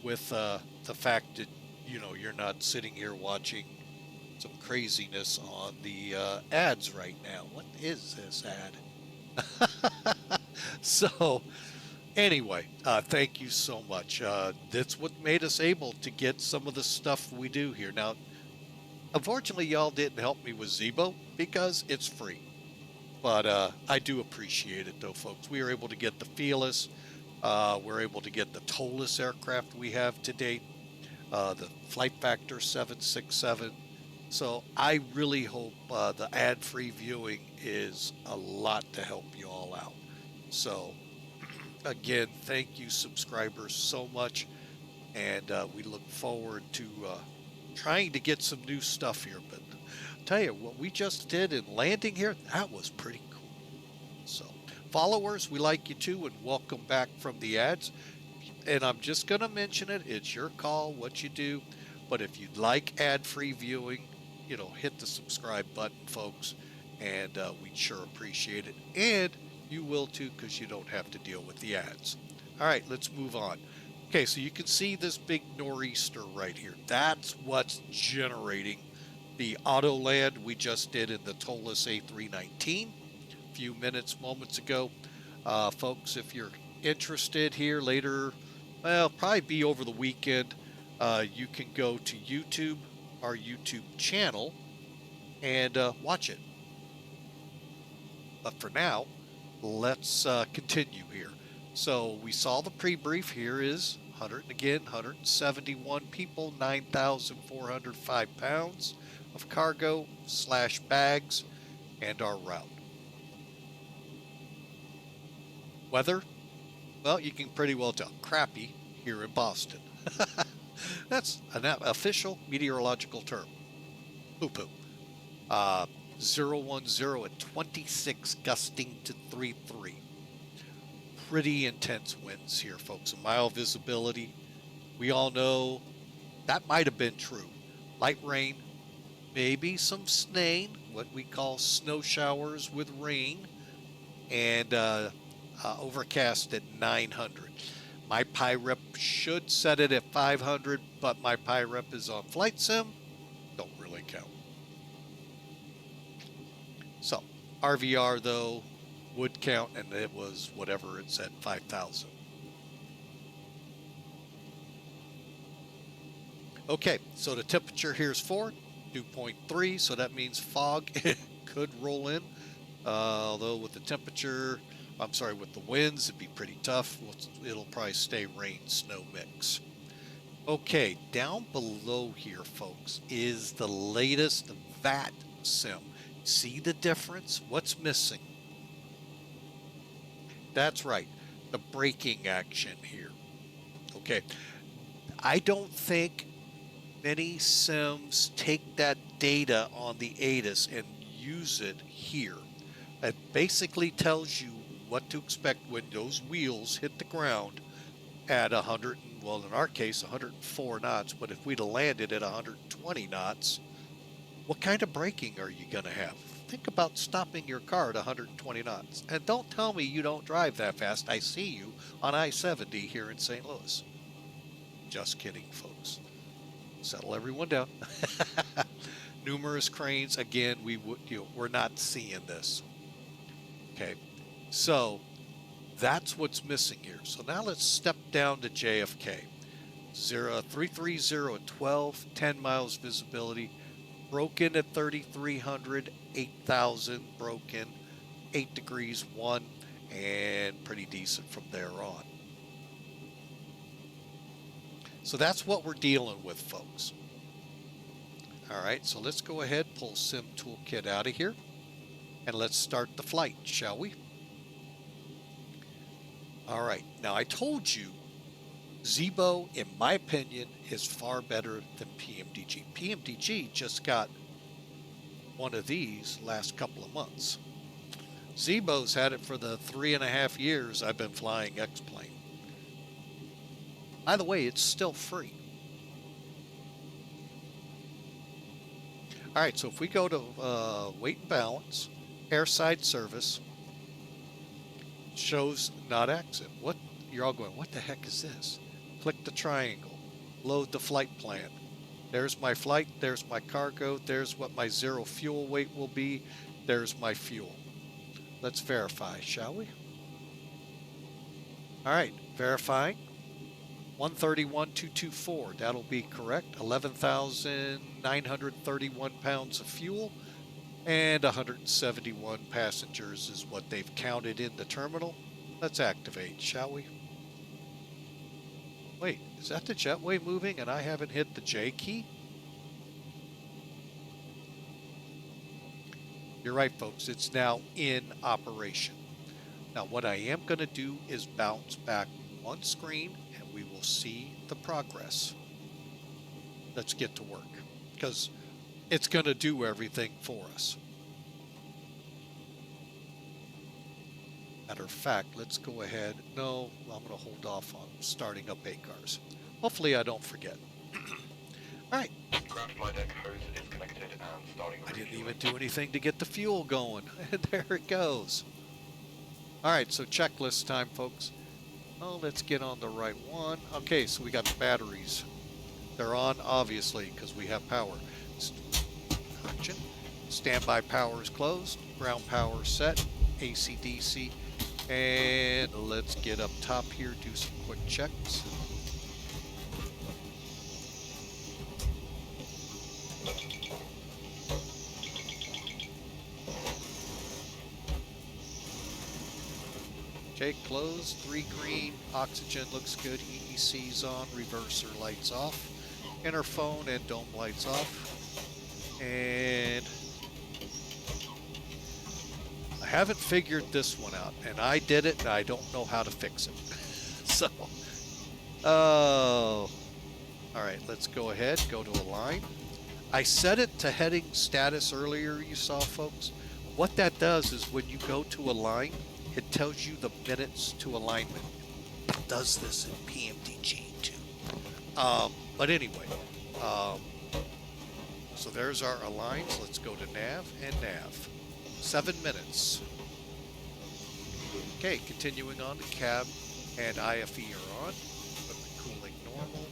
with the fact that, you know, you're not sitting here watching some craziness on the ads right now. What is this ad? So, anyway, thank you so much. That's what made us able to get some of the stuff we do here. Now, unfortunately, y'all didn't help me with Zibo because it's free. But I do appreciate it, though, folks. We were able to get the Fearless. We're able to get the ToLiss aircraft we have to date, the Flight Factor 767. So I really hope the ad-free viewing is a lot to help you all out. So, again, thank you, subscribers, so much. And we look forward to trying to get some new stuff here. But I'll tell you, what we just did in landing here, that was pretty cool. So, followers, we like you too, and welcome back from the ads. And I'm just going to mention it. It's your call, what you do. But if you'd like ad-free viewing, you know, hit the subscribe button, folks. And we'd sure appreciate it. And you will too, because you don't have to deal with the ads. All right, let's move on. Okay, so you can see this big nor'easter right here. That's what's generating the auto land we just did in the ToLiss A319 a few moments ago. Folks, if you're interested here later, well, probably be over the weekend, you can go to YouTube, our YouTube channel, and watch it. But for now, let's continue here. So we saw the pre-brief. Here is 171 people, 9,405 pounds of cargo / bags, and our route. Weather, well, you can pretty well tell, crappy here in Boston. That's an official meteorological term. Poo-poo. 010 at 26, gusting to 33. Pretty intense winds here, folks. A mile visibility. We all know That might have been true. Light rain, maybe some snaying, what we call snow showers with rain, and overcast at 900. My PIREP should set it at 500, but my PIREP is on Flight Sim. Don't really count. So, RVR, though, would count, and it was whatever it said, 5,000. Okay, so the temperature here is 2.3, so that means fog could roll in. Although with the temperature, with the winds, it'd be pretty tough. It'll probably stay rain, snow mix. Okay, down below here, folks, is the latest VAT sim. See the difference? What's missing? That's right, the braking action here. Okay, I don't think many sims take that data on the ATIS and use it here. It basically tells you what to expect when those wheels hit the ground at 100, well, in our case, 104 knots, but if we'd have landed at 120 knots, what kind of braking are you going to have? Think about stopping your car at 120 knots. And don't tell me you don't drive that fast. I see you on I-70 here in St. Louis. Just kidding, folks. Settle everyone down. Numerous cranes. Again, we're not seeing this. Okay, so that's what's missing here. So now let's step down to JFK. 330 at 12, 10 miles visibility. Broken at 3,300, 8,000 broken, 8 degrees 1, and pretty decent from there on. So that's what we're dealing with, folks. All right, so let's go ahead, pull Sim Toolkit out of here, and let's start the flight, shall we? All right, now I told you Zibo, in my opinion, is far better than PMDG. PMDG just got one of these last couple of months. Zibo's had it for the 3.5 years I've been flying X-Plane. By the way, it's still free. All right, so if we go to weight and balance, airside service, shows not active. What? You're all going, what the heck is this? Click the triangle, load the flight plan. There's my flight, there's my cargo, there's what my zero fuel weight will be, there's my fuel. Let's verify, shall we? All right, verifying. 131,224, that'll be correct. 11,931 pounds of fuel and 171 passengers is what they've counted in the terminal. Let's activate, shall we? Wait, is that the jetway moving and I haven't hit the J key? You're right, folks, it's now in operation. Now what I am going to do is bounce back one screen and we will see the progress. Let's get to work because it's going to do everything for us. Matter of fact, let's go ahead. No, I'm going to hold off on starting up ACARS. Hopefully I don't forget. All right. I didn't even do anything to get the fuel going. And there it goes. All right, so checklist time, folks. Oh, let's get on the right one. Okay, so we got the batteries. They're on, obviously, because we have power. Correction. Standby power is closed. Ground power set. AC/DC. And let's get up top here, do some quick checks. Okay, closed, 3 green, oxygen looks good, EEC's on, reverser lights off, interphone and dome lights off, and I haven't figured this one out, and I did it, and I don't know how to fix it. So, all right, let's go ahead, go to align. I set it to heading status earlier, you saw, folks. What that does is when you go to align, it tells you the minutes to alignment. It does this in PMDG too. But anyway, Um, so there's our aligns. Let's go to nav and nav. 7 minutes. Okay, continuing on, the cab and IFE are on. Equipment cooling normal.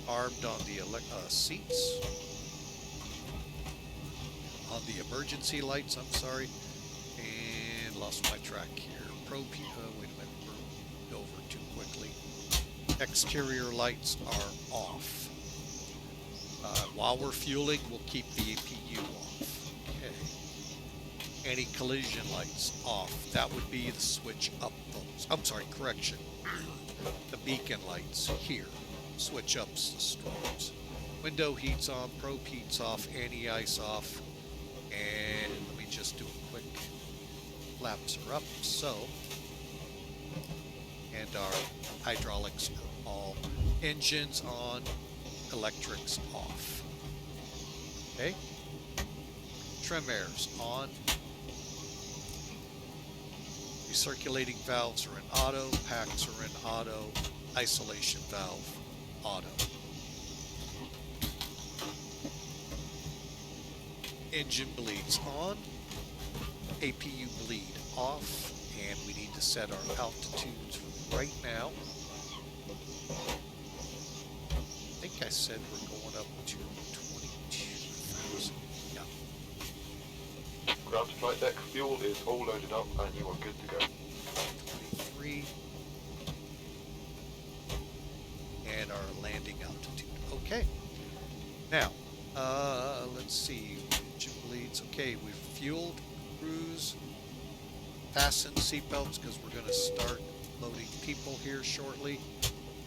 Armed on the seats. On the emergency lights, I'm sorry. And lost my track here. Wait a minute, we're over too quickly. Exterior lights are off. While we're fueling, we'll keep the APU off. Okay. Anti-collision lights off. That would be the switch up those. I'm sorry, correction. The beacon lights here. Switch ups the strobes. Window heats on, probe heats off, anti-ice off. And let me just do a quick flaps are up, so. And our hydraulics are all engines on, electrics off. Okay. Trim airs on. Recirculating valves are in auto, packs are in auto, isolation valve auto. Engine bleeds on, APU bleed off, and we need to set our altitudes right now. I think I said we're going up to 22,000. Yeah. Ground to flight deck, fuel is all loaded up and you are good to go. 23. And our landing altitude. Okay. Now, let's see. Engine bleeds. Okay, we've fueled, cruise, fastened seatbelts because we're going to start loading people here shortly.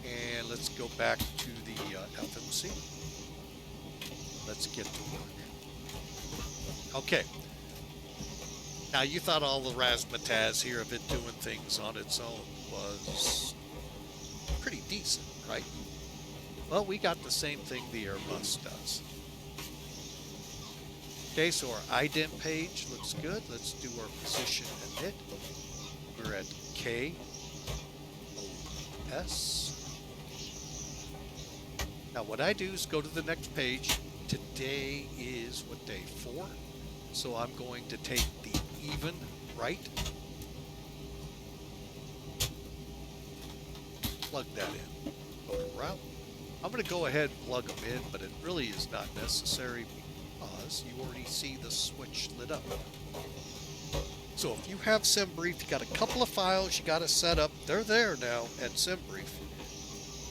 And let's go back to the FMC. Let's get to work. Okay. Now, you thought all the razzmatazz here of it doing things on its own was pretty decent, right? Well, we got the same thing the Airbus does. Okay, so our ident page looks good. Let's do our position init. We're at KBOS. Now, what I do is go to the next page. Today is what, day 4? So I'm going to take the even right. Plug that in. Go to route. I'm going to go ahead and plug them in, but it really is not necessary because you already see the switch lit up. So if you have SimBrief, you got a couple of files you got to set up. They're there now at SimBrief.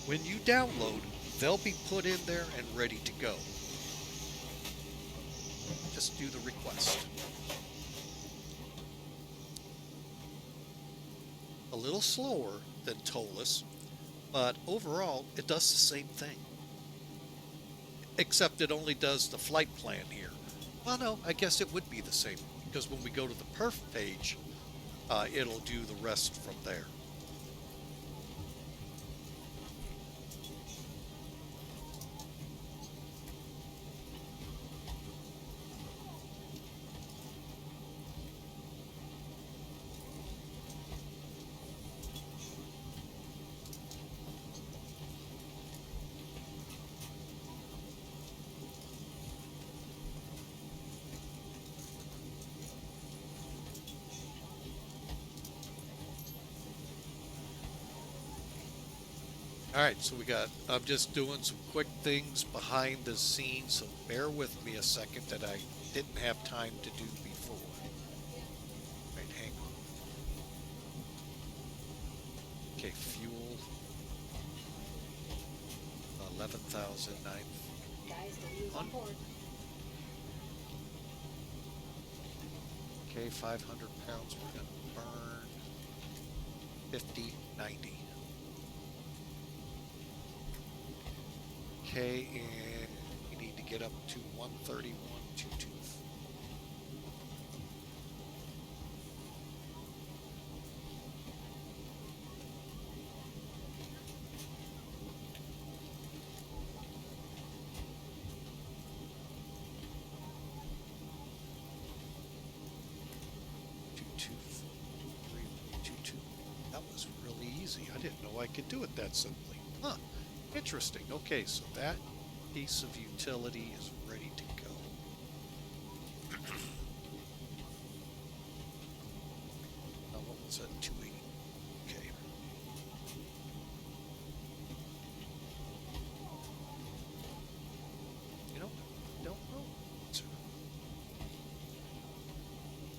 When you download, they'll be put in there and ready to go. Just do the request. A little slower than ToLiss, but overall it does the same thing. Except it only does the flight plan here. Well, no, I guess it would be the same because when we go to the perf page, it'll do the rest from there. Alright, so I'm just doing some quick things behind the scenes, so bear with me a second that I didn't have time to do before. Right, hang on. Okay, fuel. 11,009. Okay, 500 pounds, we're going to burn 50, 90. Okay, and we need to get up to 131.22. That was really easy. I didn't know I could do it that simply. Huh. Interesting. Okay, so that piece of utility is ready to go. What was that? 280. Okay. You know, don't know.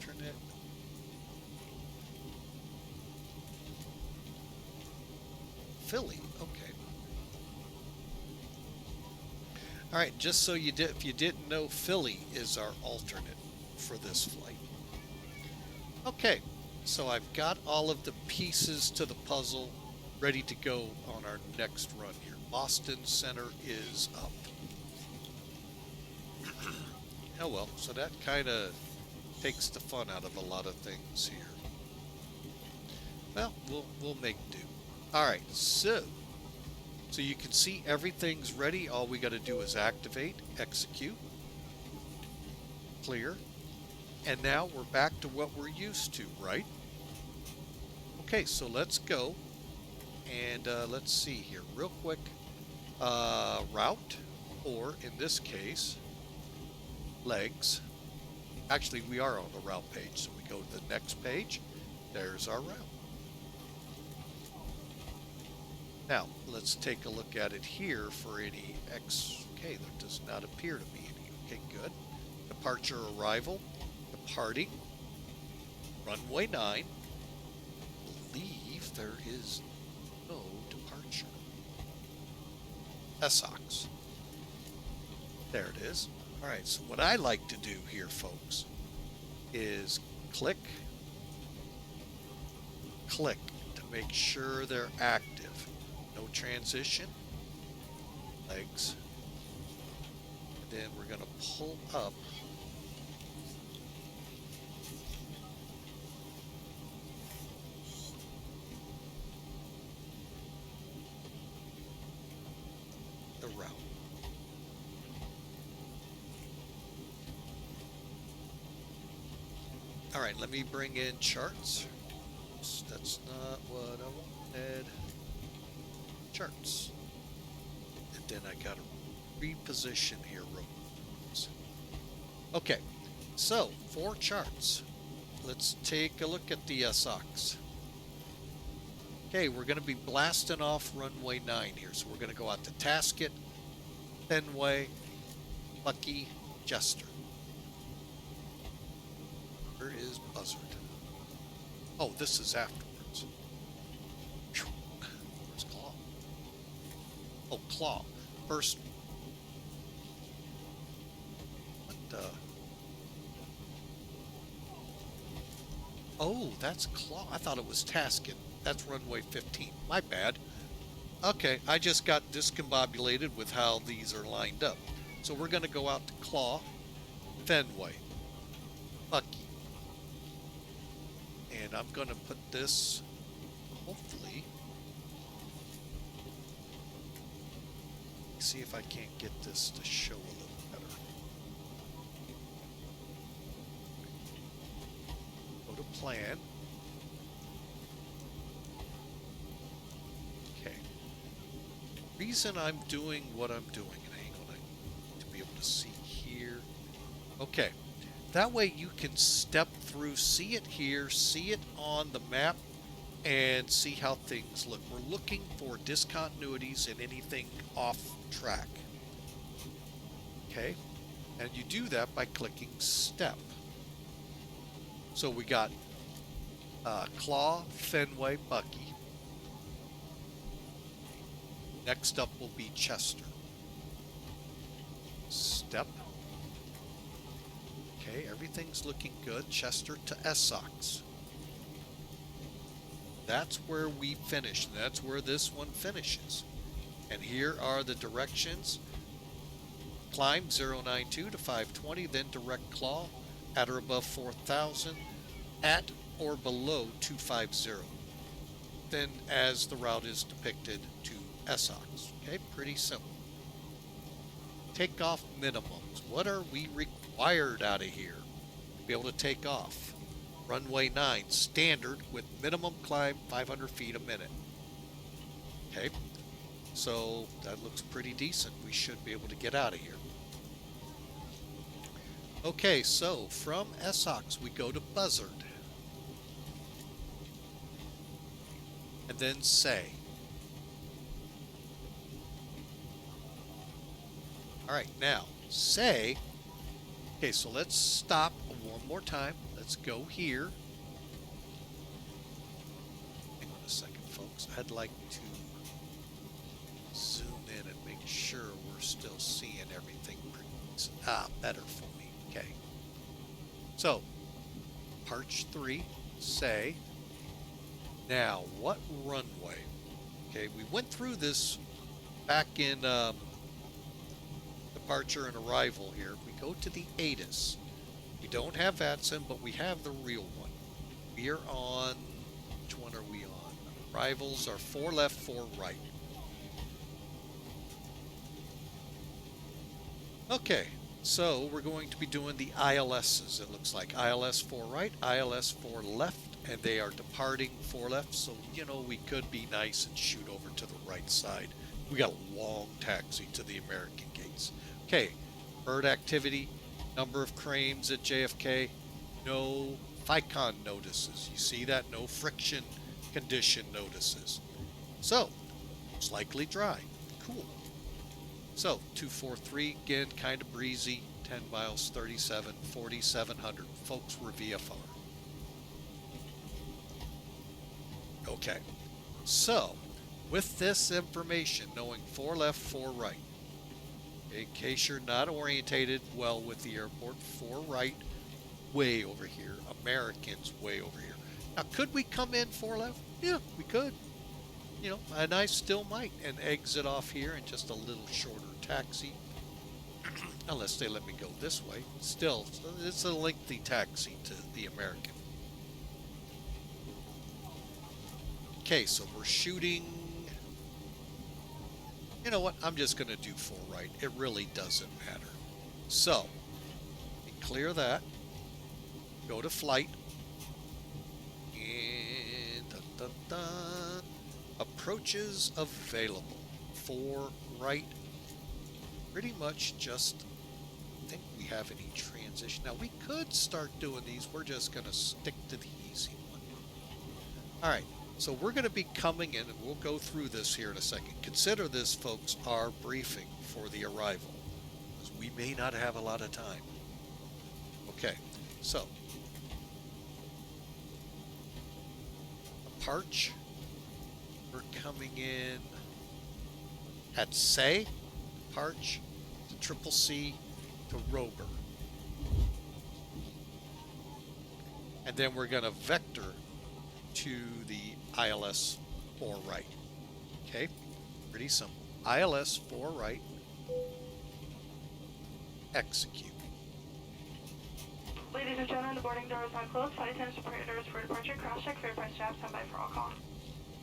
Internet. Philly. Okay. All right, just so you did, if you didn't know, Philly is our alternate for this flight. Okay, so I've got all of the pieces to the puzzle ready to go on our next run here. Boston Center is up. Oh well, so that kind of takes the fun out of a lot of things here. Well, we'll make do. All right, so you can see everything's ready. All we got to do is activate, execute, clear, and now we're back to what we're used to, right? Okay, so let's go, and let's see here real quick. Route, or in this case, legs. Actually, we are on the route page, so we go to the next page. There's our route. Now, let's take a look at it here for any Okay, there does not appear to be any. Okay, good. Departure, arrival, departing, runway 9. I believe there is no departure. SSOXS. There it is. All right, so what I like to do here, folks, is click to make sure they're active. No transition, legs, and then we're going to pull up the route. All right, let me bring in charts. That's not what I wanted. Charts. And then I got to reposition here real quick. Okay, so for charts, let's take a look at the SSOXS. Okay, we're going to be blasting off runway 9 here. So we're going to go out to Tasket, Fenway, Bucky, Jester. Where is BUZRD? Oh, this is afterwards. Where's Claw? Oh, Claw. First. What the? Oh, that's Claw. I thought it was Tasket. That's runway 15. My bad. Okay, I just got discombobulated with how these are lined up. So we're going to go out to Claw, Fenway, Bucky. And I'm going to put this, hopefully, see if I can't get this to show a little better. Go to plan. Okay. Reason I'm doing what I'm doing, and hang on, I need to be able to see here. Okay. That way you can step through, see it here, see it on the map, and see how things look. We're looking for discontinuities and anything off track. Okay? And you do that by clicking Step. So we got Claw, Fenway, Bucky. Next up will be Chester. Step. Okay, everything's looking good. Chester to SSOXS. That's where we finish. That's where this one finishes. And here are the directions. Climb 092 to 520, then direct claw at or above 4,000, at or below 250. Then as the route is depicted to SSOXS. Okay, pretty simple. Takeoff minimums. What are we required out of here to be able to take off? Runway 9, standard with minimum climb 500 feet a minute. Okay, So that looks pretty decent. We should be able to get out of here. Okay, so from SSOXS we go to BUZRD. And then say. Alright, now, say. Okay, so let's stop one more time. Let's go here. Hang on a second, folks. I'd like to zoom in and make sure we're still seeing everything. Better for me. Okay. So, Parch 3, say. Now, what runway? Okay, we went through this back in departure and arrival here. We go to the ATIS. We don't have VATSIM, but we have the real one. We are on, which one are we on? Arrivals are 4 left, 4 right. Okay, so we're going to be doing the ILSs, it looks like. ILS 4 right, ILS 4 left, and they are departing 4 left, so, you know, we could be nice and shoot over to the right side. We got a long taxi to the American gates. Okay, bird activity, number of cranes at JFK, no FICON notices. You see that? No friction condition notices. So, it's likely dry. Cool. So, 243, again, kind of breezy, 10 miles, 37, 4,700. Folks, we're VFR. Okay, so, with this information, knowing 4 left, 4 right, in case you're not orientated well with the airport, 4 right, way over here, Americans way over here. Now, could we come in 4 left? Yeah, we could. You know, and I still might, and exit off here in just a little shorter taxi. Unless they let me go this way. Still, it's a lengthy taxi to the American. Okay, so we're shooting. You know what? I'm just going to do 4 right. It really doesn't matter. So, clear that. Go to flight. And dun, dun, dun. Approaches available. 4 right. Pretty much just, I think we have any transition. Now, we could start doing these. We're just going to stick to the easy one. All right. So we're going to be coming in, and we'll go through this here in a second. Consider this, folks, our briefing for the arrival, because we may not have a lot of time. Okay, so Parch, we're coming in at say, Parch, to Triple C, to Rober. And then we're going to vector to the ILS 4 right. Okay, pretty simple. ILS 4 right, execute. Ladies and gentlemen, the boarding door is now closed. Flight attendants prepare doors for departure. Cross check, fair price strap, stand by for all call.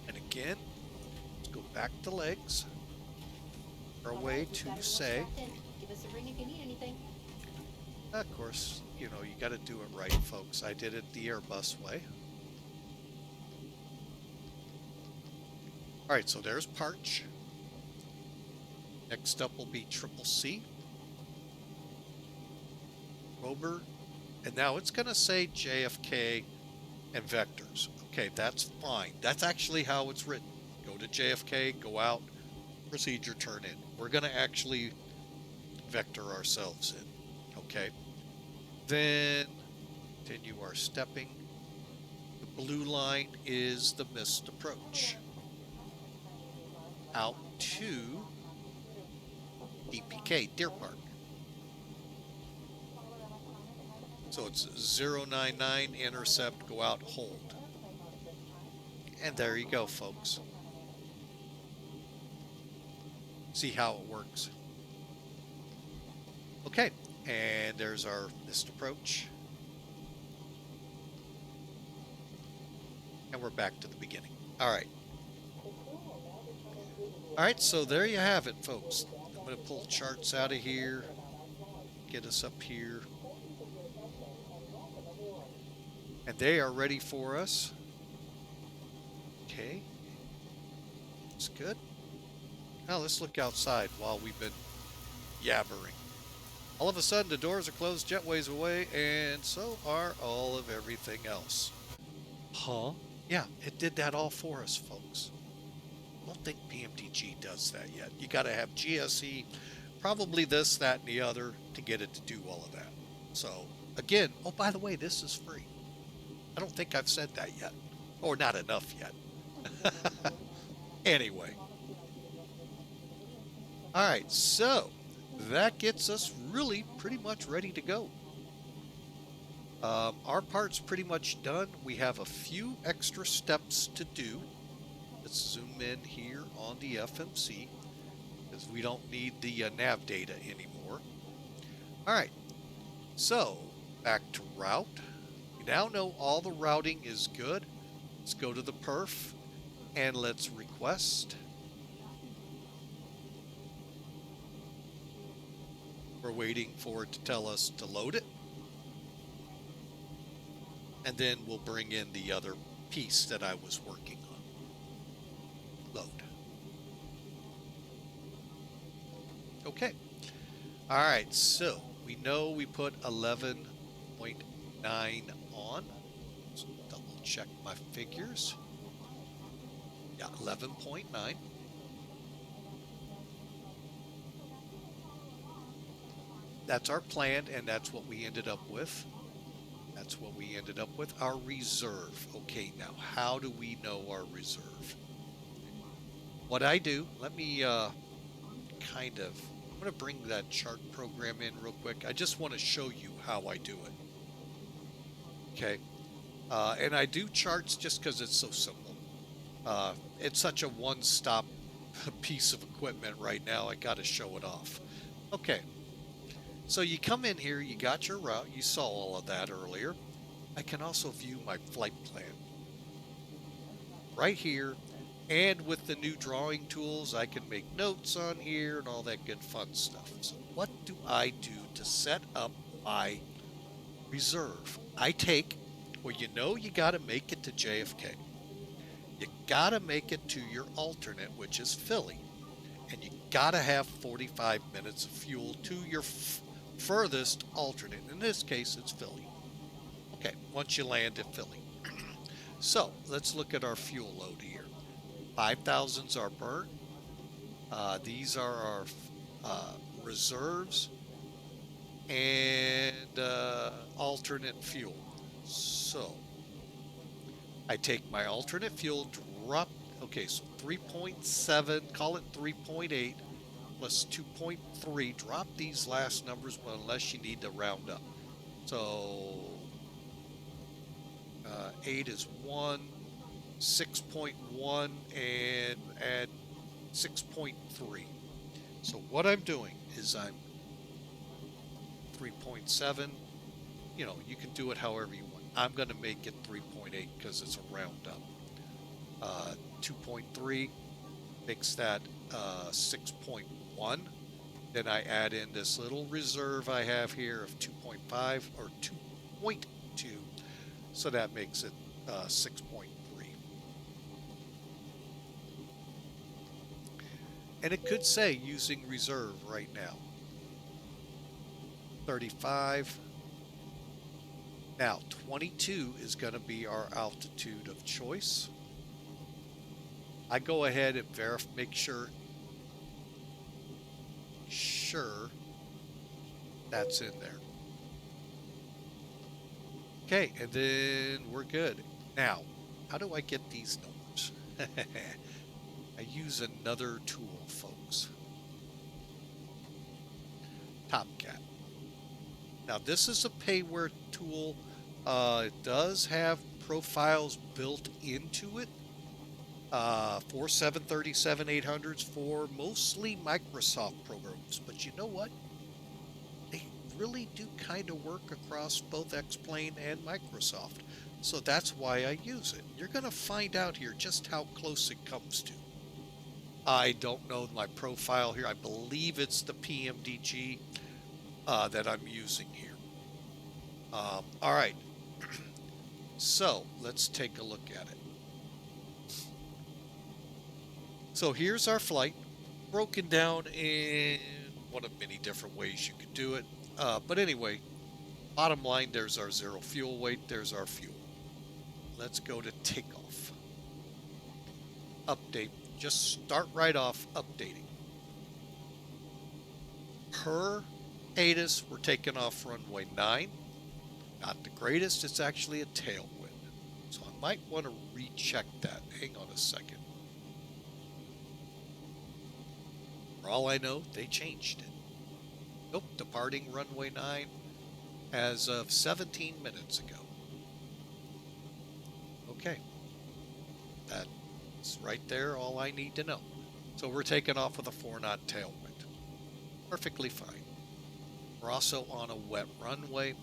And again, let's go back to legs. Our way to say. Give us a ring if you need anything. Of course, you know, you got to do it right, folks. I did it the Airbus way. All right, so there's Parch. Next up will be Triple C. Rober. And now it's going to say JFK and vectors. Okay, that's fine. That's actually how it's written. Go to JFK, go out, procedure turn in. We're going to actually vector ourselves in. Okay. Then continue our stepping. The blue line is the missed approach. Out to DPK, Deer Park. So it's 099, intercept, go out, hold. And there you go, folks. See how it works. Okay, and there's our missed approach. And we're back to the beginning. All right. All right, so there you have it, folks. I'm going to pull charts out of here, get us up here. And they are ready for us. Okay. That's good. Now let's look outside while we've been yabbering. All of a sudden, the doors are closed jetways away, and so are all of everything else. Huh? Yeah, it did that all for us, folks. I don't think PMDG does that yet. You got to have GSE, probably this, that, and the other to get it to do all of that. So, again, oh, by the way, this is free. I don't think I've said that yet, or not enough yet. Anyway. All right, so that gets us really pretty much ready to go. Our part's pretty much done. We have a few extra steps to do. Let's zoom in here on the FMC because we don't need the nav data anymore. All right, so back to route. We now know all the routing is good. Let's go to the perf and let's request. We're waiting for it to tell us to load it. And then we'll bring in the other piece that I was working on. Load. Okay. All right, so we know we put 11.9 on. Let's double check my figures. Yeah, 11.9. That's our plan, and that's what we ended up with. That's what we ended up with, our reserve. Okay, now how do we know our reserve? What I do, let me I'm going to bring that chart program in real quick. I just want to show you how I do it. Okay, and I do charts just because it's so simple. It's such a one-stop piece of equipment right now, I got to show it off. Okay. So you come in here, you got your route, you saw all of that earlier. I can also view my flight plan. Right here, and with the new drawing tools, I can make notes on here and all that good fun stuff. So what do I do to set up my reserve? I take, well, you know you got to make it to JFK. You got to make it to your alternate, which is Philly. And you got to have 45 minutes of fuel to your furthest alternate. In this case, it's Philly. Okay, once you land at Philly. So let's look at our fuel load here. 5,000s are burnt. These are our reserves and alternate fuel. So I take my alternate fuel, drop, okay, so 3.7, call it 3.8. Plus 2.3. Drop these last numbers unless you need to round up. So 8 is 1, 6.1, and add 6.3. So what I'm doing is I'm 3.7. You know, you can do it however you want. I'm going to make it 3.8 because it's a round up. 2.3 makes that 6.1. Then I add in this little reserve I have here of 2.5 or 2.2, so that makes it 6.3. And it could say using reserve right now. 35. Now 22 is going to be our altitude of choice. I go ahead and make sure that's in there. Okay, and then we're good. Now, how do I get these numbers? I use another tool, folks. TopCat. Now, this is a payware tool. It does have profiles built into it. For 737-800s for mostly Microsoft programs. But you know what? They really do kind of work across both X-Plane and Microsoft. So that's why I use it. You're going to find out here just how close it comes to. I don't know my profile here. I believe it's the PMDG that I'm using here. All right. So let's take a look at it. So here's our flight. broken down in one of many different ways you could do it. But anyway, bottom line, there's our zero fuel weight, there's our fuel. Let's go to takeoff. Update. Just start right off updating. Per ATIS, we're taking off runway 9. Not the greatest, it's actually a tailwind. So I might want to recheck that. Hang on a second. For all I know, they changed it. Nope, departing runway 9 as of 17 minutes ago. Okay. That's right there, all I need to know. So we're taking off with a 4-knot tailwind. Perfectly fine. We're also on a wet runway.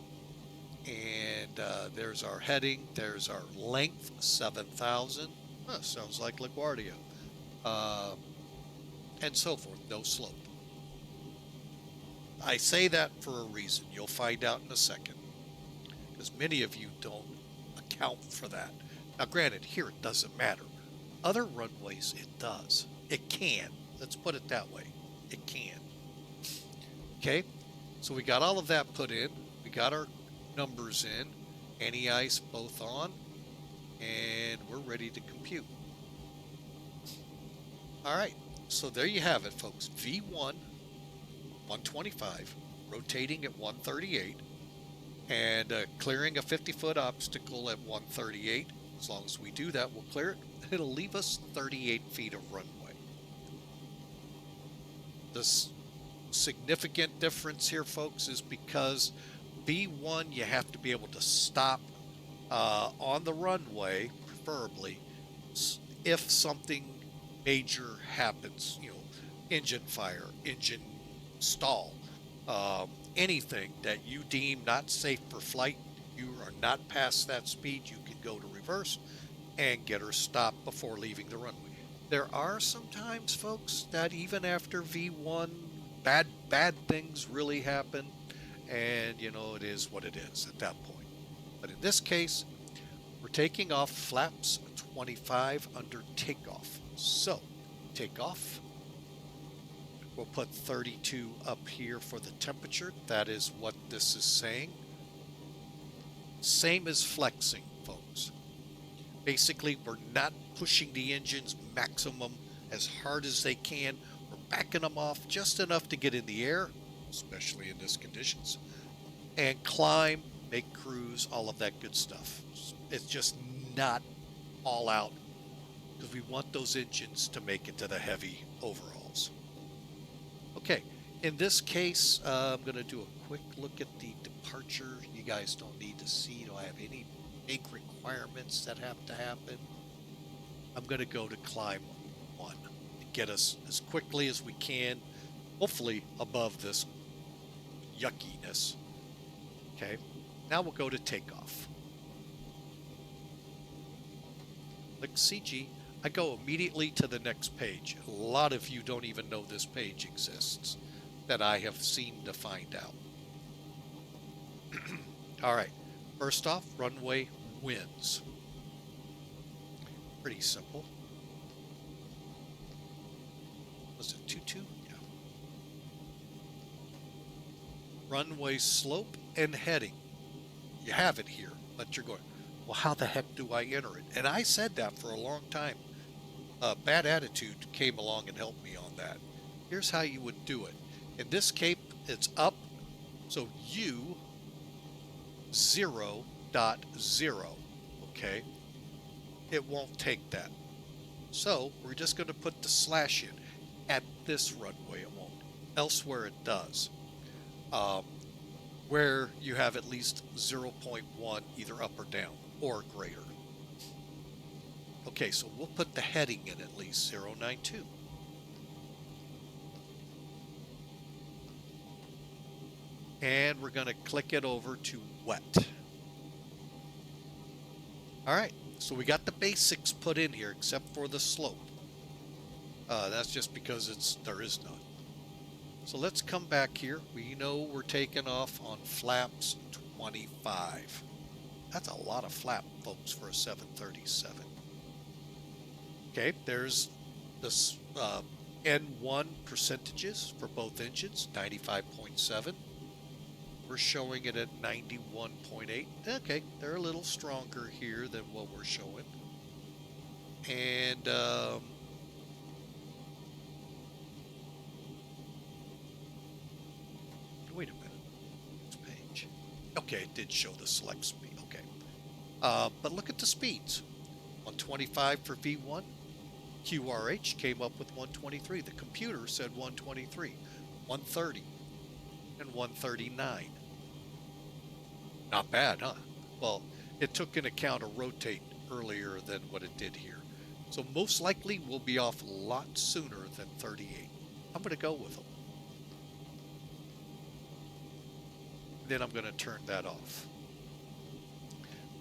And there's our heading. There's our length, 7,000. Sounds like LaGuardia. And so forth. No slope. I say that for a reason. You'll find out in a second. Because many of you don't account for that. Now, granted, here it doesn't matter. Other runways, it does. It can. Let's put it that way. It can. Okay? So we got all of that put in. We got our numbers in. Anti-ice both on. And we're ready to compute. All right. So there you have it, folks. V1, 125, rotating at 138, and clearing a 50-foot obstacle at 138. As long as we do that, we'll clear it. It'll leave us 38 feet of runway. The significant difference here, folks, is because V1, you have to be able to stop on the runway, preferably, if something major happens, engine fire, engine stall, anything that you deem not safe for flight, you are not past that speed, you can go to reverse and get her stopped before leaving the runway. There are some times, folks, that even after V1, bad things really happen, and it is what it is at that point. But in this case, we're taking off flaps 25 under takeoff. So, take off. We'll put 32 up here for the temperature. That is what this is saying. Same as flexing, folks. Basically, we're not pushing the engines maximum as hard as they can. We're backing them off just enough to get in the air, especially in this conditions, and climb, make cruise, all of that good stuff. It's just not all out, because we want those engines to make it to the heavy overhauls. Okay, in this case, I'm going to do a quick look at the departure. You guys don't need to see, do I have any big requirements that have to happen? I'm going to go to climb 1 to get us as quickly as we can, hopefully above this yuckiness. Okay, now we'll go to takeoff. Click CG. I go immediately to the next page. A lot of you don't even know this page exists that I have seemed to find out. All right. First off, runway winds. Pretty simple. Was it 22? Yeah. Runway slope and heading. You have it here, but you're going, well, how the heck do I enter it? And I said that for a long time. Bad Attitude came along and helped me on that. Here's how you would do it. In this case, it's up, so U 0.0, okay? It won't take that. So we're just going to put the slash in. At this runway, it won't. Elsewhere, it does. Where you have at least 0.1 either up or down, or greater. Okay, so we'll put the heading in at least 092. And we're going to click it over to wet. All right, so we got the basics put in here except for the slope. That's just because there is none. So let's come back here. We know we're taking off on flaps 25. That's a lot of flap, folks, for a 737. Okay, there's this N1 percentages for both engines, 95.7. We're showing it at 91.8. Okay, they're a little stronger here than what we're showing. And wait a minute. This page. Okay, it did show the select speed. Okay. But look at the speeds. 125 for V1. QRH came up with 123. The computer said 123, 130, and 139. Not bad, huh? Well, it took into account a rotate earlier than what it did here. So most likely we'll be off a lot sooner than 38. I'm going to go with them. Then I'm going to turn that off.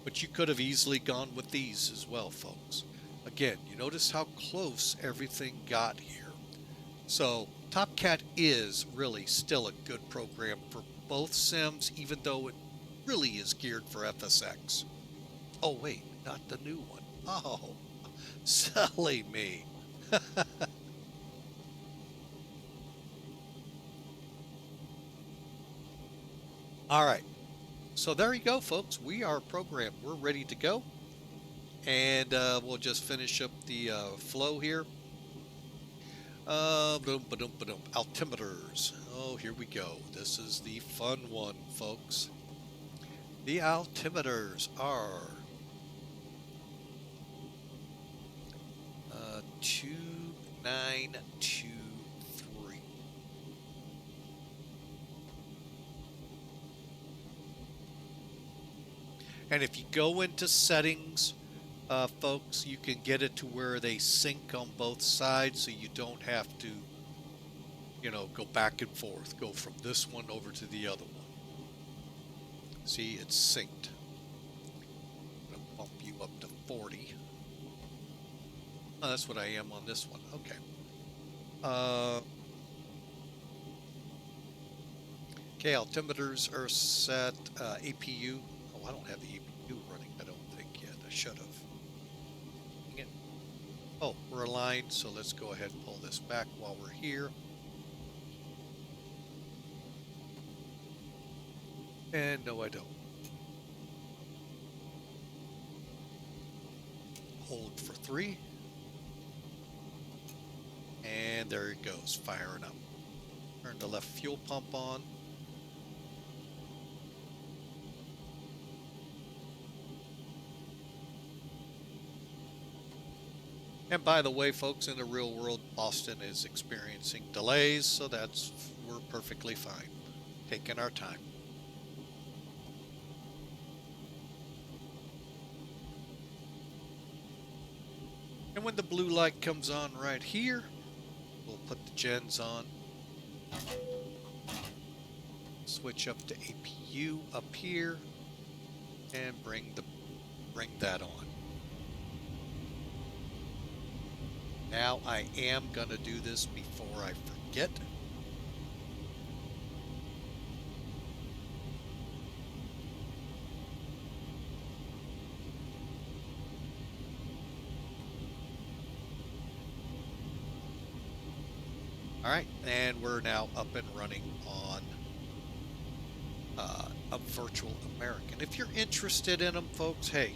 But you could have easily gone with these as well, folks. Again, you notice how close everything got here. So Top Cat is really still a good program for both sims, even though it really is geared for FSX. Oh wait, not the new one. Oh, silly me. All right. So there you go, folks. We are programmed. We're ready to go. And we'll just finish up the flow here. Altimeters. Oh, here we go. This is the fun one, folks. The altimeters are 2923. And if you go into settings, folks, you can get it to where they sync on both sides, so you don't have to, you know, go back and forth, go from this one over to the other one. See, it's synced. I'm gonna bump you up to 40. Oh, that's what I am on this one. Okay. Okay, altimeters are set. APU. Oh, I don't have the APU running. I don't think yet. I should have. Dang it. Oh, we're aligned, so let's go ahead and pull this back while we're here. And no, I don't. Hold for 3. And there it goes, firing up. Turn the left fuel pump on. And by the way, folks, in the real world, Boston is experiencing delays, so we're perfectly fine. Taking our time. And when the blue light comes on right here, we'll put the gens on. Switch up to APU up here and bring that on. Now I am gonna do this before I forget. All right, and we're now up and running on a virtual American. If you're interested in them, folks, hey,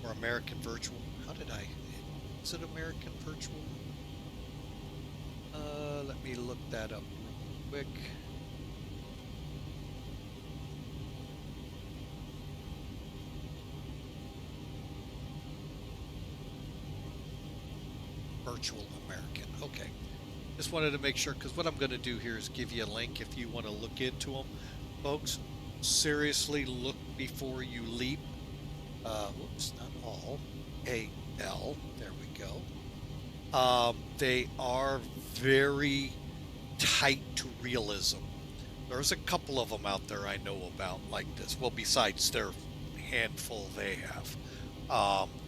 or American virtual. Is it American virtual? Let me look that up real quick. Virtual American. Okay. Just wanted to make sure, because what I'm going to do here is give you a link if you want to look into them. Folks, seriously look before you leap. Whoops, not all. AL. There we go. They are very tight to realism. There's a couple of them out there I know about like this. Well, besides their handful they have.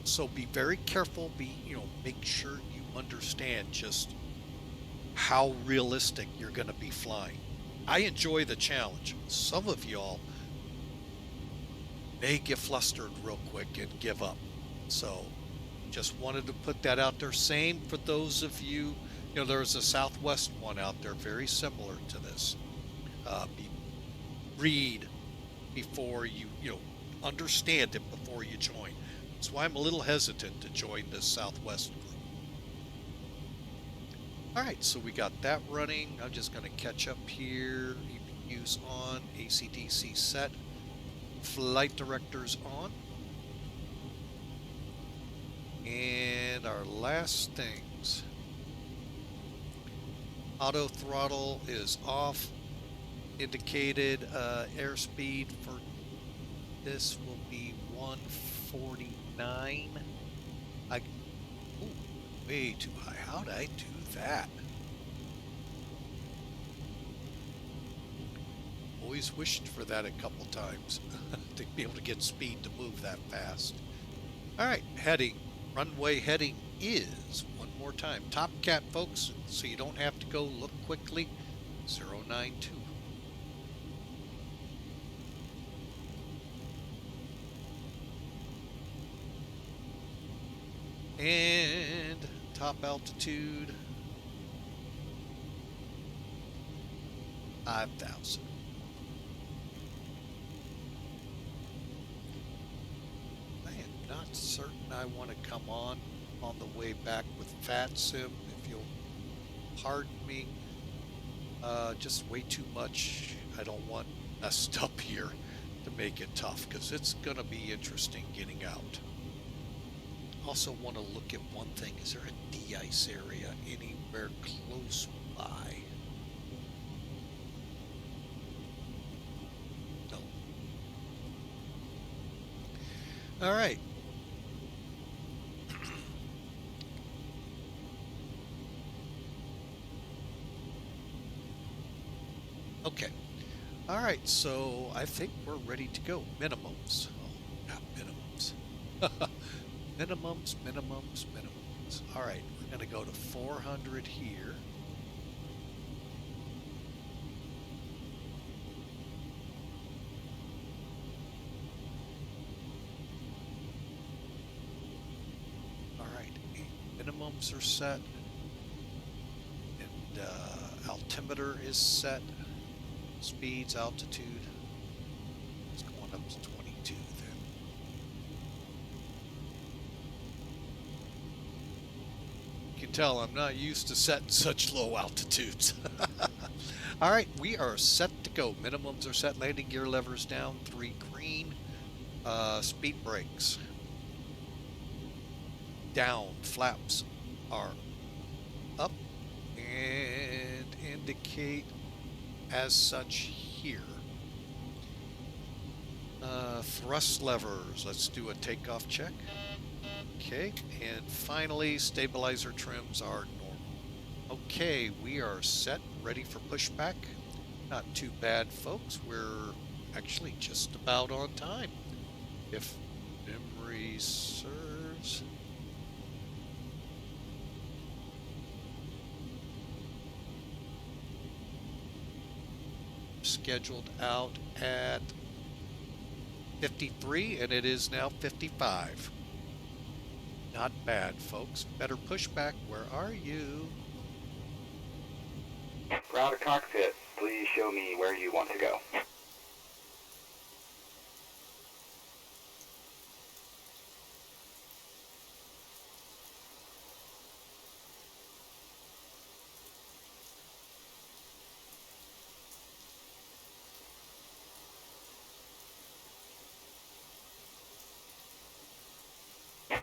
So be very careful. Make sure you understand just how realistic you're going to be flying. I enjoy the challenge. Some of y'all may get flustered real quick and give up. So just wanted to put that out there. Same for those of you You know, there's a Southwest one out there very similar to this. Read before you understand it before you join. That's why I'm a little hesitant to join this Southwest group. All right, so we got that running. I'm just going to catch up here. EPU's on, AC/DC set, flight directors on. And our last things. Auto throttle is off. Indicated airspeed for this will be 149. Way too high. How did I do that? Always wished for that a couple times to be able to get speed to move that fast. All right, heading. Runway heading is, one more time, Top Cat, folks, so you don't have to go look quickly, 092. And top altitude, 5,000. I am not certain I want to come on the way back with FatSim, if you'll pardon me. Just way too much. I don't want messed up here to make it tough, because it's going to be interesting getting out. Also want to look at one thing. Is there a de-ice area anywhere close by? No. All right. Okay. All right, so I think we're ready to go. Minimums. Oh, not minimums. Minimums. All right, we're going to go to 400 here. All right, minimums are set. And altimeter is set. Speeds, altitude. It's going up to 22 then. You can tell I'm not used to setting such low altitudes. All right, we are set to go. Minimums are set. Landing gear levers down. 3 green. Speed brakes down. Flaps are up and indicate as such here. Thrust levers. Let's do a takeoff check. Okay, and finally, stabilizer trims are normal. Okay, we are set, ready for pushback. Not too bad, folks. We're actually just about on time, if memory serves. Scheduled out at 53, and it is now 55. Not bad, folks. Better pushback. Where are you? Ground to cockpit. Please show me where you want to go.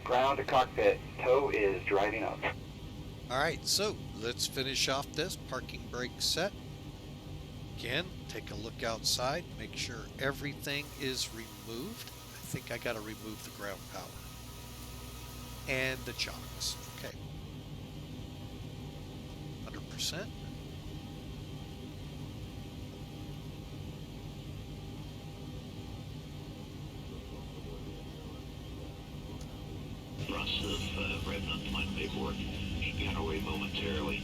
Ground to cockpit. Tow is driving up. All right, so let's finish off this. Parking brake set. Again, take a look outside. Make sure everything is removed. I think I got to remove the ground power. And the chocks. Okay. 100%. Process of wrapping up my paperwork. Should be on our way momentarily.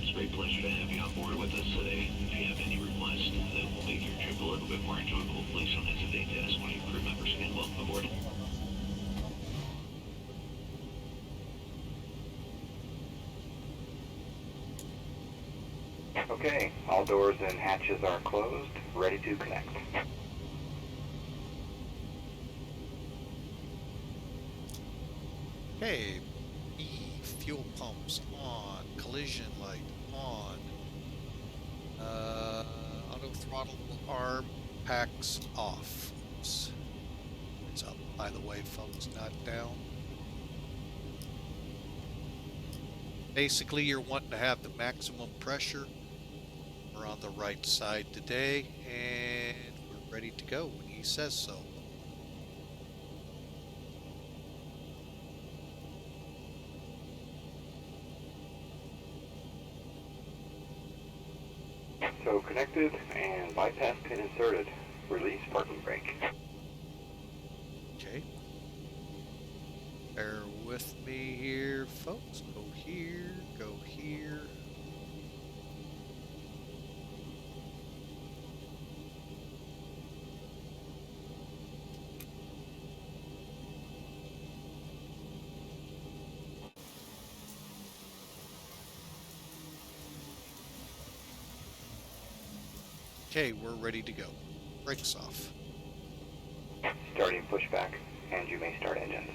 It's a great pleasure to have you on board with us today. If you have any requests that will make your trip a little bit more enjoyable, please don't hesitate to ask one of your crew members again. Welcome aboard. Okay, all doors and hatches are closed, ready to connect. Okay, fuel pumps on, collision light on, auto throttle arm packs off. Oops. It's up, by the way, folks, not down. Basically, you're wanting to have the maximum pressure. We're on the right side today, and we're ready to go when he says so. So connected and bypass pin inserted. Release parking brake. Okay. Bear with me here, folks. Go here, go here. Okay, we're ready to go. Brakes off. Starting pushback, and you may start engines.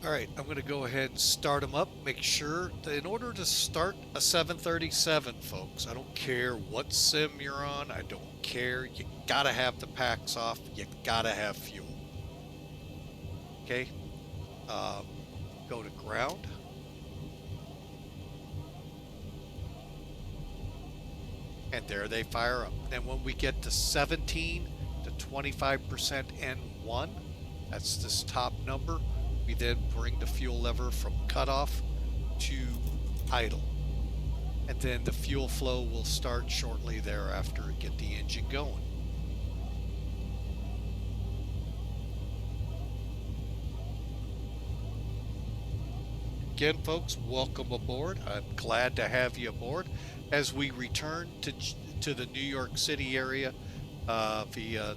All right, I'm going to go ahead and start them up. Make sure that in order to start a 737, folks, I don't care what sim you're on. I don't care. You got to have the packs off. You got to have fuel. Okay. Go to ground. And there they fire up. Then when we get to 17 to 25% N1, that's this top number, we then bring the fuel lever from cutoff to idle. And then the fuel flow will start shortly thereafter and get the engine going. Again, folks, welcome aboard. I'm glad to have you aboard as we return to the New York City area via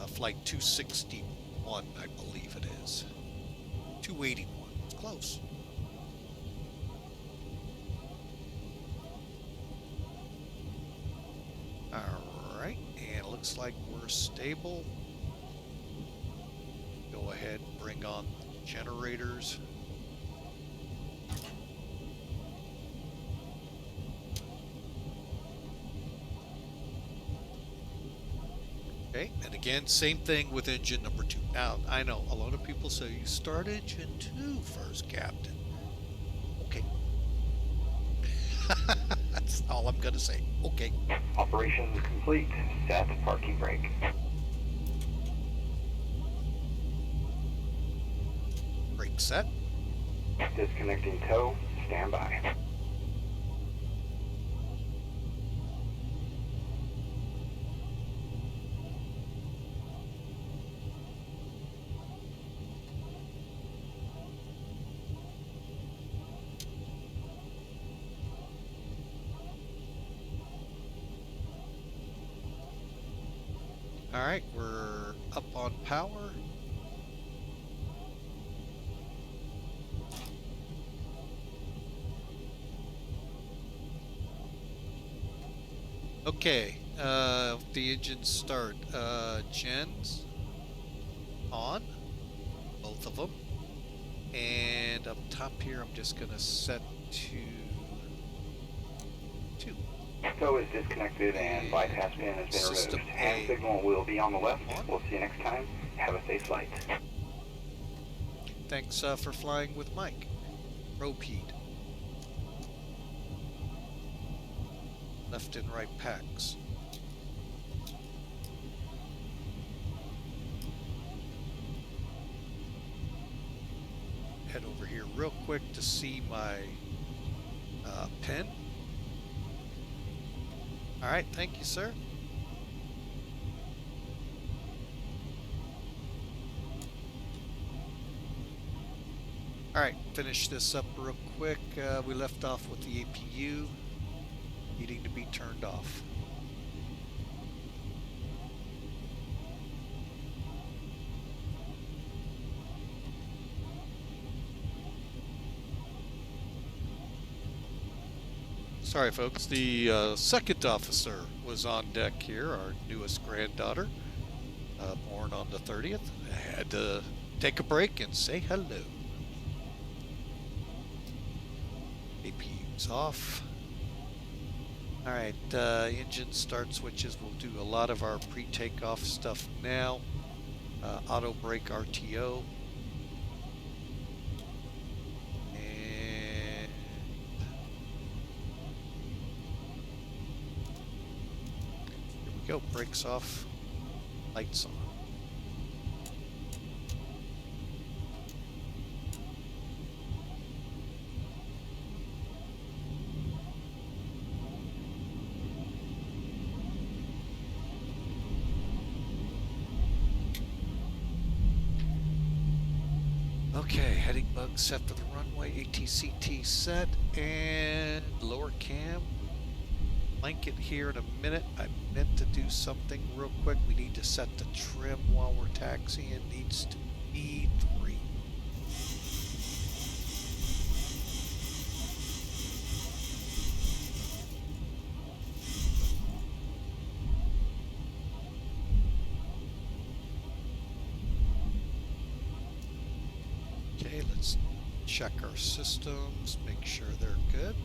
flight 261, I believe it is. 281. It's close. All right, and it looks like we're stable. Go ahead and bring on the generators. Okay, and again, same thing with engine number 2. Now, I know a lot of people say you start engine 2 first, Captain. Okay. That's all I'm going to say. Okay. Operation complete. Set parking brake. Brake set. Disconnecting tow. Stand by. All right, we're up on power. Okay, the engines start. Gens on, both of them. And up top here, I'm just gonna set to 2. Tow is disconnected and bypass pin has been System removed. Hand A. signal will be on the left. We'll see you next time. Have a safe flight. Thanks for flying with Mike. Ropeed. Left and right packs. Head over here real quick to see my pin. All right, thank you, sir. Alright, finish this up real quick. We left off with the APU needing to be turned off. Sorry folks, the second officer was on deck here, our newest granddaughter, born on the 30th. I had to take a break and say hello. APU's off. Alright, engine start switches. We'll do a lot of our pre-takeoff stuff now. Auto brake RTO. And here we go, brakes off, lights on. Okay, heading bug set for the runway, ATCT set, and lower cam. Blanket here in a minute. I meant to do something real quick. We need to set the trim while we're taxiing. It needs to be 3. Okay, let's check our systems, make sure they're good.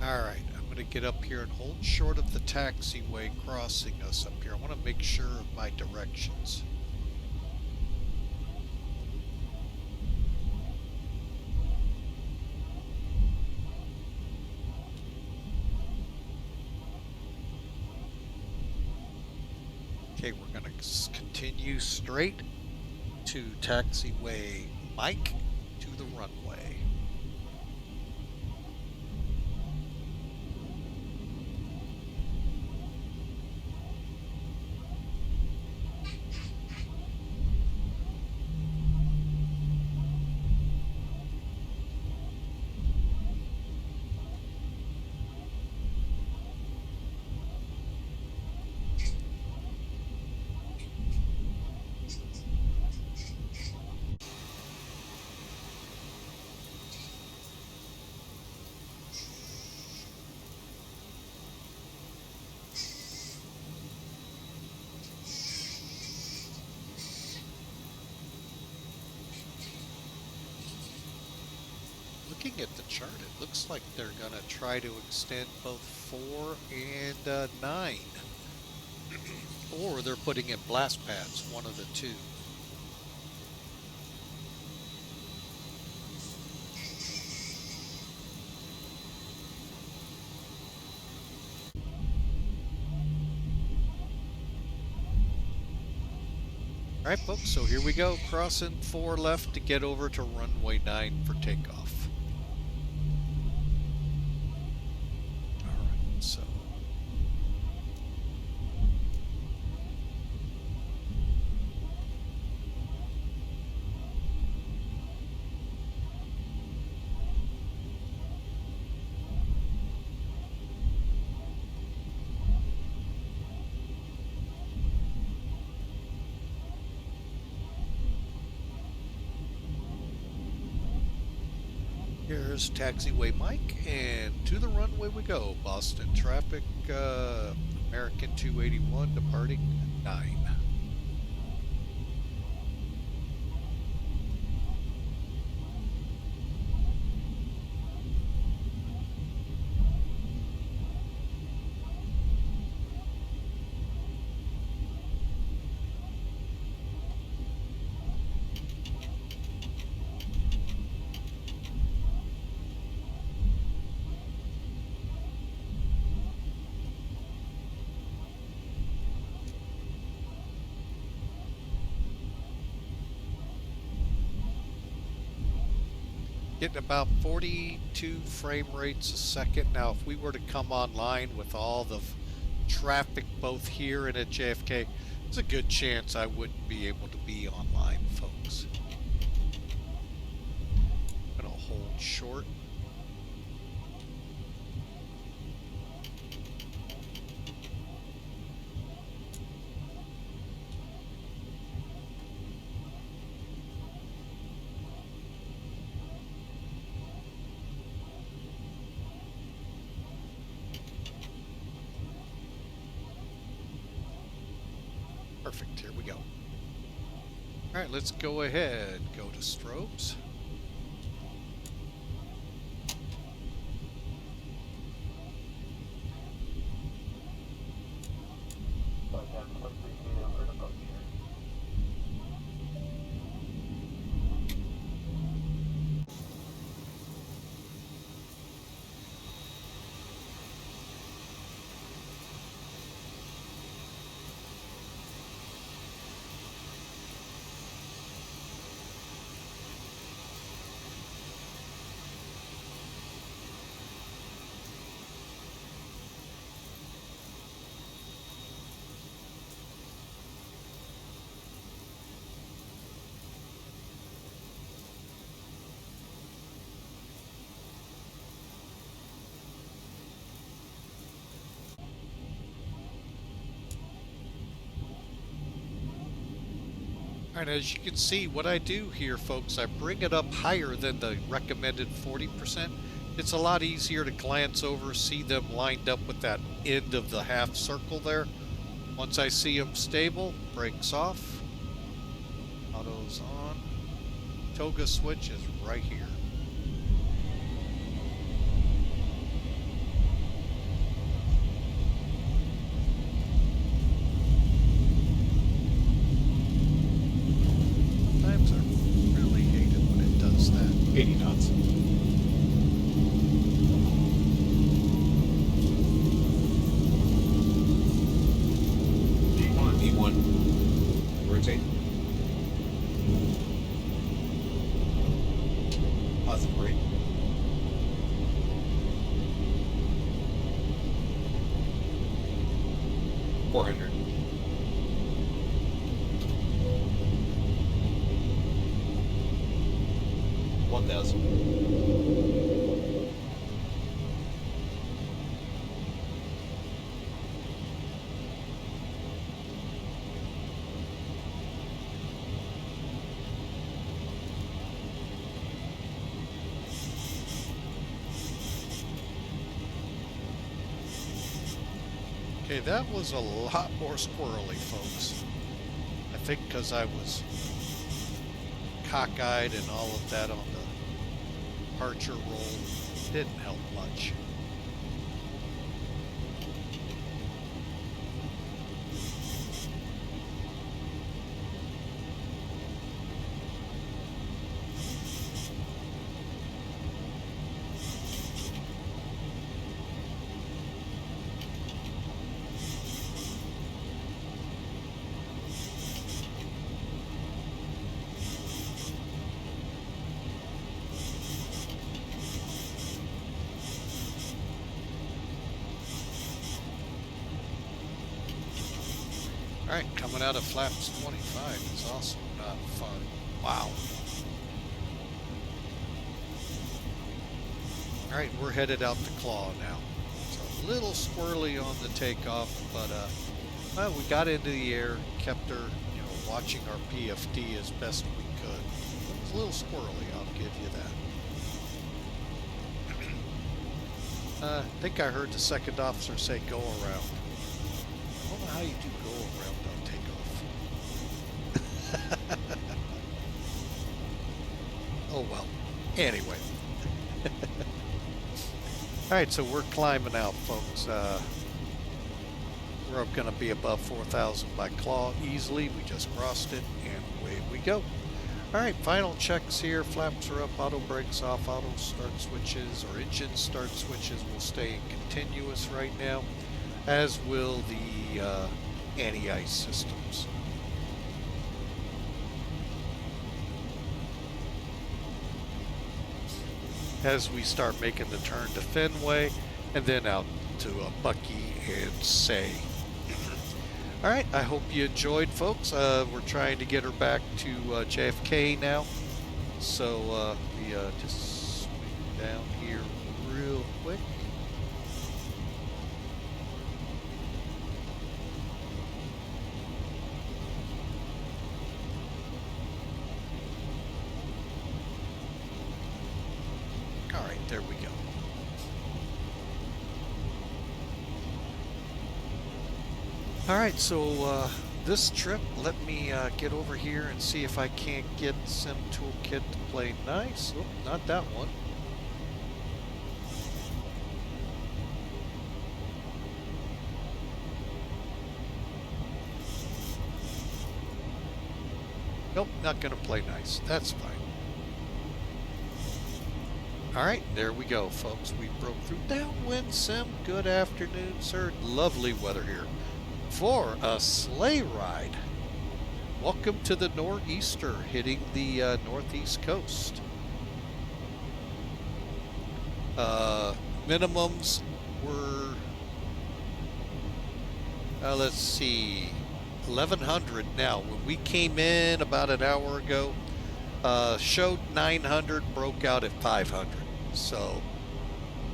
Alright, I'm going to get up here and hold short of the taxiway crossing us up here. I want to make sure of my directions. Okay, we're going to continue straight to taxiway Mike to the runway. Looking at the chart, it looks like they're going to try to extend both 4 and 9. Or they're putting in blast pads, one of the two. Alright folks, so here we go, crossing 4 left to get over to runway 9 for takeoff. Alright, so here's taxiway Mike, and to the runway we go. Boston traffic, American 281 departing 9. Getting about 42 frame rates a second. Now, if we were to come online with all the traffic both here and at JFK, there's a good chance I wouldn't be able to be online, folks. I'm gonna hold short. Perfect, here we go. All right, let's go ahead. Go to strobes. All right, as you can see, what I do here, folks, I bring it up higher than the recommended 40%. It's a lot easier to glance over, see them lined up with that end of the half circle there. Once I see them stable, brakes off, auto's on, toga switch is right here. Sometimes I really hate it when it does that. 80 knots. D1. Rotate. Positive rate. $400. 1,000. Okay, that was a lot more squirrely, folks. I think because I was cockeyed and all of that on the departure roll didn't help much. Alright, coming out of flaps 25 is also not fun. Wow. Alright, we're headed out the claw now. It's a little squirrely on the takeoff, but well, we got into the air, kept her, watching our PFD as best we could. It was a little squirrely, I'll give you that. I think I heard the second officer say go around. I don't know how you do go around on takeoff. Oh well. Anyway. Alright, so we're climbing out, folks. We're going to be above 4,000 by claw easily. We just crossed it, and away we go. Alright, final checks here. Flaps are up, auto brakes off, auto start switches, or engine start switches will stay in continuous right now, as will the anti-ice systems. as we start making the turn to Fenway and then out to Bucky and Say. All right, I hope you enjoyed, folks. We're trying to get her back to JFK now. So we just swing down here real quick. All right, there we go. All right, so this trip, let me get over here and see if I can't get Sim Toolkit to play nice. Oh, not that one. Nope, not gonna play nice. That's fine. All right, there we go, folks. We broke through. Downwind Sim, good afternoon, sir. Lovely weather here for a sleigh ride. Welcome to the nor'easter hitting the northeast coast. Minimums were, let's see, 1100 now. When we came in about an hour ago, showed 900, broke out at 500. So,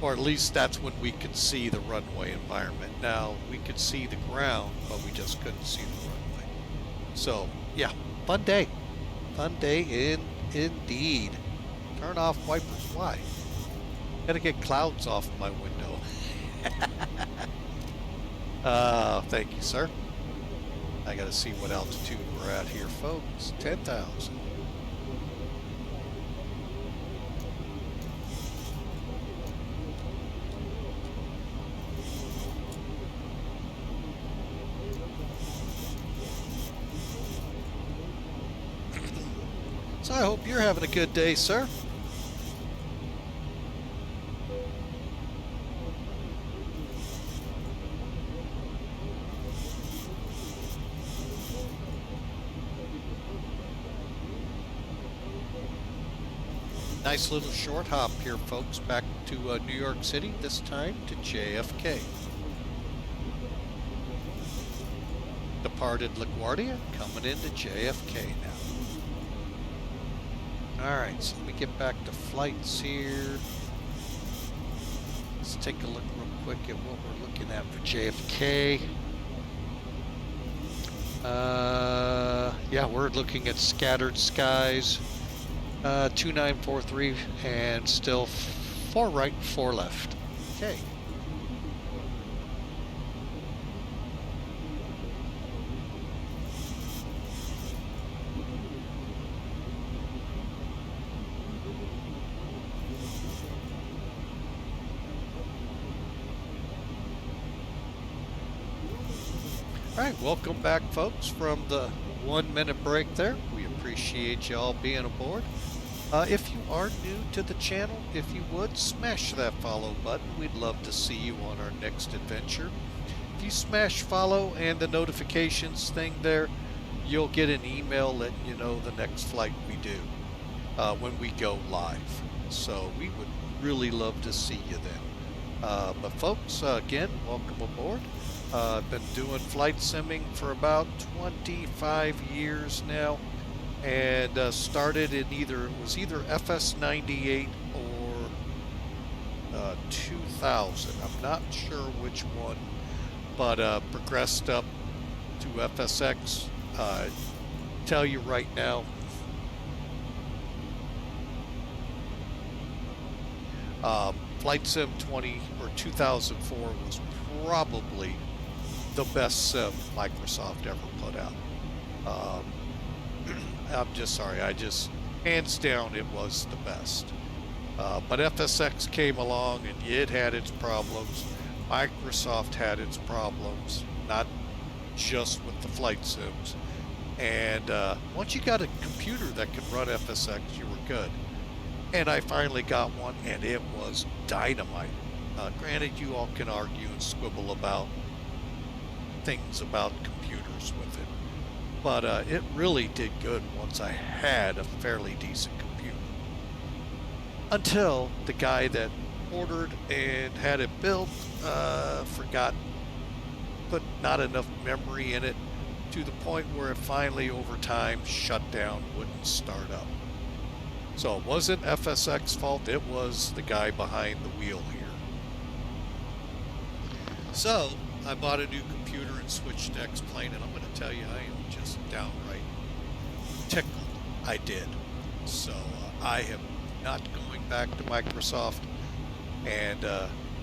or at least that's when we could see the runway environment. Now, we could see the ground, but we just couldn't see the runway. So, yeah, fun day. Fun day indeed. Turn off wipers. Why? Gotta get clouds off my window. Thank you, sir. I gotta see what altitude we're at here, folks. 10,000. So I hope you're having a good day, sir. Nice little short hop here, folks, back to New York City, this time to JFK. Departed LaGuardia, coming into JFK now. Alright, so let me get back to flights here. Let's take a look real quick at what we're looking at for JFK. Yeah, we're looking at scattered skies. 2943 and still 4 right, 4 left. Okay. All right, welcome back, folks, from the 1 minute break there. We appreciate you all being aboard. If you are new to the channel, if you would, smash that follow button. We'd love to see you on our next adventure. If you smash follow and the notifications thing there, you'll get an email letting you know the next flight we do when we go live. So we would really love to see you then. But folks, again, welcome aboard. I've been doing flight simming for about 25 years now, and started in either FS98 or 2000. I'm not sure which one, but progressed up to FSX. Tell you right now, Flight Sim 20 or 2004 was probably the best sim Microsoft ever put out. I'm just sorry, hands down, it was the best. But FSX came along and it had its problems. Microsoft had its problems, not just with the flight sims. And once you got a computer that could run FSX, you were good. And I finally got one, and it was dynamite. Granted, you all can argue and squibble about things about computers with it, but it really did good once I had a fairly decent computer. until the guy that ordered and had it built forgot, put not enough memory in it to the point where it finally over time shut down, wouldn't start up. So it wasn't FSX's fault, it was the guy behind the wheel here. So I bought a new computer and switched to X-Plane, and I'm going to tell you, I am just downright tickled I did. So I am not going back to Microsoft, and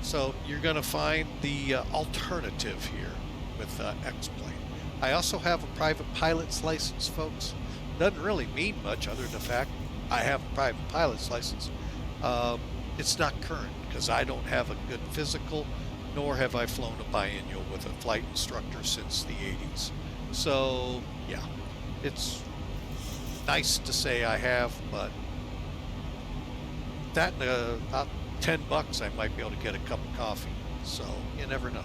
so you're going to find the alternative here with X-Plane. I also have a private pilot's license, folks. Doesn't really mean much other than the fact I have a private pilot's license. It's not current because I don't have a good physical, nor have I flown a biennial with a flight instructor since the 80s. So yeah, it's nice to say I have, but that about $10 I might be able to get a cup of coffee. So you never know.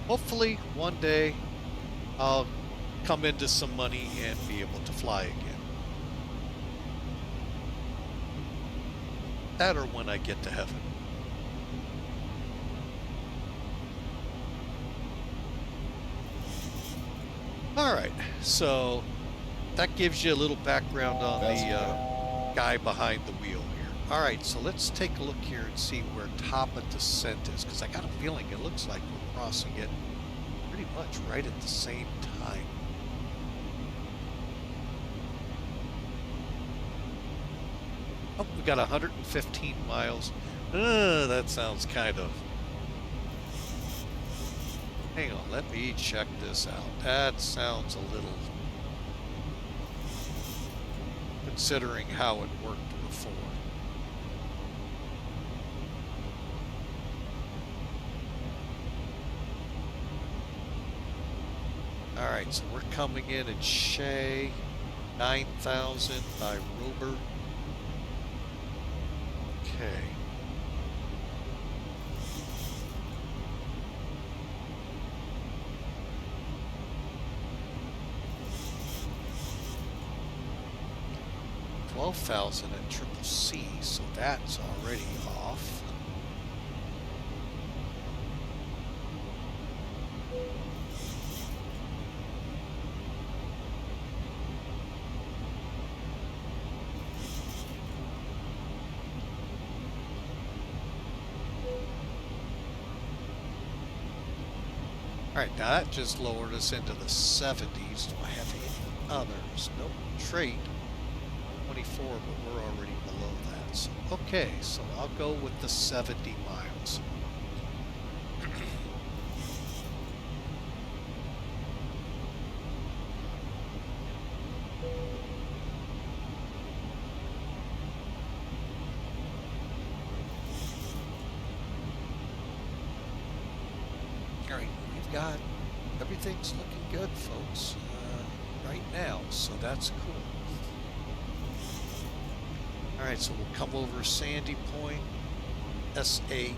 Hopefully one day I'll come into some money and be able to fly again. That or when I get to heaven. Alright, so that gives you a little background on the guy behind the wheel here. Alright, so let's take a look here and see where top of descent is, because I got a feeling it looks like we're crossing it pretty much right at the same time. Oh, we got 115 miles. That sounds kind of... Hang on, let me check this out. That sounds a little... considering how it worked before. Alright, so we're coming in at Shea, 9,000 by Rober. Okay. $12,000 at Triple C, so that's already off. Alright, now that just lowered us into the 70s. Do I have any others? Nope. Trait 24, but we're already below that. So, okay, so I'll go with the 70 miles. Alright, we've got everything's looking good, folks, right now, so that's cool. Alright, so we'll come over Sandy Point, SAE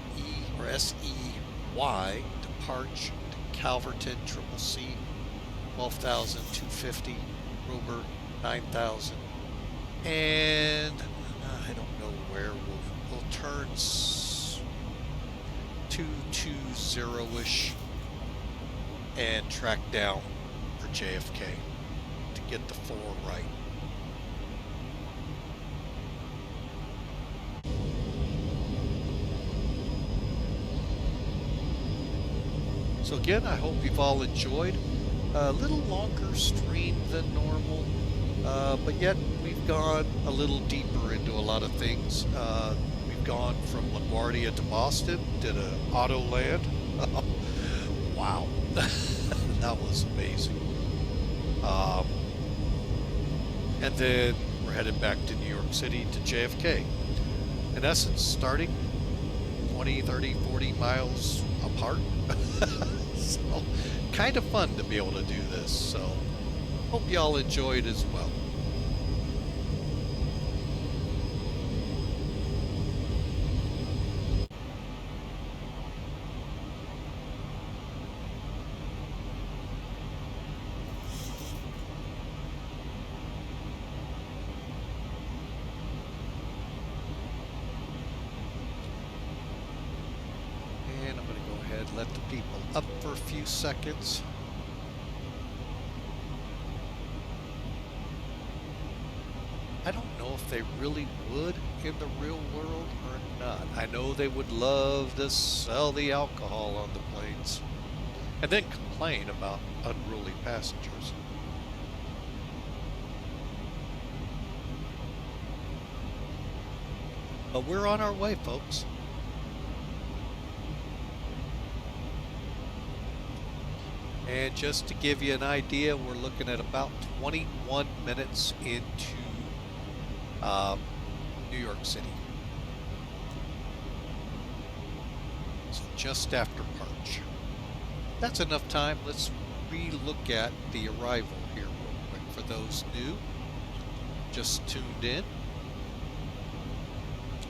or SEY, Departure to Calverton, Triple C, 12,250, Rober, 9,000, and I don't know where we'll turn 220-ish and track down for JFK to get the 4 right. So again, I hope you've all enjoyed. A little longer stream than normal, but yet we've gone a little deeper into a lot of things. We've gone from LaGuardia to Boston, did an auto land. Wow, that was amazing. And then we're headed back to New York City to JFK. In essence, starting 20, 30, 40 miles apart. So, kind of fun to be able to do this. So, hope y'all enjoyed as well. few seconds. I don't know if they really would in the real world or not. I know they would love to sell the alcohol on the planes and then complain about unruly passengers. But we're on our way, folks. And just to give you an idea, we're looking at about 21 minutes into New York City. So just after Parch. That's enough time. Let's re-look at the arrival here real quick for those new, just tuned in.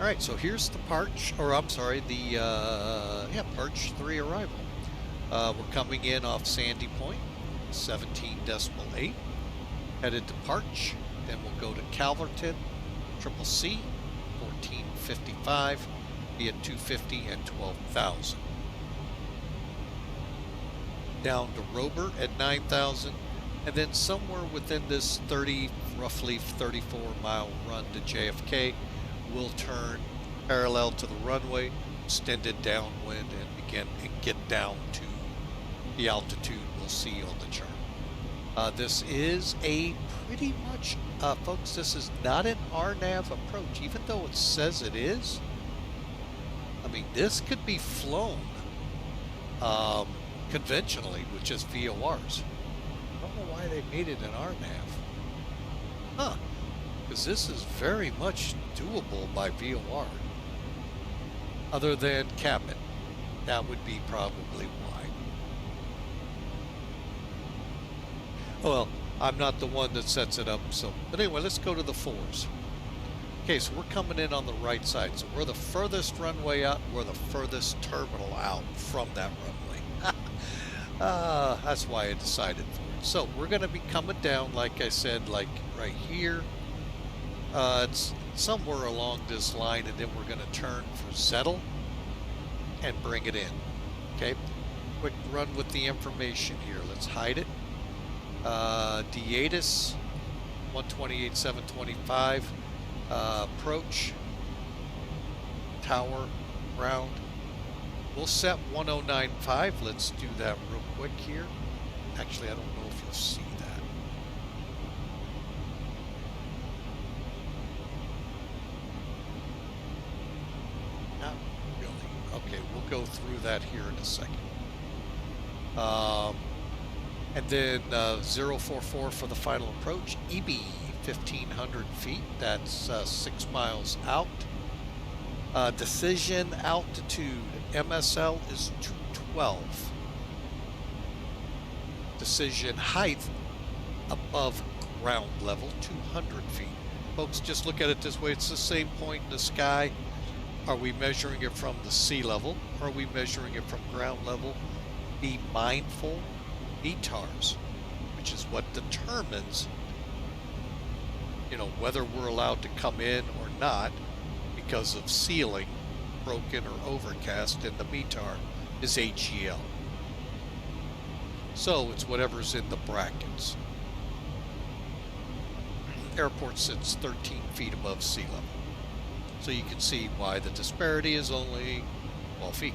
All right, so here's the Parch, or I'm sorry, the Parch 3 arrival. We're coming in off Sandy Point, 17.8, headed to Parch, then we'll go to Calverton, Triple C, 1455, via 250 and 12,000. Down to Rober at 9,000, and then somewhere within this roughly 34 mile run to JFK, we'll turn parallel to the runway, extended downwind, and get down to the altitude we'll see on the chart. This is a pretty much, folks, this is not an RNAV approach, even though it says it is. I mean, this could be flown conventionally with just VORs. I don't know why they made it an RNAV. Huh. Because this is very much doable by VOR. Other than cabin. That would be probably why. Well, I'm not the one that sets it up, so. But anyway, let's go to the 4s. Okay, so we're coming in on the right side. So we're the furthest runway out. We're the furthest terminal out from that runway. That's why I decided for it. So we're going to be coming down, like I said, like right here. It's somewhere along this line, and then we're going to turn for Zettel and bring it in. Okay, quick run with the information here. Let's hide it. Dietis 128.725, approach, tower, ground. We'll set 1095. Let's do that real quick here. Actually, I don't know if you'll see that. Not really. Okay, we'll go through that here in a second. And then 044 for the final approach. EB 1,500 feet. That's 6 miles out. Decision altitude MSL is 212. Decision height above ground level 200 feet. Folks, just look at it this way. It's the same point in the sky. Are we measuring it from the sea level? Are we measuring it from ground level? Be mindful. METARs, which is what determines, whether we're allowed to come in or not because of sealing, broken or overcast, and the METAR is AGL. So it's whatever's in the brackets. Airport sits 13 feet above sea level. So you can see why the disparity is only 12 feet.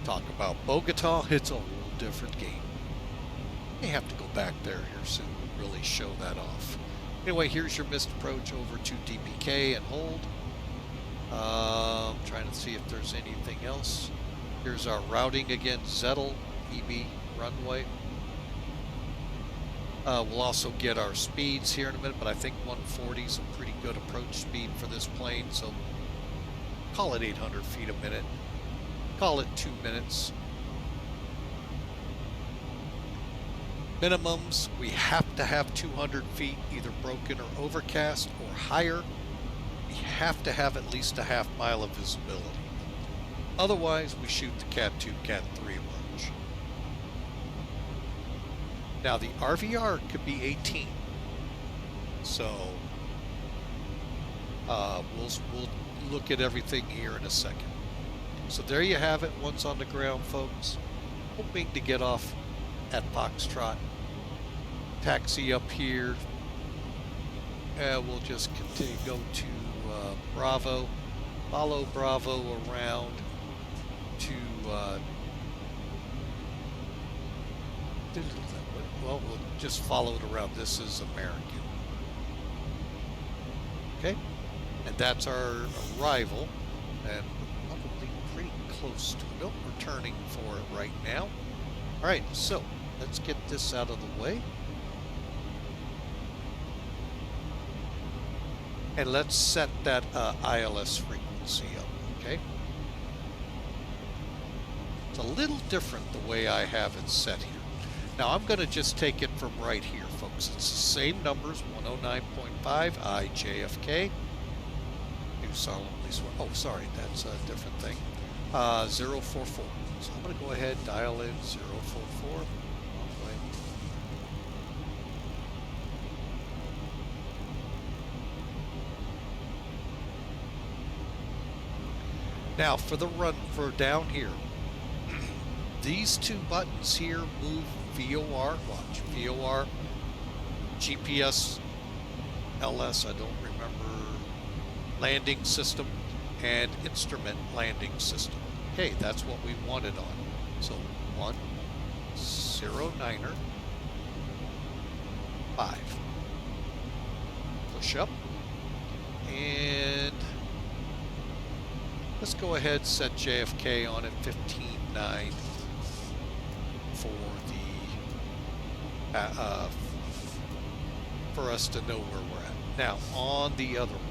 Talk about Bogota, it's a whole different game. May have to go back there here soon to really show that off. Anyway, here's your missed approach over to DPK and hold. Trying to see if there's anything else. Here's our routing again, Zettel, EB runway. We'll also get our speeds here in a minute, but I think 140 is a pretty good approach speed for this plane, so call it 800 feet a minute. Call it 2 minutes. Minimums, we have to have 200 feet, either broken or overcast or higher. We have to have at least a half mile of visibility. Otherwise, we shoot the Cat 2, Cat 3 approach. Now, the RVR could be 18. So, we'll look at everything here in a second. So there you have it, once on the ground, folks. hoping to get off at Foxtrot, taxi up here, and we'll just continue go to Bravo, follow Bravo around to well, we'll just follow it around. This is American. Okay, and that's our arrival, and we're probably pretty close to it. Nope, we're turning for it right now. All right, so let's get this out of the way. And let's set that ILS frequency up, okay? It's a little different the way I have it set here. Now I'm going to just take it from right here, folks. It's the same numbers, 109.5, JFK. Do solemnly swear. Oh, sorry, that's a different thing. 044. So I'm going to go ahead and dial in 044. Wrong way. Now for the run for down here, these two buttons here move VOR, watch, VOR, GPS, LS, I don't remember, landing system, and instrument landing system. Okay, that's what we wanted on. So 109er 5. Push up, and let's go ahead and set JFK on at 15.9 for the for us to know where we're at. Now on the other one.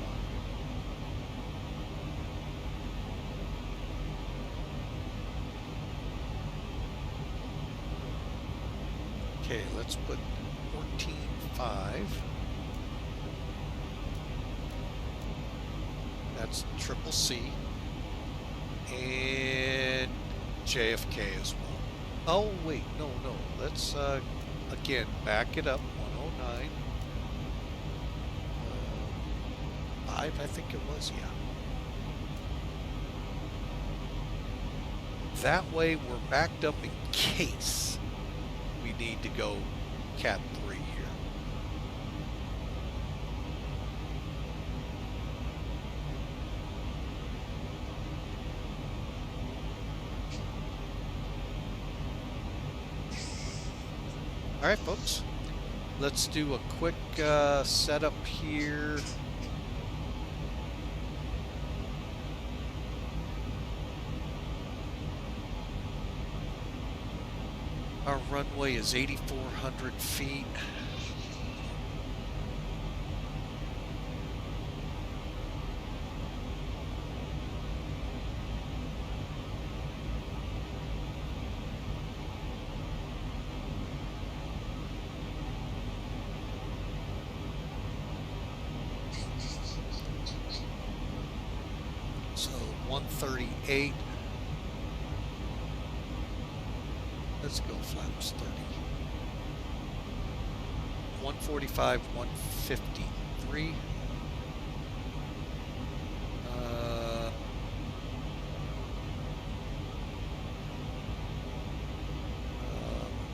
Okay, let's put 14.5. That's triple C. And JFK as well. Oh, wait, no. Let's, again, back it up. 109. 5, I think it was, yeah. That way we're backed up in case we need to go Cat 3 here. All right, folks, let's do a quick setup here. Our runway is 8,400 feet. So 138. Let's go flaps 30. 145, 153.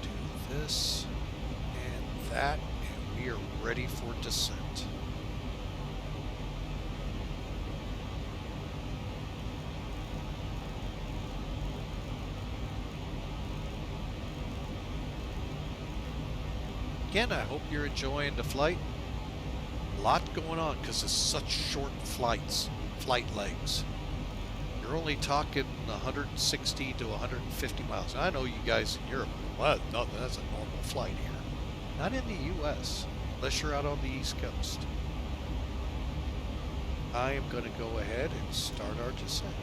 Do this and that, and we are ready for descent. Again, I hope you're enjoying the flight. A lot going on because it's such short flight legs. You're only talking 160 to 150 miles. I know you guys in Europe, well, no, that's a normal flight here. Not in the U.S., unless you're out on the East Coast. I am going to go ahead and start our descent.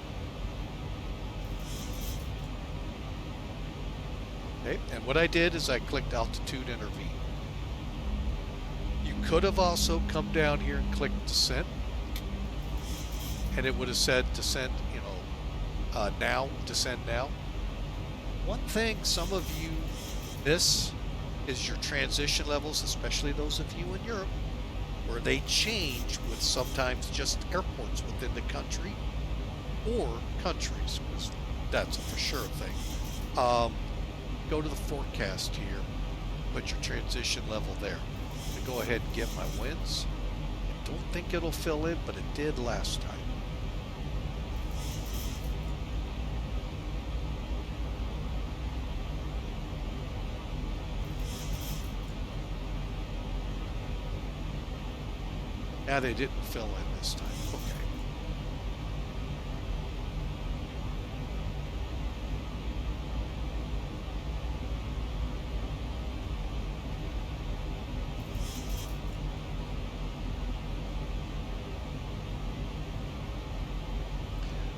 Okay, and what I did is I clicked altitude intervene. You could have also come down here and clicked descent, and it would have said descent, you know, now, descend now. One thing some of you miss is your transition levels, especially those of you in Europe, where they change with sometimes just airports within the country or countries, because that's a for sure thing. go to the forecast here, put your transition level there. I'm gonna go ahead and get my winds. I don't think it'll fill in, but it did last time. Now they didn't fill in this time. Okay.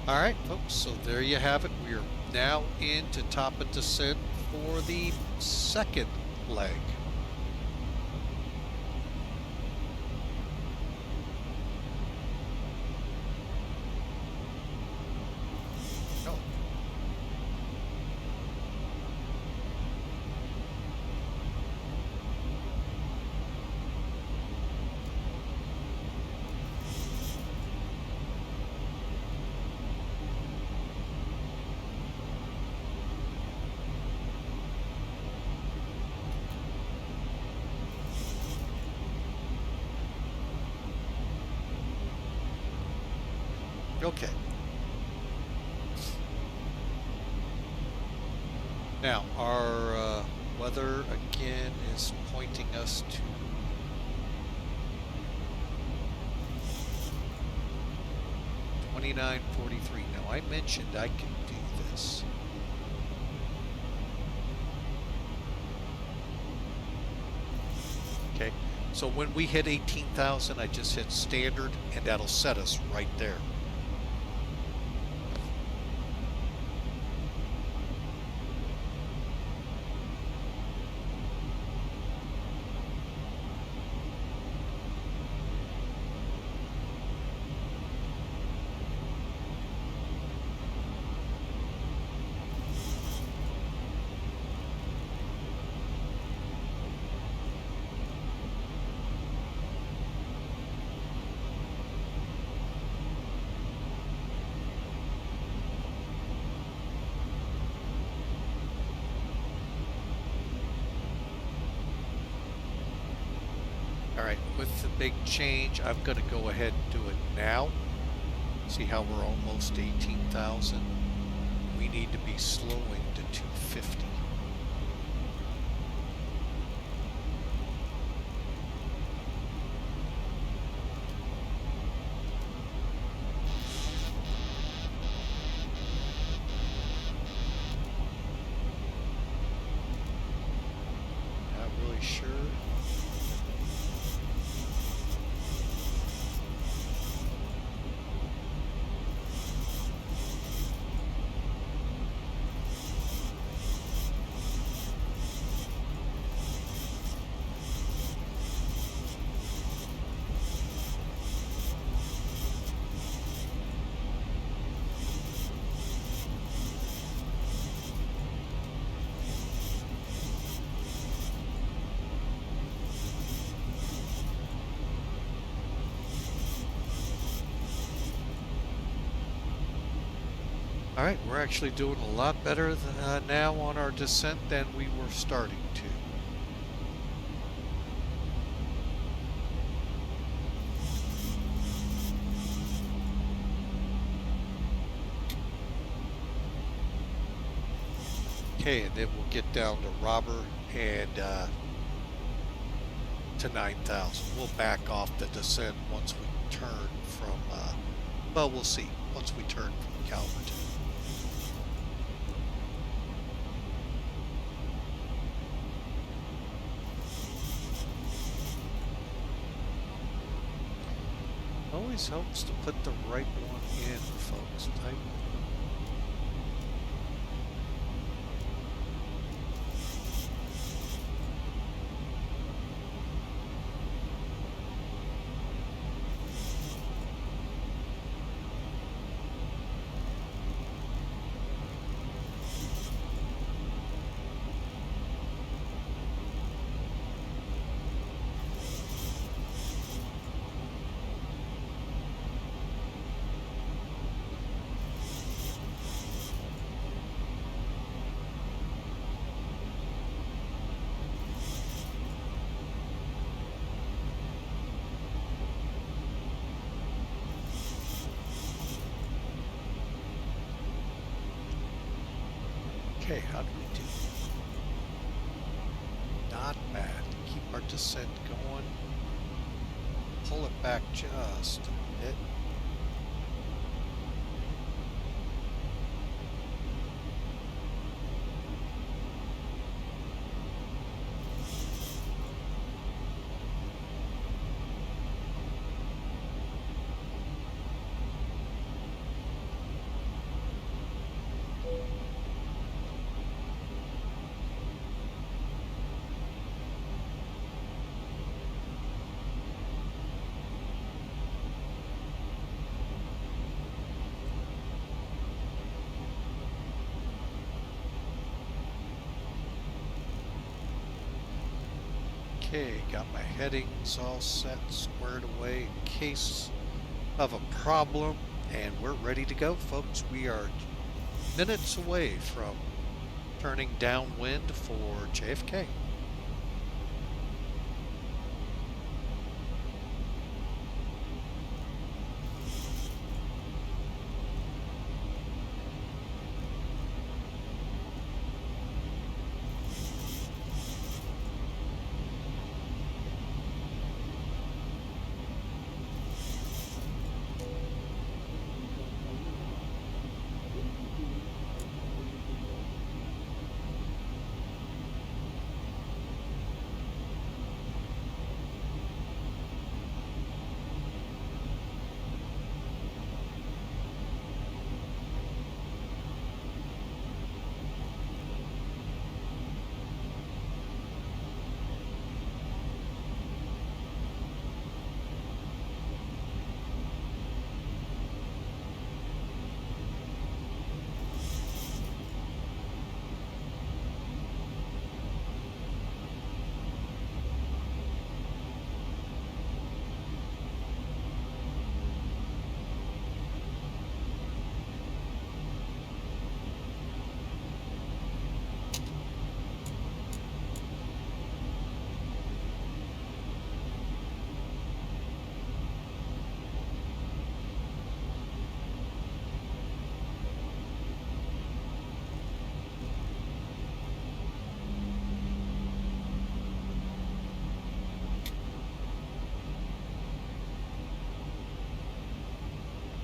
All right, folks, so there you have it. We are now into top of descent for the second leg. Okay. Now, our weather again is pointing us to 2943. Now, I mentioned I can do this. Okay, so when we hit 18,000, I just hit standard, and that'll set us right there. Alright, with the big change, I'm going to go ahead and do it now. See how we're almost 18,000? We need to be slowing to 250. Not really sure. Alright, we're actually doing a lot better now on our descent than we were starting to. Okay, and then we'll get down to Robber and to 9,000. We'll back off the descent once we turn from, well, we'll see, once we turn from Calverton. Always helps to put the right one in, folks. Okay, how do we do? Not bad. Keep our descent going. Pull it back just a bit. Okay, got my headings all set, squared away in case of a problem, and we're ready to go, folks. We are minutes away from turning downwind for JFK.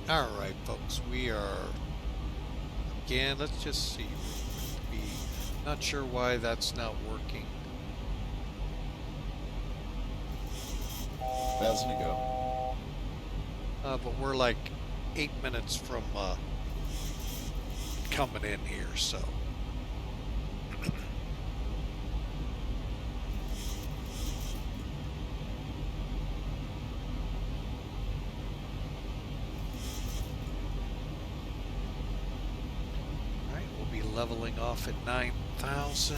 All right, folks, we are, again, let's just see. Not sure why that's not working. 1,000 to go. But we're like 8 minutes from coming in here, so. Leveling off at 9,000.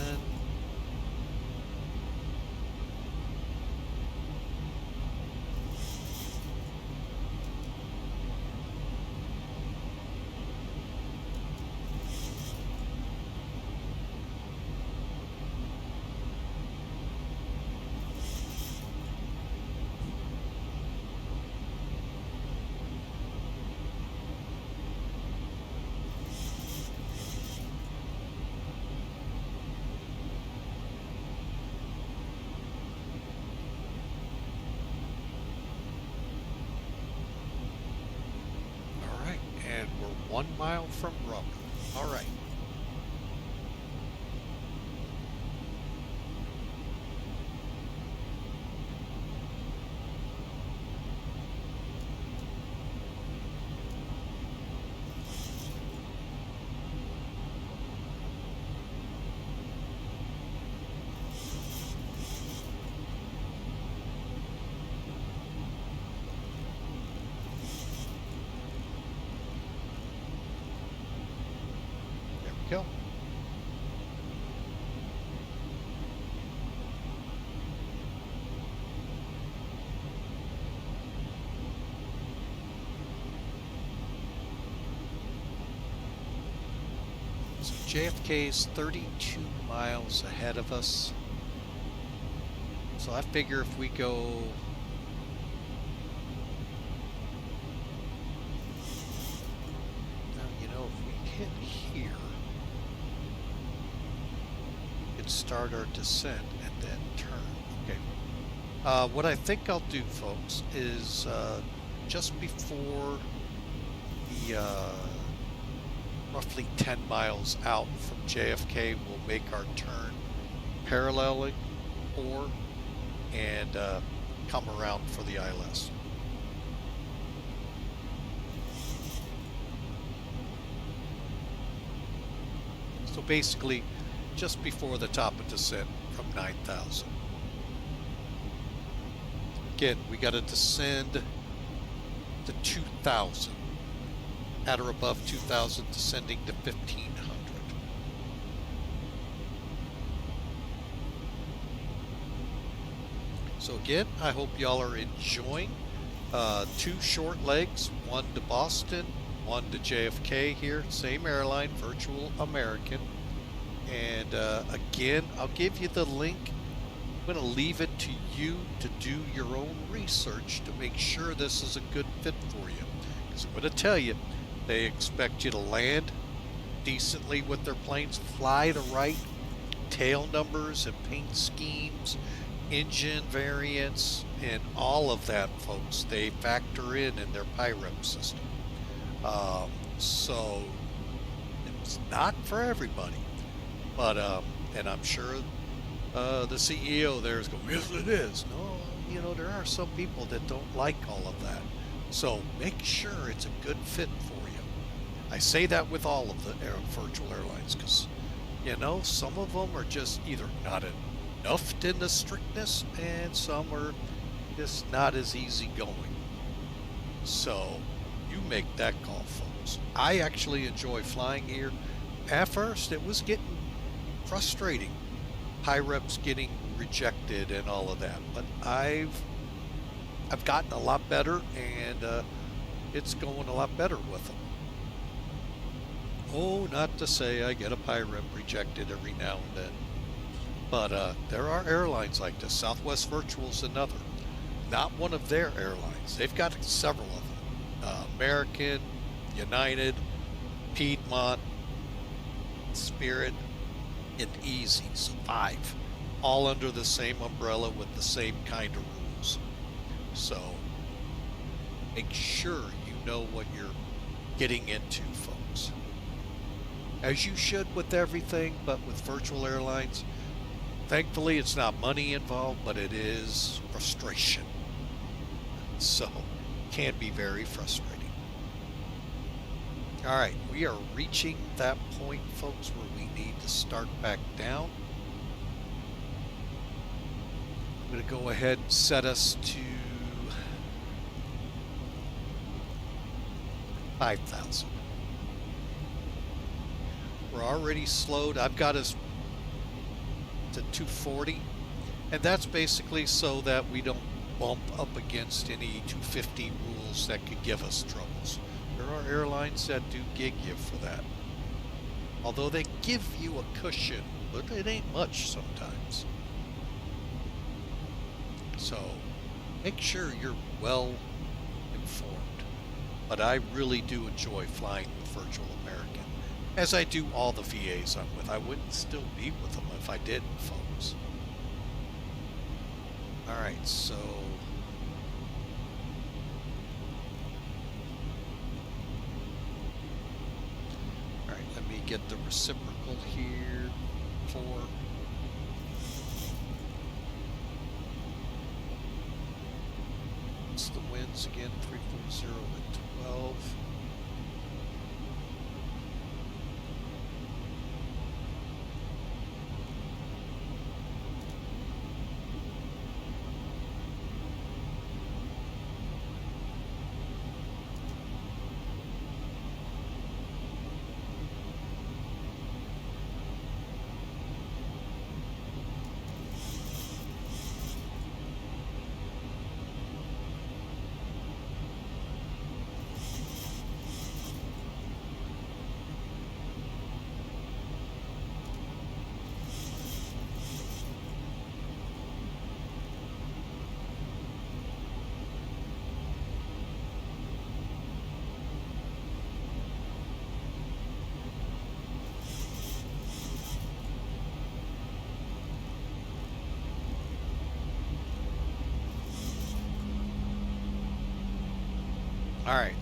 And we're 1 mile from rubber. All right. Go. So JFK is 32 miles ahead of us. So I figure if we go now, if we hit here, and start our descent and then turn. Okay. What I think I'll do, folks, is just before the roughly 10 miles out from JFK, we'll make our turn paralleling 4 and come around for the ILS. So basically, just before the top of descent from 9,000. Again, we got to descend to 2,000. At or above 2,000, descending to 1,500. So again, I hope y'all are enjoying 2 short legs, one to Boston, one to JFK here, same airline, Virtual American. And again, I'll give you the link. I'm going to leave it to you to do your own research to make sure this is a good fit for you. Because I'm going to tell you, they expect you to land decently with their planes, fly the right tail numbers and paint schemes, engine variants, and all of that, folks, they factor in their PIREP system. So it's not for everybody, but and I'm sure the CEO there is going, yes it is. No, you know, there are some people that don't like all of that. So make sure it's a good fit for you. I say that with all of the virtual airlines because, you know, some of them are just either not enough in the strictness and some are just not as easy going. So you make that call, folks. I actually enjoy flying here. At first, it was getting frustrating. PIREPs getting rejected and all of that, but I've gotten a lot better, and it's going a lot better with them. Oh, not to say I get a PIREP rejected every now and then, but there are airlines like this. Southwest Virtual's another. Not one of their airlines. They've got several of them. American, United, Piedmont, Spirit, and Easy. So 5. All under the same umbrella with the same kind of rules. So make sure you know what you're getting into, folks. As you should with everything, but with virtual airlines, thankfully it's not money involved, but it is frustration. So can be very frustrating. All right, we are reaching that point, folks, where we need to start back down. I'm going to go ahead and set us to 5,000. We're already slowed. I've got us to 240, and that's basically so that we don't bump up against any 250 rules that could give us troubles. There are airlines that do gig you for that. Although they give you a cushion, but it ain't much sometimes. So make sure you're well informed. But I really do enjoy flying with Virtual American, as I do all the VAs I'm with. I wouldn't still be with them if I didn't, folks. Alright, so let me get the reciprocal here. 4. What's the winds again? 340 at 12. All right.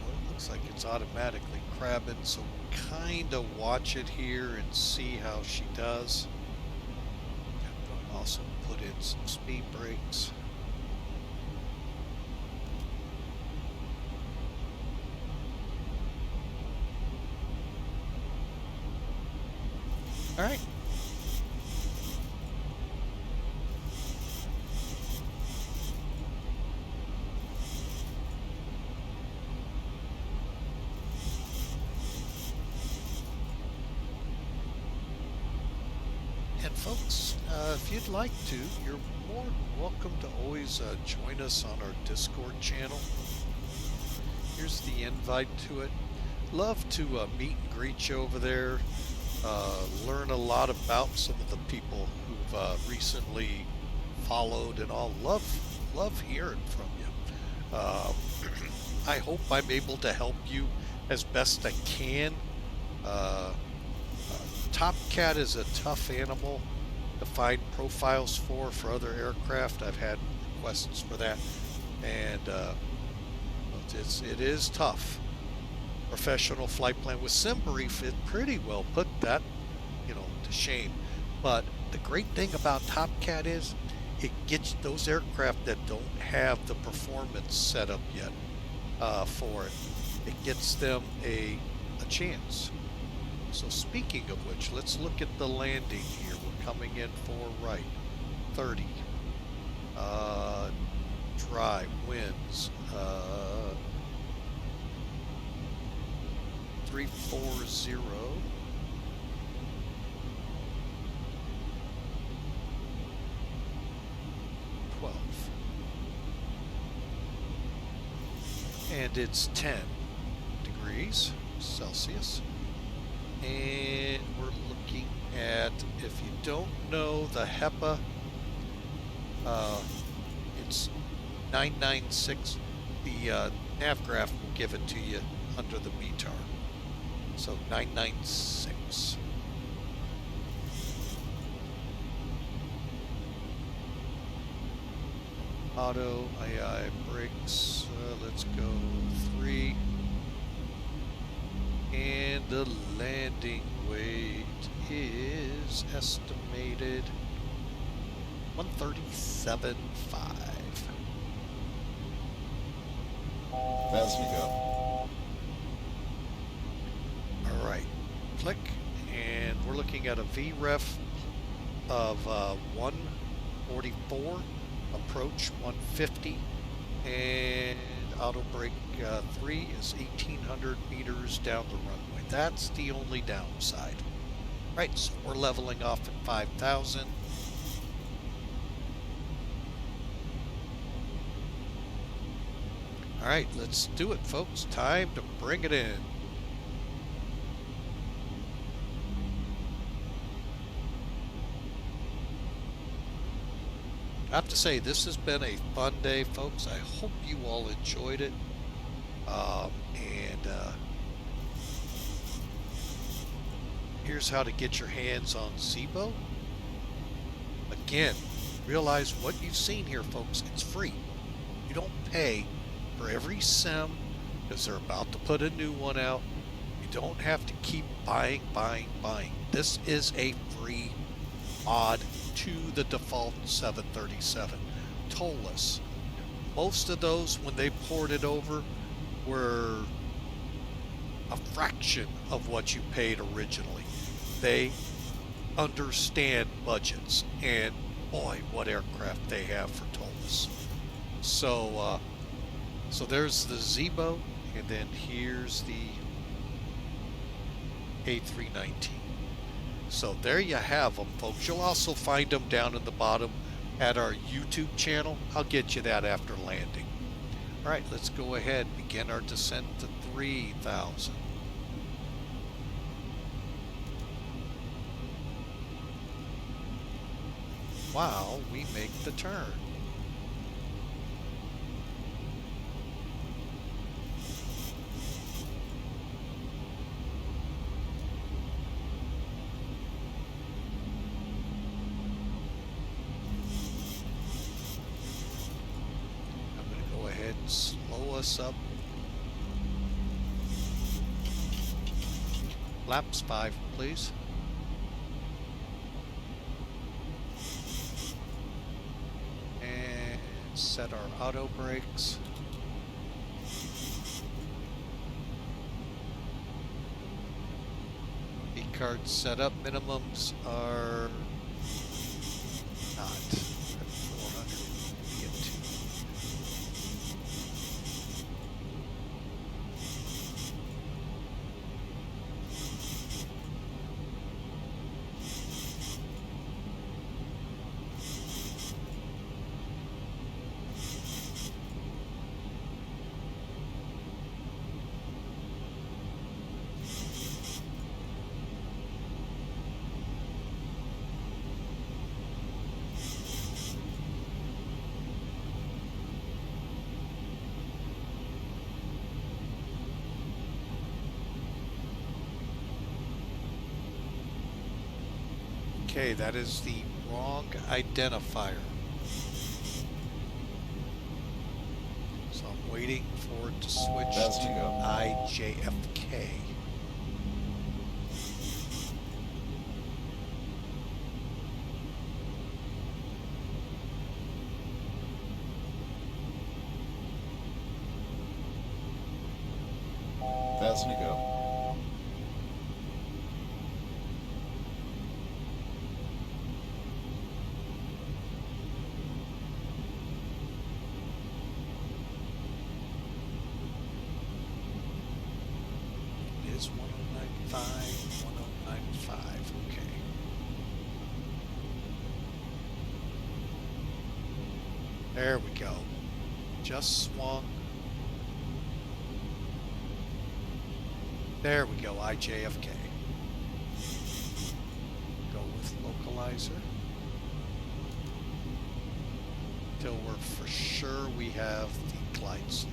Well, it looks like it's automatically crabbing, so kind of watch it here and see how she does. Also put in some speed brakes. All right. And folks, if you'd like to, you're more than welcome to always join us on our Discord channel. Here's the invite to it. Love to meet and greet you over there. Learn a lot about some of the people who've recently followed and all. Love hearing from you. I hope I'm able to help you as best I can. Top Cat is a tough animal to find profiles for other aircraft. I've had requests for that, and it is tough. Professional flight plan with SimBrief, it pretty well put that, to shame. But the great thing about Top Cat is it gets those aircraft that don't have the performance set up yet for it. It gets them a chance. So speaking of which, let's look at the landing here. We're coming in for right. 30. Dry winds. 340. And it's 10 degrees Celsius. And we're looking at, if you don't know the HEPA, it's 996. The nav graph will give it to you under the BTAR. So 996. Auto, II, brakes, let's go 3. And the landing weight is estimated 137.5. Fast we go. All right, click, and we're looking at a VREF of 144, approach 150, and auto brake 3 is 1,800 meters down the runway. That's the only downside. Right, so we're leveling off at 5,000. All right, let's do it, folks. Time to bring it in. I have to say, this has been a fun day, folks. I hope you all enjoyed it. Here's how to get your hands on Zibo. Again, realize what you've seen here, folks. It's free. You don't pay for every sim because they're about to put a new one out. You don't have to keep buying. This is a free mod to the default 737. ToLiss. Most of those, when they poured it over, were a fraction of what you paid originally. They understand budgets, and boy, what aircraft they have for ToLiss. So there's the Zibo, and then here's the A319. So there you have them, folks. You'll also find them down in the bottom at our YouTube channel. I'll get you that after landing. All right, let's go ahead and begin our descent to 3,000. While we make the turn. slow us up. Laps 5, please. And set our auto brakes. V-card setup minimums are not at 400. We get to. Okay, that is the wrong identifier. So I'm waiting for it to switch to IJFK. Thousand to go. Is 1095, 1095, okay. There we go. Just swung. There we go, IJFK. Go with localizer. Till we're for sure we have the glide slope.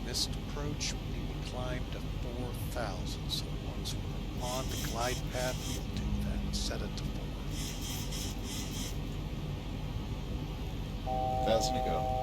Missed approach, we need to climb to 4,000. So once we're on the glide path, we'll do that and set it to 4. 1,000 to go.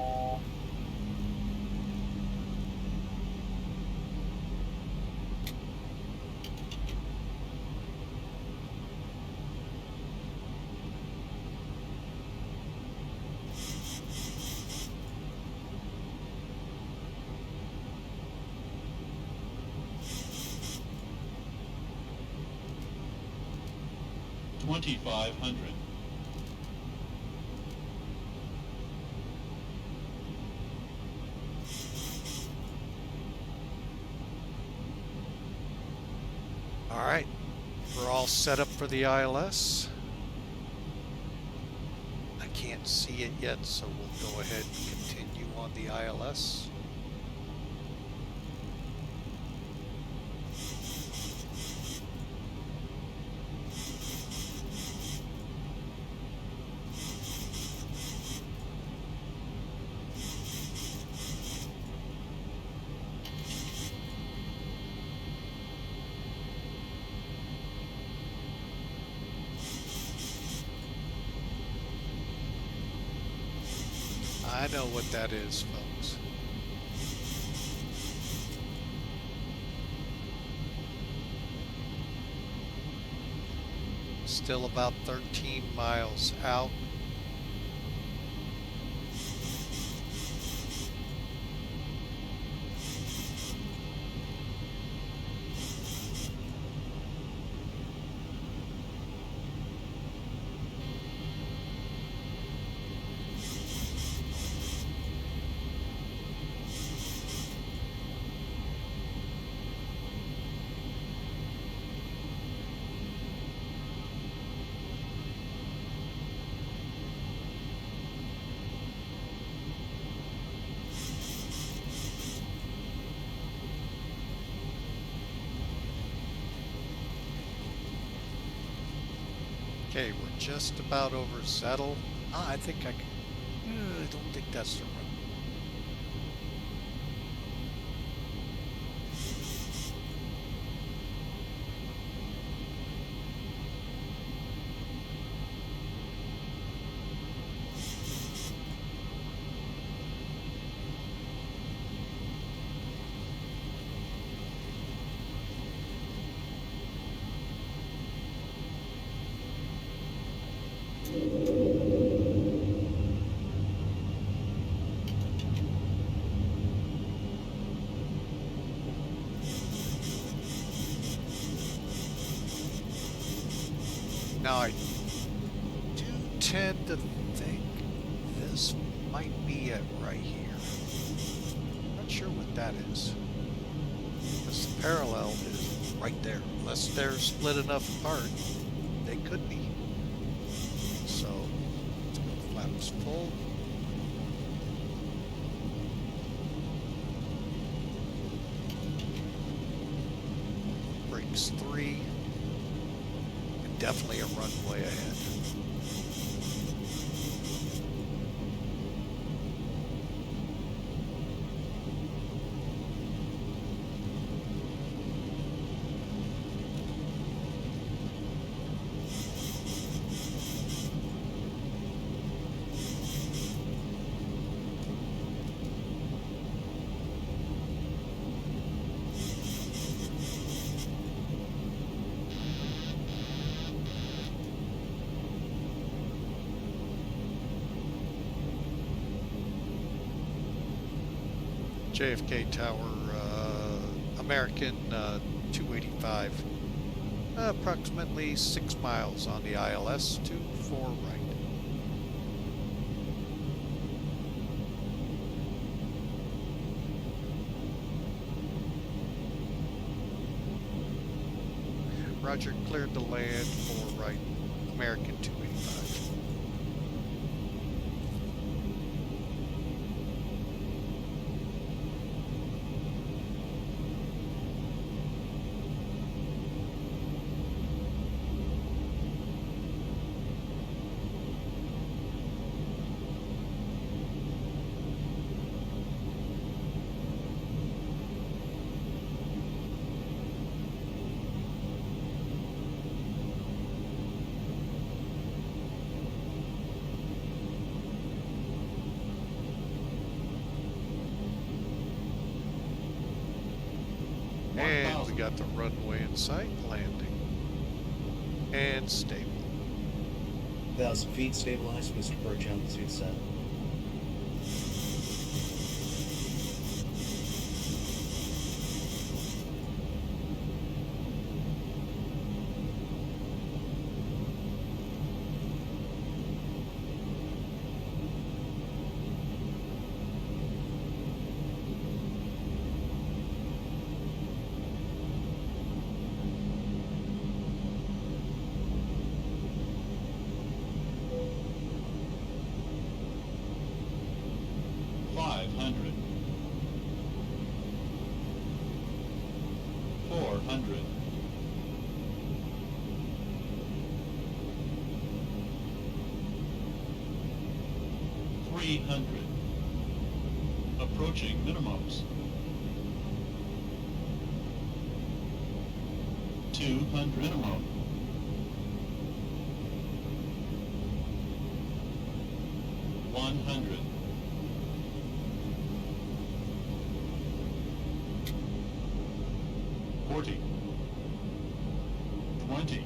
$2,500. All right, we're all set up for the ILS. I can't see it yet, so we'll go ahead and continue on the ILS. I know what that is, folks. Still about 13 miles out. Okay, we're just about over Zibo. I think I can. I don't think that's the road. Now I do tend to think this might be it right here. Not sure what that is. Because the parallel is right there. Unless they're split enough apart, they could be. So, let's go flaps full. Brakes 3. And definitely a runway ahead. JFK Tower, American 285, approximately 6 miles on the ILS to 4 right. Roger, cleared to land 4 right, American 285. And we got the runway in sight, landing. And stable. 1,000 feet, stabilized, Mr. Perch, altitude set. Approaching minimums. 200 minimum. 100. 40. 20.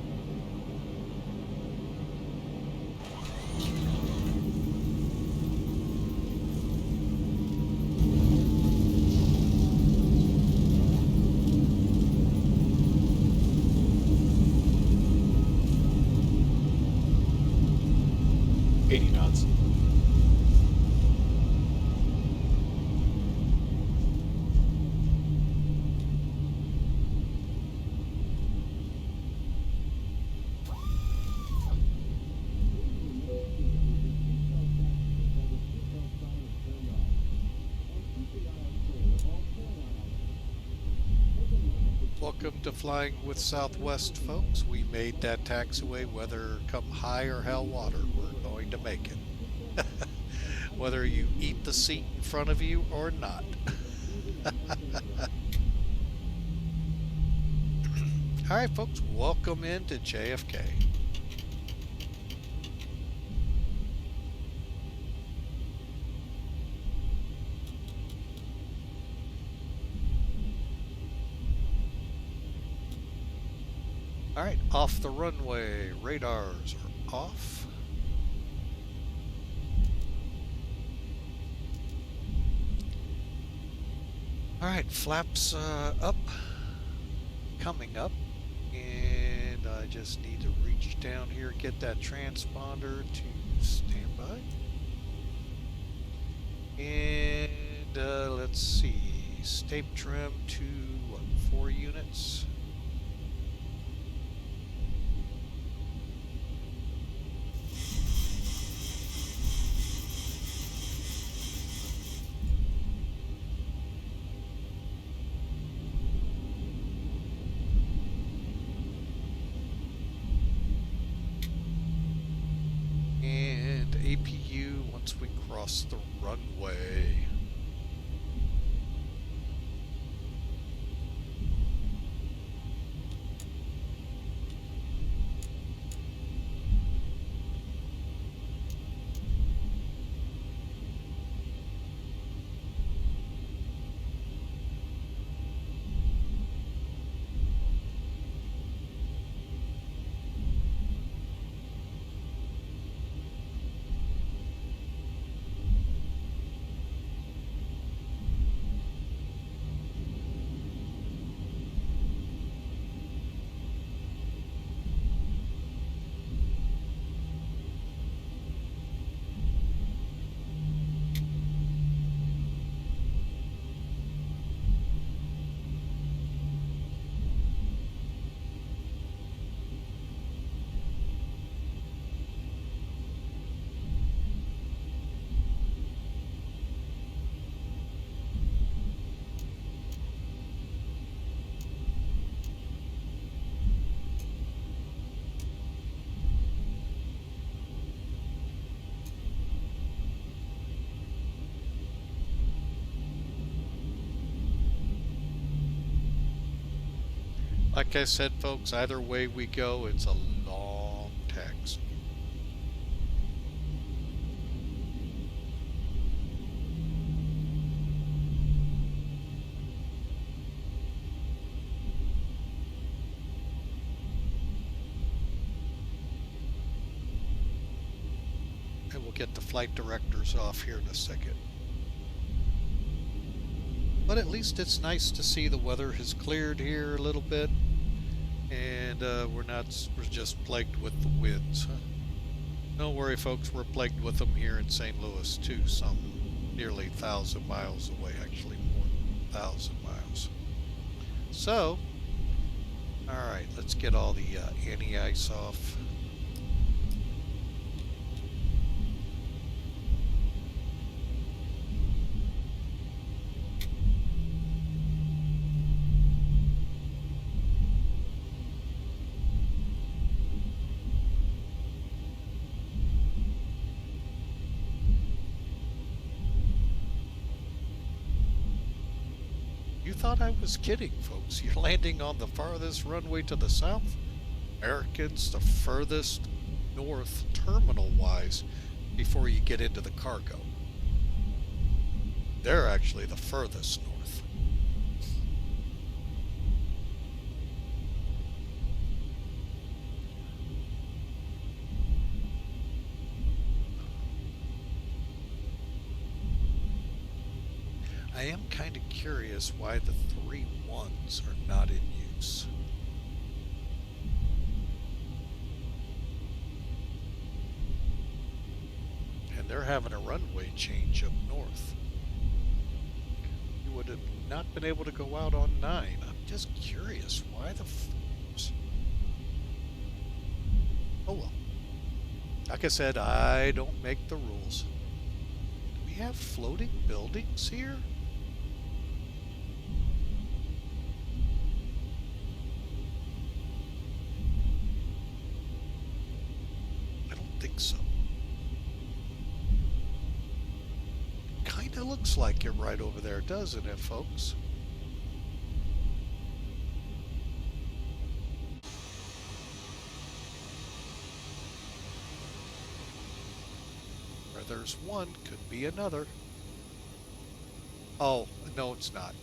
80 knots. Welcome to Flying with Southwest, folks. We made that taxiway, whether come high or hell water, we're going to make it. Whether you eat the seat in front of you or not. All right, folks, welcome into JFK. All right, off the runway, radars are off. All right, flaps up, coming up, and I just need to reach down here, get that transponder to standby. And let's see, stape trim to what, 4 units. And APU once we cross the runway. Like I said, folks, either way we go, it's a long taxi. And we'll get the flight directors off here in a second. But at least it's nice to see the weather has cleared here a little bit. And we're just plagued with the winds. Huh? Don't worry, folks, we're plagued with them here in St. Louis too, some nearly 1,000 miles away, actually more than 1,000 miles. So, alright, let's get all the anti-ice off. You thought I was kidding, folks. You're landing on the farthest runway to the south. American's the furthest north terminal-wise before you get into the cargo. They're actually the furthest north. I am kind of curious why the 3 1s are not in use. And they're having a runway change up north. You would have not been able to go out on 9. I'm just curious why the 4s. Oh well. Like I said, I don't make the rules. Do we have floating buildings here? So kinda looks like it right over there, doesn't it, folks? Where there's one, could be another. Oh, no, it's not.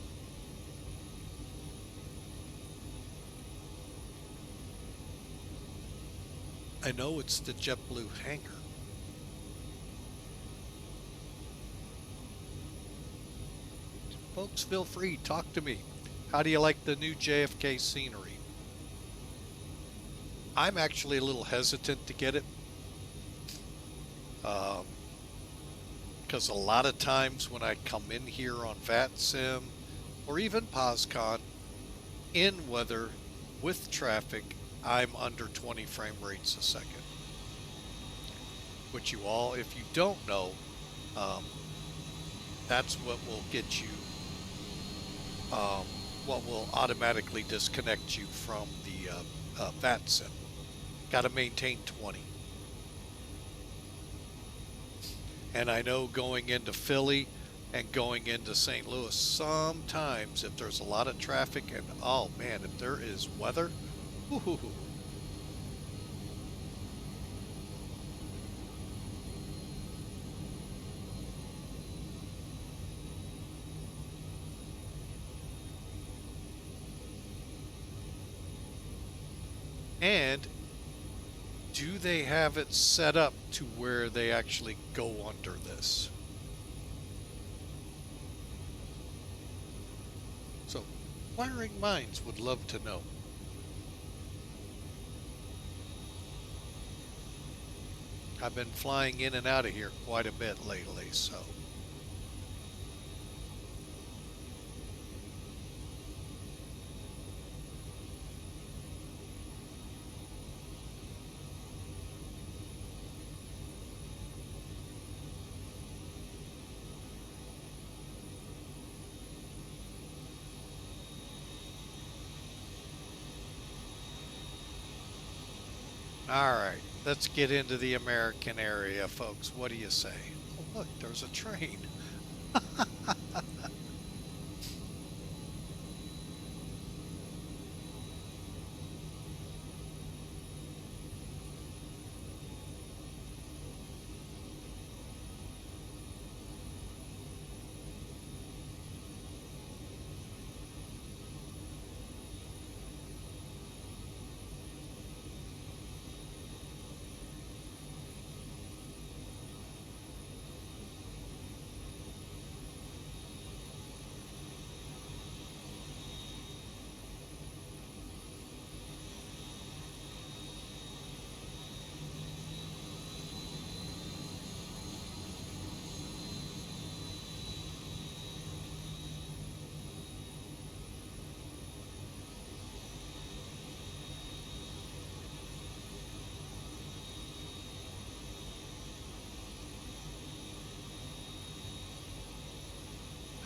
I know it's the JetBlue hangar. Folks, feel free, talk to me. How do you like the new JFK scenery? I'm actually a little hesitant to get it. Because a lot of times when I come in here on VATSIM or even POSCON in weather with traffic, I'm under 20 frame rates a second. Which you all, if you don't know, that's what will get you, what will automatically disconnect you from the VATSIM. Got to maintain 20. And I know going into Philly and going into St. Louis, sometimes if there's a lot of traffic and, oh man, if there is weather, whoo-hoo-hoo. And do they have it set up to where they actually go under this? So, inquiring minds would love to know. I've been flying in and out of here quite a bit lately, so. All right, let's get into the American area, folks. What do you say? Oh, look, there's a train.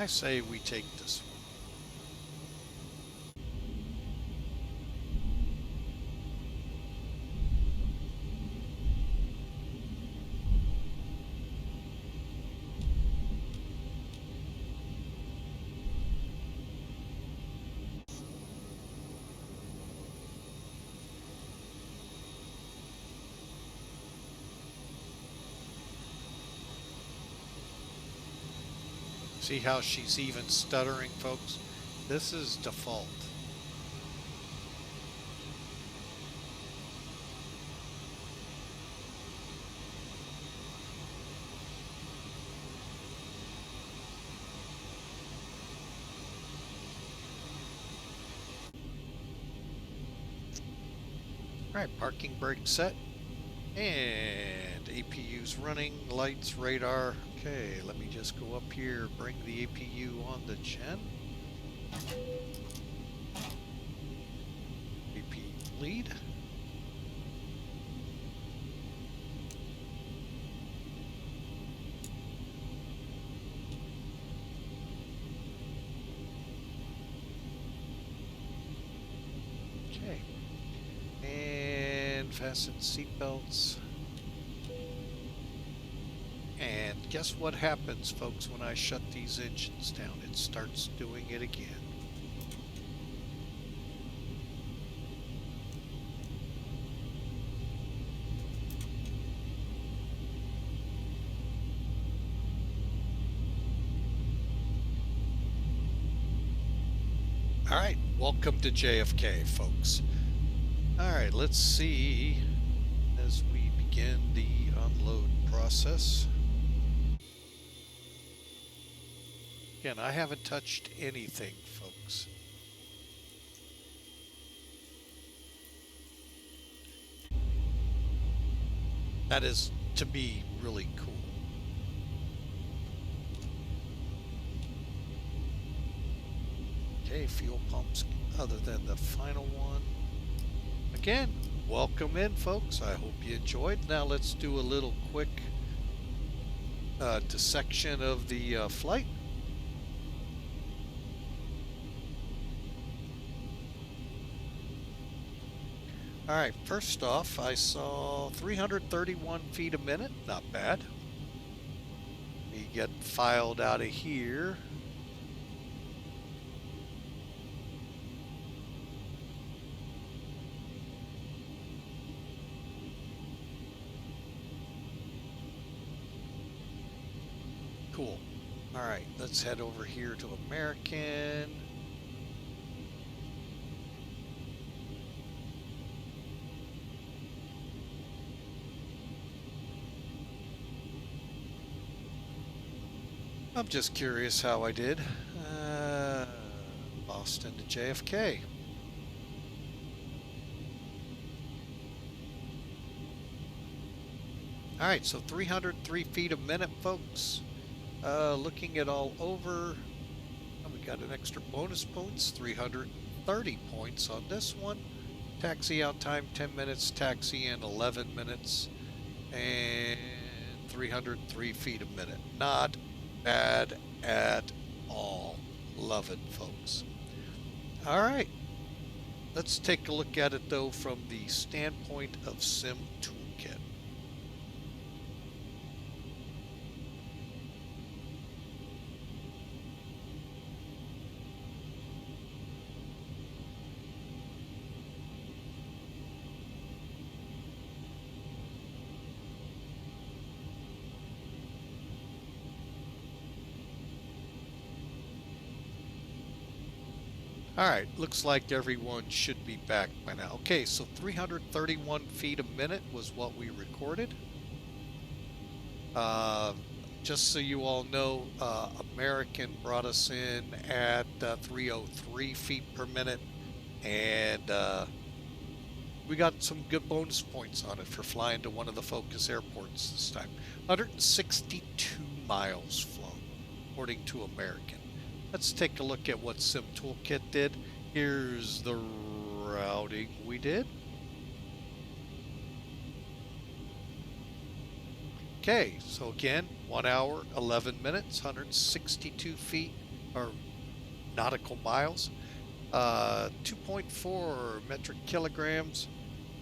I say we take this one. See how she's even stuttering, folks? This is default. All right, parking brake set. And APU's running, lights, radar. Okay, let me just go up here, bring the APU on the gen. APU lead. Okay. And fasten seatbelts. And guess what happens, folks, when I shut these engines down? It starts doing it again. All right, welcome to JFK, folks. All right, let's see as we begin the unload process. Again, I haven't touched anything, folks. That is, to me, really cool. Okay, fuel pumps other than the final one. Again, welcome in, folks. I hope you enjoyed. Now let's do a little quick dissection of the flight. All right, first off, I saw 331 feet a minute. Not bad. We get filed out of here. Cool. All right, let's head over here to American. I'm just curious how I did. Boston to JFK. All right, so 303 feet a minute, folks. Looking at all over, we got an extra bonus points, 330 points on this one. Taxi out time 10 minutes, taxi in 11 minutes, and 303 feet a minute. Not bad at all. Love it, folks. All right, let's take a look at it though from the standpoint of Sim Toolkit. All right, looks like everyone should be back by now. Okay, so 331 feet a minute was what we recorded. Just so you all know, American brought us in at 303 feet per minute, and we got some good bonus points on it for flying to one of the focus airports this time. 162 miles flown, according to American. Let's take a look at what Sim Toolkit did. Here's the routing we did. Okay, so again, 1 hour, 11 minutes, 162 feet, or nautical miles, 2.4 metric kilograms,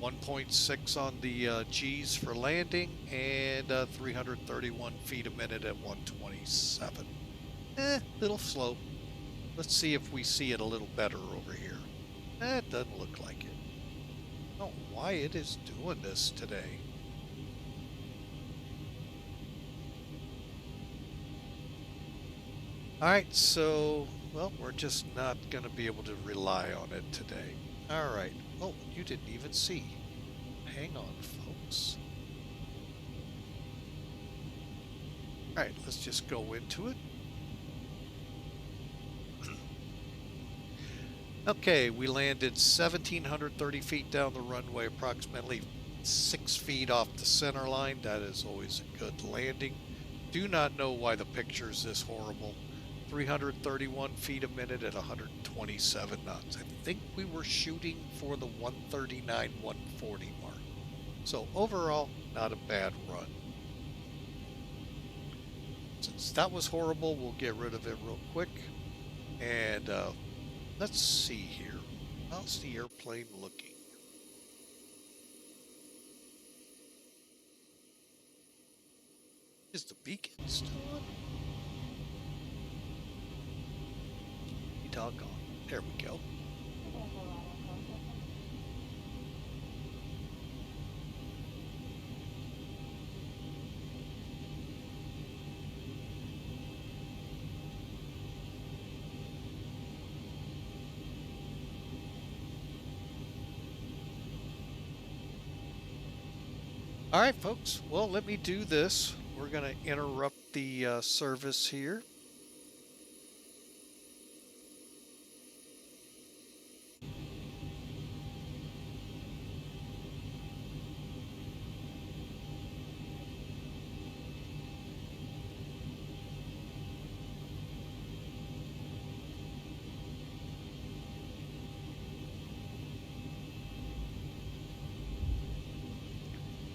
1.6 on the G's for landing, and 331 feet a minute at 127. Little slow. Let's see if we see it a little better over here. It doesn't look like it. I don't know why it is doing this today. Alright, so, well, we're just not going to be able to rely on it today. Alright. Oh, you didn't even see. Hang on, folks. Alright, let's just go into it. Okay, we landed 1,730 feet down the runway, approximately 6 feet off the center line. That is always a good landing. Do not know why the picture is this horrible. 331 feet a minute at 127 knots. I think we were shooting for the 139, 140 mark. So overall, not a bad run. Since that was horrible, we'll get rid of it real quick. And let's see here. How's the airplane looking? Is the beacon still on? Be doggone. There we go. All right, folks. Well, let me do this. We're going to interrupt the service here.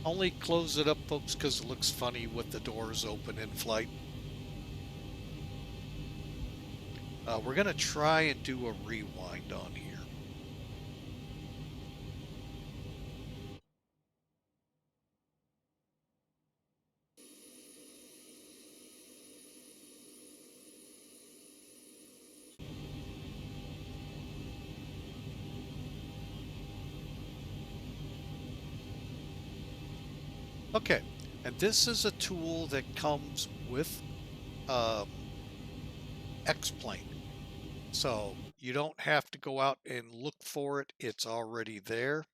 Only close it up, folks, because it looks funny with the doors open in flight. We're going to try and do a rewind on here. Okay, and this is a tool that comes with X-Plane. So you don't have to go out and look for it. It's already there.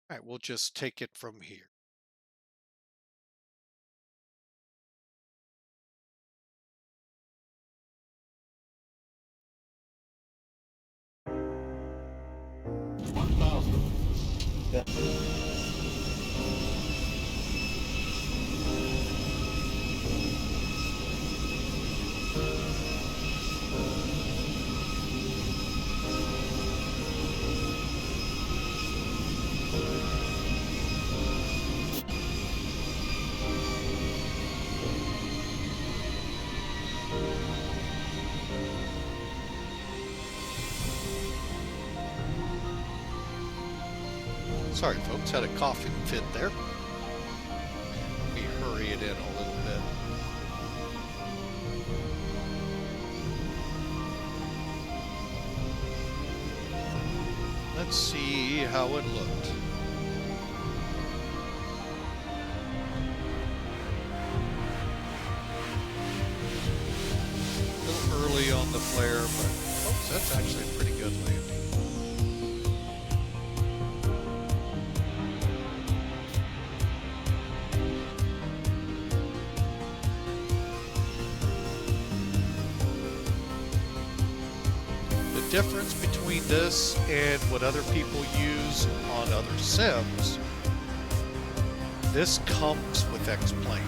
All right, we'll just take it from here. Sorry, folks, had a coughing fit there. Let me hurry it in a little bit. Let's see how it looked. A little early on the flare, but folks, that's actually a pretty good landing. Difference between this and what other people use on other sims, this comes with X-Plane.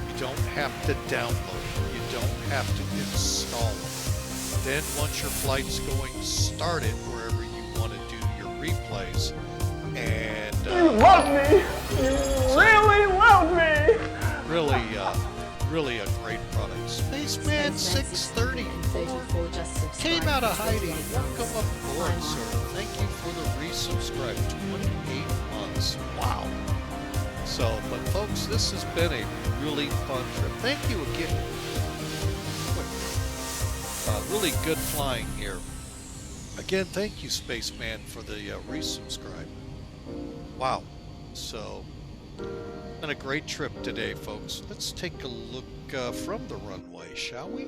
You don't have to download it. You don't have to install it. Then once your flight's going, start it wherever you want to do your replays. And you love me. You really love me. Really a great product. Spaceman 634 came out of hiding. Welcome aboard, sir. Thank you for the resubscribe. 28 months. Wow. So, but folks, this has been a really fun trip. Thank you again. Really good flying here. Again, thank you, Spaceman, for the resubscribe. Wow. So, been a great trip today, folks. Let's take a look from the runway, shall we?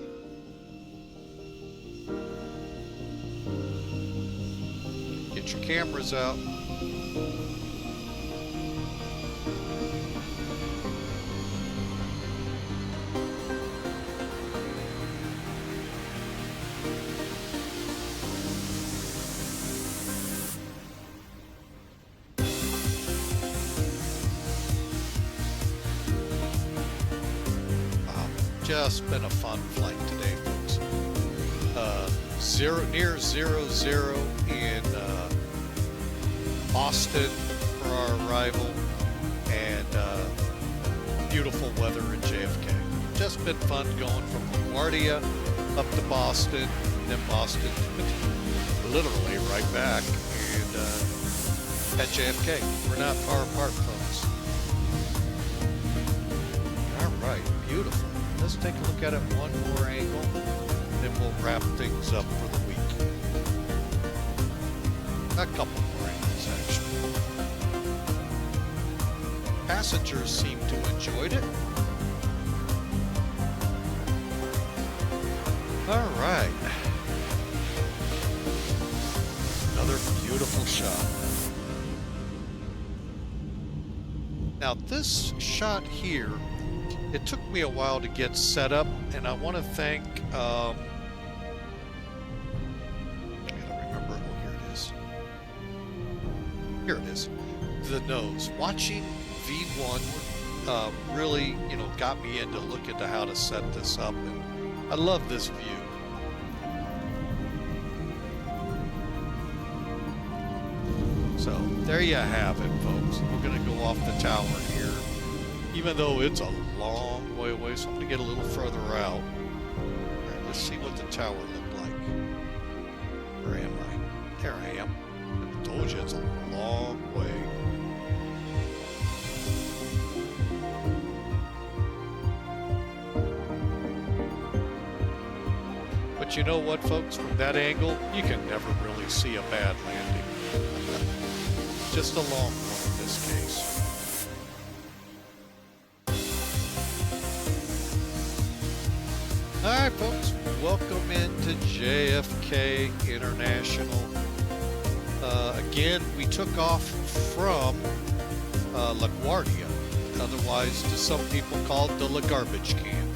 Get your cameras out. Just been a fun flight today, folks. Near 00 in Boston for our arrival, and beautiful weather in JFK. Just been fun going from LaGuardia up to Boston, then Boston, literally right back, and at JFK. We're not far apart, folks. All right, beautiful. Let's take a look at it one more angle, then we'll wrap things up for the week. A couple more angles, actually. Passengers seem to enjoyed it. All right. Another beautiful shot. Now this shot here, it took me a while to get set up, and I want to thank, I gotta remember, oh, here it is. Here it is. The nose. Watching V1 really, got me into look into how to set this up, and I love this view. So there you have it, folks. We're going to go off the tower here, even though it's a long way away, so I'm going to get a little further out. All right, let's see what the tower looked like. Where am I? There I am. I told you it's a long way. But you know what, folks? From that angle, you can never really see a bad landing. Just a long one in this case. All right, folks. Welcome into JFK International. Again, we took off from LaGuardia, otherwise to some people called the La Garbage Can.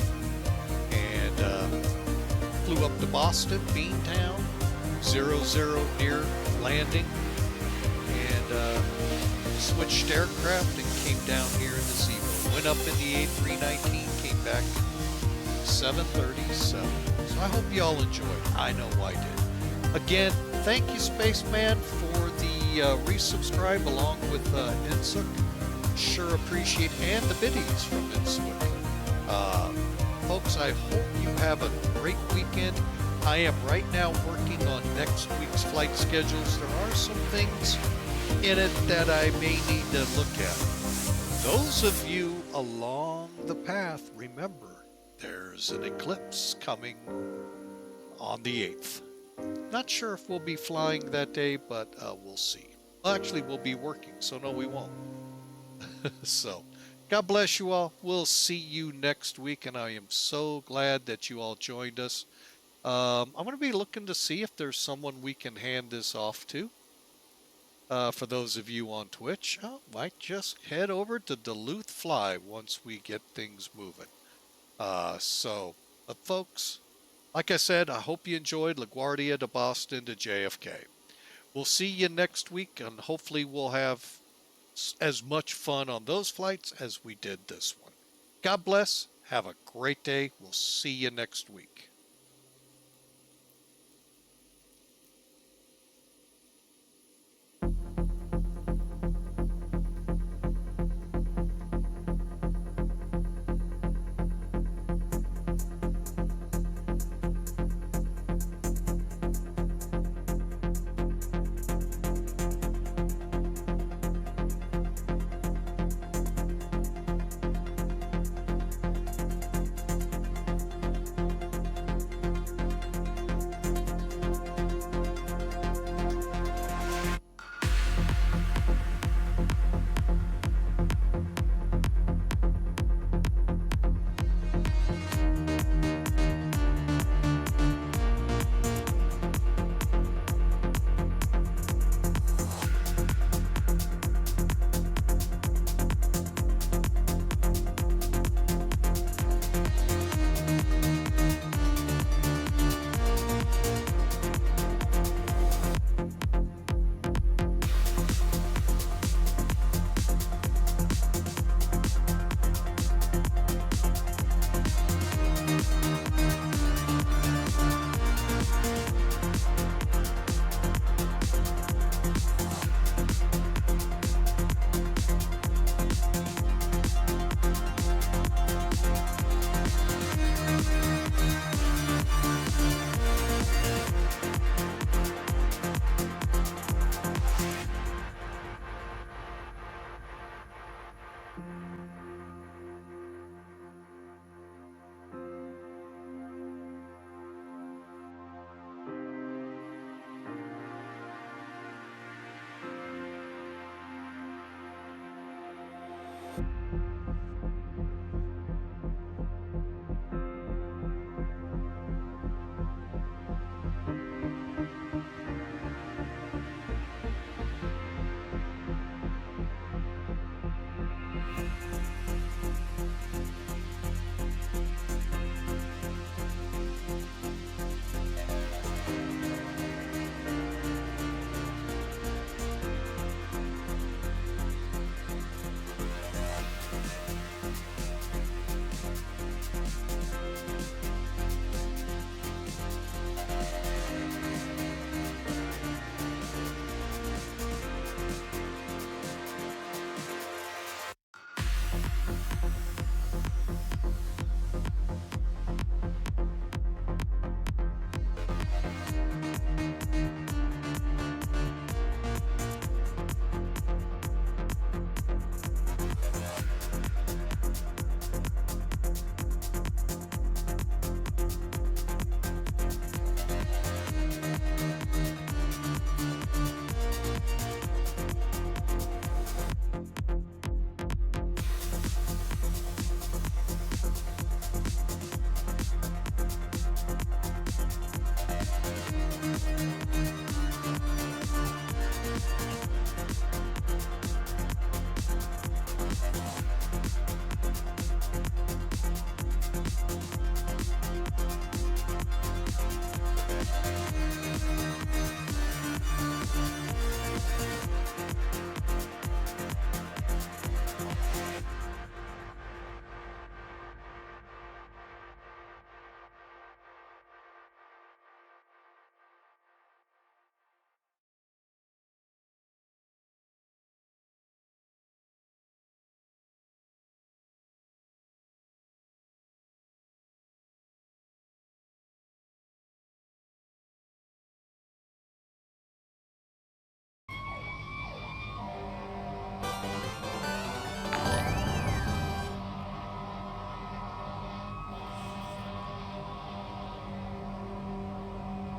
And flew up to Boston, Beantown, 00 near landing, and switched aircraft and came down here in the Zibo. Went up in the A319, came back 737. So I hope you all enjoyed. I know I did. Again, thank you, Spaceman, for the resubscribe along with Int'l. Sure appreciate, and the biddies from Int'l. Folks, I hope you have a great weekend. I am right now working on next week's flight schedules. There are some things in it that I may need to look at. Those of you along the path, remember, there's an eclipse coming on the 8th. Not sure if we'll be flying that day, but we'll see. Well, actually, we'll be working, so no, we won't. So, God bless you all. We'll see you next week, and I am so glad that you all joined us. I'm going to be looking to see if there's someone we can hand this off to. For those of you on Twitch, might just head over to Duluth Fly once we get things moving. But folks, like I said, I hope you enjoyed LaGuardia to Boston to JFK. We'll see you next week, and hopefully we'll have as much fun on those flights as we did this one. God bless. Have a great day. We'll see you next week.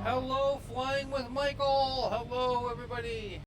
Hello, Flying with Michael. Hello, everybody.